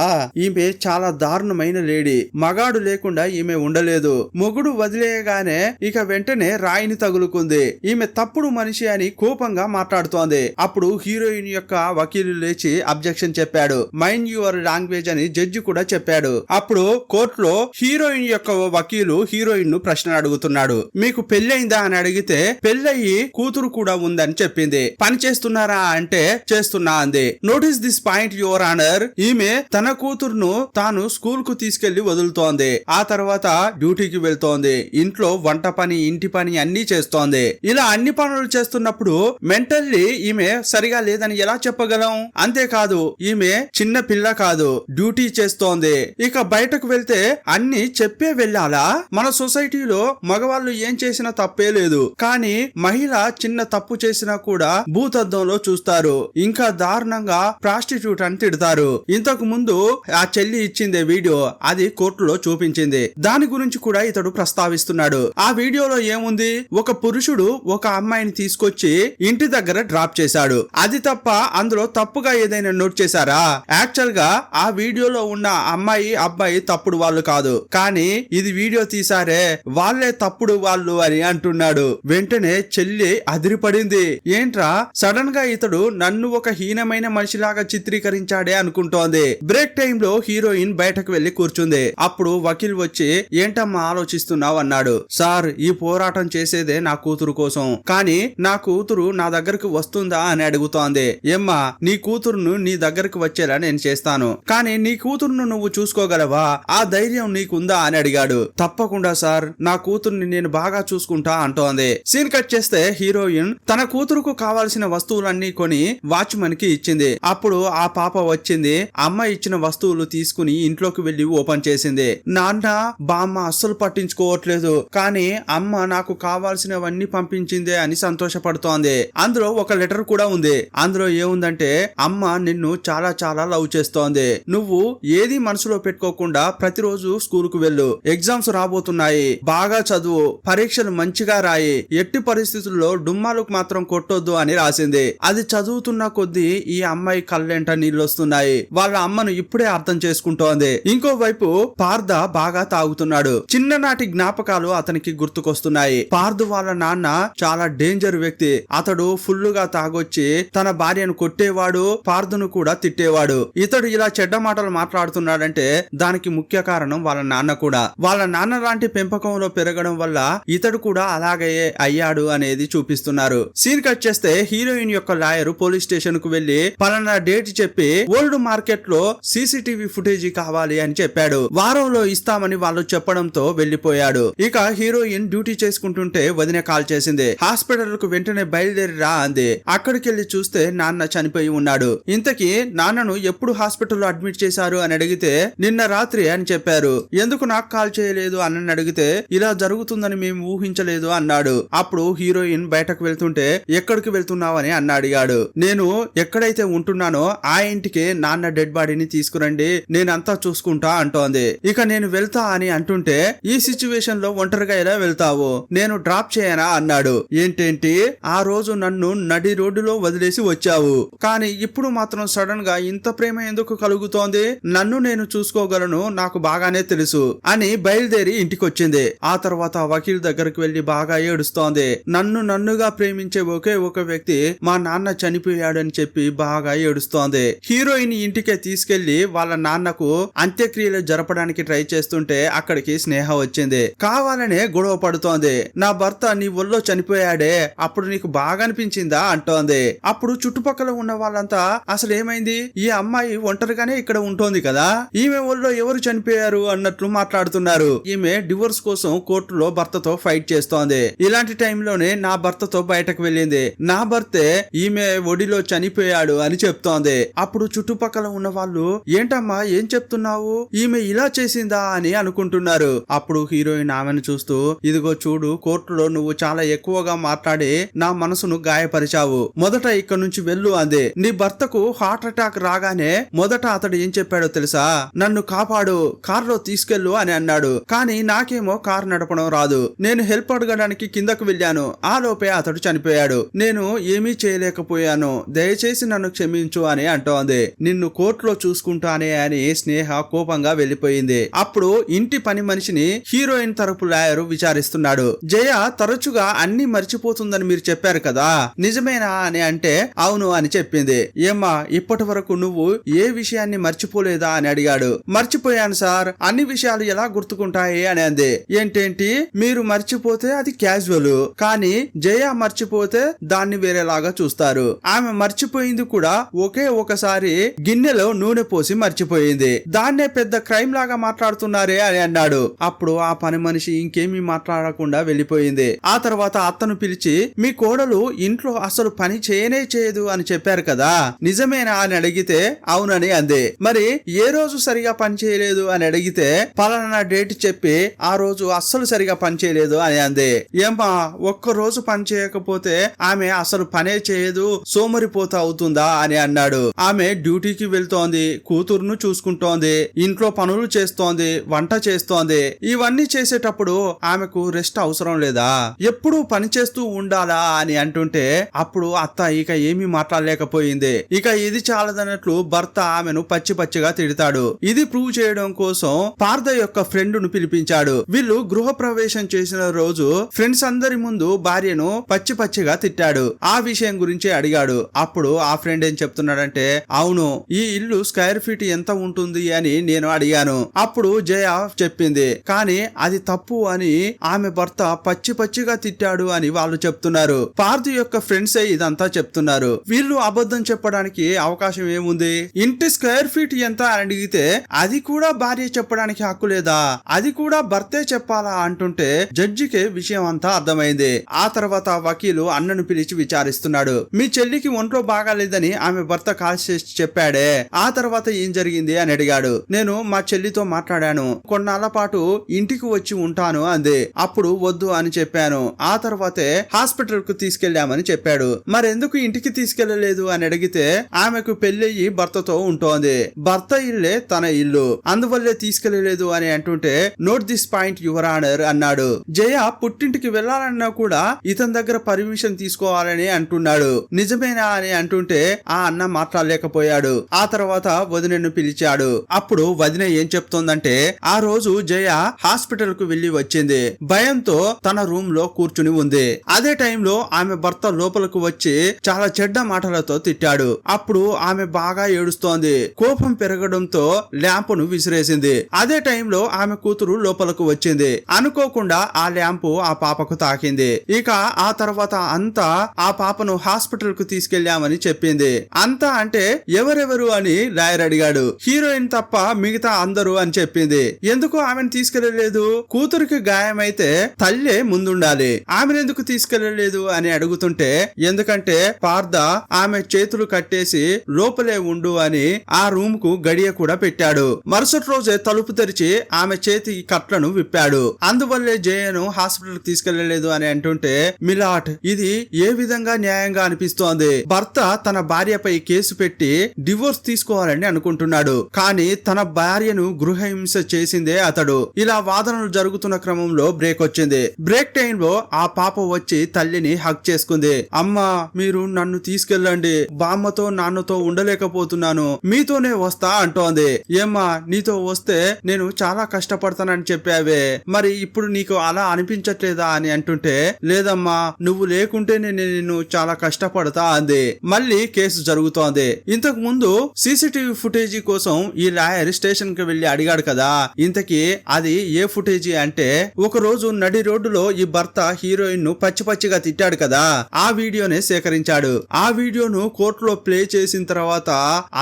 ఈమె చాలా దారుణమైన లేడీ. మగాడు లేకుండా ఈమె ఉండలేదు. మొగుడు వదిలేయగానే ఇక వెంటనే రాయిని తగులుకుంది. ఈమె తప్పుడు మనిషి అని కోపంగా మాట్లాడుతోంది. అప్పుడు హీరోయిన్ యొక్క వకీలు లేచి అబ్జెక్షన్ చెప్పాడు. మైండ్ యువర్ లాంగ్వేజ్ అని జడ్జి కూడా చెప్పాడు. అప్పుడు కోర్టులో హీరోయిన్ యొక్క వకీలు హీరోయిన్ ను ప్రశ్న అడుగుతున్నాడు. మీకు పెళ్ళైందా అని అడిగితే పెళ్ళయి కూతురు కూడా ఉందని చెప్పింది. పని చేస్తున్నారా అంటే చేస్తున్నా అంది. Notice this point your honour. ఈమె తన కూతురును తాను స్కూల్ కు తీసుకెళ్లి వదులుతోంది. ఆ తర్వాత డ్యూటీకి వెళ్తోంది. ఇంట్లో వంట పని, ఇంటి పని అన్ని చేస్తోంది. ఇలా అన్ని పనులు చేస్తున్నప్పుడు మెంటల్లీ ఈమె సరిగా లేదని ఎలా చెప్పగలం? అంతేకాదు ఈమె చిన్న పిల్ల కాదు, డ్యూటీ చేస్తోంది. ఇక బయటకు వెళ్తే అన్ని చెప్పే వెళ్ళాలా? మన సొసైటీలో మగవాళ్ళు ఏం చేసినా తప్పే లేదు, కానీ మహిళ చిన్న తప్పు చేసినా కూడా భూతద్దంలో చూస్తారు. ఇంకా దారుణంగా ప్రాస్టిట్యూట్ అని తిడతారు. ఇంతకు ముందు ఆ చెల్లి ఇచ్చిందే వీడియో, అది కోర్టులో చూపించింది. దాని గురించి కూడా ఇతడు ప్రస్తావిస్తున్నాడు. ఆ వీడియోలో ఏముంది, ఒక పురుషుడు ఒక అమ్మాయిని తీసుకొచ్చి ఇంటి దగ్గర డ్రాప్ చేశాడు. అది తప్ప అందులో తప్పుగా ఏదైనా నోట్ చేశారా? యాక్చువల్ గా ఆ వీడియోలో ఉన్న అమ్మాయి అబ్బాయి తప్పుడు వాళ్ళు కాదు, కానీ ఇది వీడియో తీసారే వాళ్ళే తప్పుడు వాళ్ళు అని అంటున్నాడు. వెంటనే చెల్లి అదిరిపడింది. ఏంట్రా సడన్ గా ఇతడు నన్ను ఒక హీనమైన మనిషిలాగా చిత్రీకరించాడే అనుకుంటోంది. బ్రేక్ టైం లో హీరోయిన్ బయటకు వెళ్లి కూర్చుంది. అప్పుడు వకీల్ వచ్చి ఏంటమ్మా ఆలోచిస్తున్నావు అన్నాడు. సార్, ఈ పోరాటం చేసేదే నా కూతురు కోసం, కానీ నా కూతురు నా దగ్గరకు వస్తుందా అని అడుగుతోంది. ఏమ్మా, నీ కూతురును నీ దగ్గరకు వచ్చేలా నేను చేస్తాను, కానీ నీ కూతురును నువ్వు చూసుకోగలవా? ఆ ధైర్యం నీకుందా అని అడిగాడు. తప్పకుండా సార్, నా కూతుర్ని నేను బాగా చూసుకుంటా అంటోంది. సీన్ కట్ చేస్తే హీరోయిన్ తన కూతురుకు కావాల్సిన వస్తువులన్నీ కొని వాచ్మన్ కి ఇచ్చింది. అప్పుడు ఆ పాప వచ్చింది. అమ్మ ఇచ్చిన వస్తువులు తీసుకుని ఇంట్లోకి వెళ్లి ఓపెన్ చేసింది. నాన్న బామ్మ అస్సలు పట్టించుకోవట్లేదు, కానీ అమ్మ నాకు కావాల్సినవన్నీ పంపించిందే అని సంతోషపడుతోంది. అందులో ఒక లెటర్ కూడా ఉంది. అందులో ఏముందంటే, అమ్మ నిన్ను చాలా చాలా లవ్ చేస్తోంది. నువ్వు ఏది మనసులో పెట్టుకోకుండా ప్రతిరోజు స్కూల్ కు వెళ్ళు. ఎగ్జామ్స్ రాబోతున్నాయి, బాగా చదువు, పరీక్షలు మంచిగా రాయి, ఎట్టి పరిస్థితుల్లో డుమ్మాలకు మాత్రం కొట్టొద్దు అని రాసింది. అది చదువుతున్న కొద్దీ ఈ అమ్మాయి కళ్ళెంట నీళ్ళొస్తున్నాయి. వాళ్ళ అమ్మను ఇప్పుడే అర్థం చేసుకుంటోంది. ఇంకోవైపు పార్థ బాగా తాగుతున్నాడు. చిన్ననాటి జ్ఞాపకాలు అతనికి గుర్తుకొస్తున్నాయి. పార్థు వాళ్ళ నాన్న చాలా డేంజర్ వ్యక్తి. అతడు ఫుల్లుగా తాగొచ్చి తన భార్యను కొట్టేవాడు, పార్థును కూడా తిట్టేవాడు. ఇతడు ఇలా చెడ్డ మాటలు మాట్లాడుతున్నాడంటే దానికి ముఖ్య కారణం వాళ్ళ నాన్న కూడా. వాళ్ళ నాన్న లాంటి పెంపకంలో పెరగడం వల్ల ఇతడు కూడా అలాగే అయ్యాడు అనేది చూపిస్తున్నారు. సీన్ కట్ చేస్తే హీరోయిన్ యొక్క లాయర్ పోలీస్ స్టేషన్ కు వెళ్లి పలానా డేట్ చెప్పి ఓల్డ్ మార్కెట్ లో సీసీటీవీ ఫుటేజీ కావాలి అని చెప్పాడు. వారంలో ఇస్తామని వాళ్ళు చెప్పడంతో వెళ్లిపోయాడు. ఇక హీరోయిన్ డ్యూటీ చేసుకుంటుంటే వదిన కాల్ చేసింది. హాస్పిటల్ కు వెంటనే బయలుదేరి రా అంది. అక్కడికి వెళ్లి చూస్తే నాన్న చనిపోయి ఉన్నాడు. ఇంతకీ నాన్నను ఎప్పుడు హాస్పిటల్లో అడ్మిట్ చేశారు అని అడిగితే నిన్న రాత్రి అని చెప్పారు. ఎందుకు నాకు కాల్ చేయలేదు అని అడిగితే ఇలా జరుగుతుందని మేము ఊహించలేదు అన్నాడు. అప్పుడు హీరోయిన్ బయటకు వెళ్తుంటే ఎక్కడికి వెళ్తున్నావని అన్న అడిగాడు. నేను ఎక్కడైతే ఉంటున్నానో ఆ ఇంటికి నాన్న డెడ్ బాడీని తీసుకురండి, నేనంతా చూసుకుంటా అంటోంది. ఇక నేను వెళ్తా అని అంటుంటే ఈ సిచ్యువేషన్ లో ఒంటరిగా ఎలా వెళ్తావు, నేను డ్రాప్ చేయనా అన్నాడు. ఏంటేంటి, ఆ రోజు నన్ను నడి రోడ్డులో వదిలేసి వచ్చావు, కానీ ఇప్పుడు మాత్రం సడన్ గా ఇంత ప్రేమ ఎందుకు కలుగుతోంది? నన్ను నేను చూసుకోగలను, నాకు బాగానే తెలుసు అని బయలుదేరి ఇంటికొచ్చింది. ఆ తర్వాత వకీల్ దగ్గరకు వెళ్లి బాగా ఏడుస్తోంది. నన్నుగా ప్రేమించే ఒకే ఒక వ్యక్తి మా నాన్న చనిపోయాడని చెప్పి బాగా ఏడుస్తోంది. హీరోయిన్ ఇంటికే తీసుకెళ్లి వాళ్ళ నాన్నకు అంత్యక్రియలు జరపడానికి ట్రై చేస్తుంటే అక్కడికి స్నేహ వచ్చింది. కావాలనే గొడవ పడుతోంది. నా భర్త నీ ఒళ్ళో చనిపోయాడే, అప్పుడు నీకు బాగా అనిపించిందా అంటోంది. అప్పుడు చుట్టుపక్కల ఉన్న వాళ్ళంతా అసలు ఏమైంది, ఈ అమ్మాయి ఒంటరిగానే ఇక్కడ ఉంటోంది కదా, ఈమె ఒళ్ళో ఎవరు చనిపోయారు అన్నట్లు మాట్లాడుతున్నారు. ఈమె డివోర్స్ కోసం కోర్టులో భర్తతో ఫైట్ చేస్తోంది. ఇలాంటి టైంలోనే నా భర్తతో బయటకు వెళ్ళింది. నా భర్తే ఈమె ఒడిలో చనిపోయాడు అని చెప్తోంది. అప్పుడు చుట్టుపక్కల ఉన్న వాళ్ళు ఏంటమ్మా ఏం చెప్తున్నావు, ఈమె ఇలా చేసిందా అని అనుకుంటున్నారు. అప్పుడు హీరోయిన్ ఆమెను చూస్తూ ఇదిగో చూడు, కోర్టులో నువ్వు చాలా ఎక్కువగా మాట్లాడి నా మనసును గాయపరిచావు, మొదట ఇక్కడ నుంచి వెళ్ళు అంది. నీ భర్తకు హార్ట్ అటాక్ రాగానే మొదట అతడు ఏం చెప్పాడో తెలుసా, నన్ను కాపాడు, కారులో తీసుకెళ్ళు అని అన్నాడు. కానీ నాకేమో కారు నడపడం రాదు, నేను హెల్ప్ అడగడానికి కిందకు వెళ్ళాను, ఆ లోపే అతడు చనిపోయాడు, నేను ఏమీ చేయలేకపోయాను, దయచేసి నన్ను క్షమించు అని అంటోంది. నిన్ను కోర్టులో చూసుకుంటానే అని స్నేహ కోపంగా వెళ్లిపోయింది. అప్పుడు ఇంటి పని మనిషిని హీరోయిన్ తరపు లాయరు విచారిస్తున్నాడు. జయ తరచుగా అన్ని మర్చిపోతుందని మీరు చెప్పారు కదా, నిజమేనా అని అంటే అవును అని చెప్పింది. ఏమ్మా ఇప్పటి వరకు నువ్వు ఏ విషయాన్ని మర్చిపోలేదా అని అడిగాడు. మర్చిపోయాను సార్, అన్ని విషయాలు ఎలా గుర్తుకుంటాయి అని అంది. ఏంటేంటి, మీరు మర్చిపోతే అది క్యాజువల్, కానీ జయ మర్చిపోతే దాన్ని వేరేలాగా చూస్తారు. ఆమె మర్చిపోయింది కూడా ఒకే ఒకసారి గిన్నెలో నూనె పోసి మర్చిపోయింది, దాన్నే పెద్ద క్రైమ్ లాగా మాట్లాడుతున్నారే అని అన్నాడు. అప్పుడు ఆ పని మనిషి ఇంకేమీ మాట్లాడకుండా వెళ్లిపోయింది. ఆ తర్వాత అత్తను పిలిచి మీ కోడలు ఇంట్లో అసలు పని చేయదు అని చెప్పారు కదా, నిజమేనా అని అడిగితే అవునని అంది. మరి ఏ రోజు సరిగా పని చేయలేదు అని అడిగితే పలానా డేట్ చెప్పి ఆ రోజు అస్సలు సరిగా పని చేయలేదు అని అంది. ఏమ్మా ఒక్క రోజు పని చేయకపోతే ఆమె అసలు పనే చేయదు, సోమరిపోత అవుతుందా అని అన్నాడు. ఆ ఆమె డ్యూటీకి వెళ్తోంది, కూతురును చూసుకుంటోంది, ఇంట్లో పనులు చేస్తోంది, వంట చేస్తోంది. ఇవన్నీ చేసేటప్పుడు ఆమెకు రెస్ట్ అవసరం లేదా? ఎప్పుడూ పని చేస్తూ ఉండాలా అని అంటుంటే అప్పుడు అత్త ఇక ఏమీ మాట్లాడలేకపోయింది. ఇక ఇది చాలదన్నట్లు భర్త ఆమెను పచ్చి పచ్చిగా తిడతాడు. ఇది ప్రూవ్ చేయడం కోసం పార్థ యొక్క ఫ్రెండ్ ను పిలిపించాడు. వీళ్ళు గృహ ప్రవేశం చేసిన రోజు ఫ్రెండ్స్ అందరి ముందు భార్యను పచ్చి పచ్చిగా తిట్టాడు. ఆ విషయం గురించి అడిగాడు. అప్పుడు ఆ ఫ్రెండ్ ఏం చెప్తున్నాడంటే, అవును, ఈ ఇల్లు స్క్వేర్ ఫీట్ ఎంత ఉంటుంది అని నేను అడిగాను. అప్పుడు జయ చెప్పింది, కానీ అది తప్పు అని ఆమె భర్త పచ్చి పచ్చిగా తిట్టాడు అని వాళ్ళు చెప్తున్నారు. పార్థ యొక్క ఫ్రెండ్సే ఇదంతా చెప్తున్నారు. వీళ్ళు అబద్ధం చెప్పడానికి అవకాశం ఏముంది? ఇంటి స్క్వేర్ ఫీట్ ఎంత అని అడిగితే అది కూడా భార్య చెప్పడానికి హక్కు లేదా? అది కూడా భర్తే చెప్పాలా అంటుంటే జడ్జికి విషయం అంతా అర్థమైంది. ఆ తర్వాత వకీలు అన్నను పిలిచి విచారిస్తున్నాడు. మీ చెల్లికి ఒంట్లో బాగాలేదని ఆమె భర్త కాల్ చేసి చెప్పాడే, ఆ తర్వాత ఏం జరిగింది అని అడిగాడు. నేను మా చెల్లితో మాట్లాడాను, కొన్నాళ్ల పాటు ఇంటికి వచ్చి ఉంటాను అంది. అప్పుడు వద్దు అని చెప్పాను. ఆ తర్వాతే హాస్పిటల్ కు తీసుకెళ్లామని చెప్పాడు. మరెందుకు ఇంటికి తీసుకెళ్లలేదు అని అడిగితే ఆమెకు పెళ్లయ్యి భర్తతో ఉంటోంది, భర్త ఇల్లే తన ఇల్లు, అందువల్లే తీసుకెళ్లలేదు అని అంటుంటే note this point your honour అన్నాడు. జయ పుట్టింటికి వెళ్లాలన్నా కూడా ఇతని దగ్గర పర్మిషన్ తీసుకోవాలని అంటున్నాడు. నిజమేనా అని అంటుంటే ఆ అన్న మాట్లాడలేకపోయాడు. ఆ తర్వాత వదినను పిలిచాడు. అప్పుడు వదిన ఏం చెప్తోందంటే, ఆ రోజు జయ హాస్పిటల్ కు వెళ్లి వచ్చింది. భయంతో తన రూమ్ లో కూర్చుని ఉంది. అదే టైంలో ఆమె భర్త లోపలకు వచ్చి చాలా చెడ్డ మాటలతో తిట్టాడు. అప్పుడు ఆమె బాగా ఏడుస్తోంది. కోపం పెరగడంతో ల్యాంపును విసిరేసింది. అదే టైంలో ఆమె కూతురు లోపలకు వచ్చింది. అనుకోకుండా ఆ ల్యాంపు ఆ పాపకు తాకింది. ఇక ఆ తర్వాత అంతా ఆ పాపను హాస్పిటల్ కు తీసుకెళ్లామని చెప్పింది. అంతా అంటే ఎవరెవరు అని లాయర్ అడిగాడు. హీరోయిన్ తప్ప మిగతా అందరూ అని చెప్పింది. ఎందుకు ఆమెను తీసుకెళ్లలేదు? కూతురికి గాయమైతే తల్లే ముందుండాలి, ఆమెనెందుకు తీసుకెళ్లలేదు అని అడుగుతుంటే, ఎందుకంటే పార్థ ఆమె చేతులు కట్టేసి లోపలే ఉండు అని ఆ రూమ్ కు గడియ కూడా పెట్టాడు. మరుసటి రోజే తలుపు తెరిచి ఆమె చేతి కట్లను విప్పాడు. అందువల్లే జయను హాస్పిటల్ కి తీసుకెళ్లలేదు అని అంటుంటే, మిలాట్ ఇది ఏ విధంగా న్యాయంగా అనిపిస్తోంది? భర్త తన భార్యపై కేసు పెట్టి డివోర్స్ తీసుకోవాలని అనుకుంటున్నాడు, కానీ తన భార్యను గృహహింస చేసిందే అతడు. ఇలా వాదనలు జరుగుతున్న క్రమంలో బ్రేక్ వచ్చింది. బ్రేక్ టైం లో ఆ పాప వచ్చి తల్లిని హక్ చేసుకుంది. అమ్మా, మీరు నన్ను తీసుకెళ్ళండి, బామ్మతో నాన్నతో ఉండలేకపోతున్నాను, మీతోనే వస్తా అంటోంది. ఏమ్మా, నీతో వస్తే నేను చాలా కష్టపడతానని చెప్పావే, మరి ఇప్పుడు నీకు అలా అనిపించట్లేదా అని అంటుంటే, లేదమ్మా, నువ్వు లేకుంటే నేను చాలా కష్టపడతా అంది. మళ్ళీ కేసు జరుగుతోంది. ఇంతకు ముందు సీసీటీవీ ఫుటేజీ కోసం ఈ లాయర్ స్టేషన్ కి వెళ్లి అడిగాడు కదా, ఇంతకీ అది ఏ ఫుటేజీ అంటే, ఒక రోజు నడి రోడ్డులో ఈ భర్త హీరోయిన్ ను పచ్చి పచ్చిగా తిట్టాడు కదా, ఆ వీడియోనే సేకరించాడు. ఆ వీడియోను కోర్టులో ప్లే చేసిన తర్వాత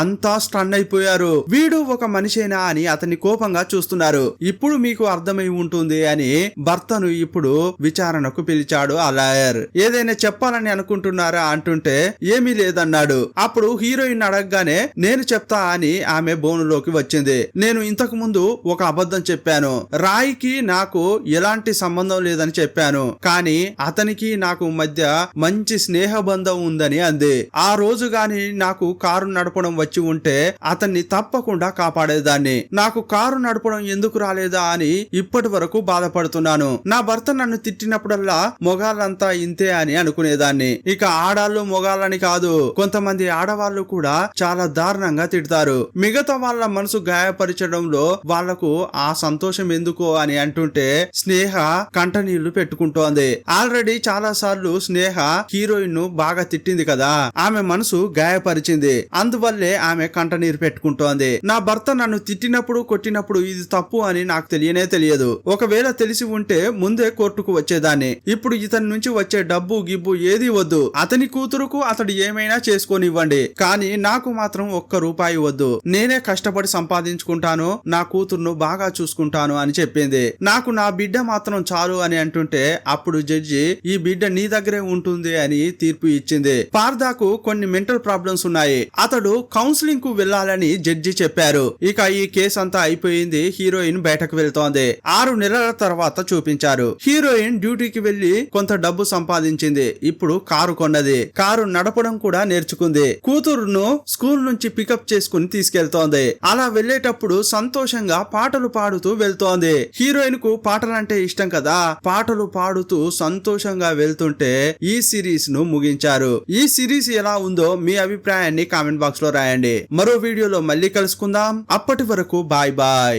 అంతా స్టన్ అయిపోయారు. వీడు ఒక మనిషేనా అని అతన్ని కోపంగా చూస్తున్నారు. ఇప్పుడు మీకు అర్థమై ఉంటుంది అని భర్తను ఇప్పుడు విచారణకు పిలిచాడు ఆ లాయర్. ఏదైనా చెప్పాలని అనుకుంటున్నారా అంటుంటే ఏమీ లేదన్నాడు. అప్పుడు హీరోయిన్ అడగగానే నేను చెప్తా అని ఆమె బోనులోకి వచ్చింది. నేను ఇంతకు ముందు ఒక అబద్ధం చెప్పాను. రాయికి నాకు ఎలాంటి సంబంధం లేదని చెప్పాను, కానీ అతనికి నాకు మధ్య మంచి స్నేహ బంధం ఉందని అంది. ఆ రోజు గాని నాకు కారు నడపడం వచ్చి ఉంటే అతన్ని తప్పకుండా కాపాడేదాన్ని. నాకు కారు నడపడం ఎందుకు రాలేదా అని ఇప్పటి వరకు బాధపడుతున్నాను. నా భర్త నన్ను తిట్టినప్పుడల్లా మొగాళ్ళంతా ఇంతే అని అనుకునేదాన్ని. ఇక ఆడాళ్ళు మొగాళ్ళని కాదు, కొంతమంది ఆడవాళ్ళు కూడా చాలా దారుణంగా తిడతారు. మిగతా వాళ్ళ మనసు గాయపరచడంలో వాళ్లకు ఆ సంతోషం ఎందుకో అని అంటుంటే స్నేహ కంటనీళ్లు పెట్టుకుంటోంది. ఆల్రెడీ చాలా సార్లు స్నేహ హీరోయిన్ ను బాగా తిట్టింది కదా, ఆమె మనసు గాయపరిచింది. అందువల్లే ఆమె కంటనీరు పెట్టుకుంటోంది. నా భర్త నన్ను తిట్టినప్పుడు కొట్టినప్పుడు ఇది తప్పు అని నాకు తెలియనే తెలియదు. ఒకవేళ తెలిసి ఉంటే ముందే కోర్టుకు వచ్చేదాన్ని. ఇప్పుడు ఇతని నుంచి వచ్చే డబ్బు గిబ్బు ఏది వద్దు. అతని కూతురుకు అతడు ఏమైనా చేసుకోనివ్వండి, కానీ నాకు మాత్రం ఒక్క రూపాయి వద్దు. నేనే కష్టపడి సంపాదించుకుంటాను, నా కూతురును బాగా చూసుకుంటాను అని చెప్పింది. నాకు నా బిడ్డ మాత్రం చాలు అని అంటుంటే అప్పుడు జడ్జి ఈ బిడ్డ నీ దగ్గరే ఉంటుంది అని తీర్పు ఇచ్చింది. పార్థకు కొన్ని మెంటల్ ప్రాబ్లమ్స్ ఉన్నాయి, అతడు కౌన్సిలింగ్ కు వెళ్లాలని జడ్జి చెప్పారు. ఇక ఈ కేసు అంతా అయిపోయింది. హీరోయిన్ బయటకు వెళ్తోంది. 6 నెలల తర్వాత చూపించారు. హీరోయిన్ డ్యూటీకి వెళ్లి కొంత డబ్బు సంపాదించింది. ఇప్పుడు కారు కొన్నది, కారు నడపడం కూడా నేర్చుకుంది. కూతురు కూతురును స్కూల్ నుంచి పికప్ చేసుకుని తీసుకెళ్తోంది. అలా వెళ్లేటప్పుడు సంతోషంగా పాటలు పాడుతూ వెళ్తోంది. హీరోయిన్ కు పాటలంటే ఇష్టం కదా, పాటలు పాడుతూ సంతోషంగా వెళ్తుంటే ఈ సిరీస్ ను ముగించారు. ఈ సిరీస్ ఎలా ఉందో మీ అభిప్రాయాన్ని కామెంట్ బాక్స్ లో రాయండి. మరో వీడియోలో మళ్ళీ కలుసుకుందాం. అప్పటి వరకు బాయ్ బాయ్.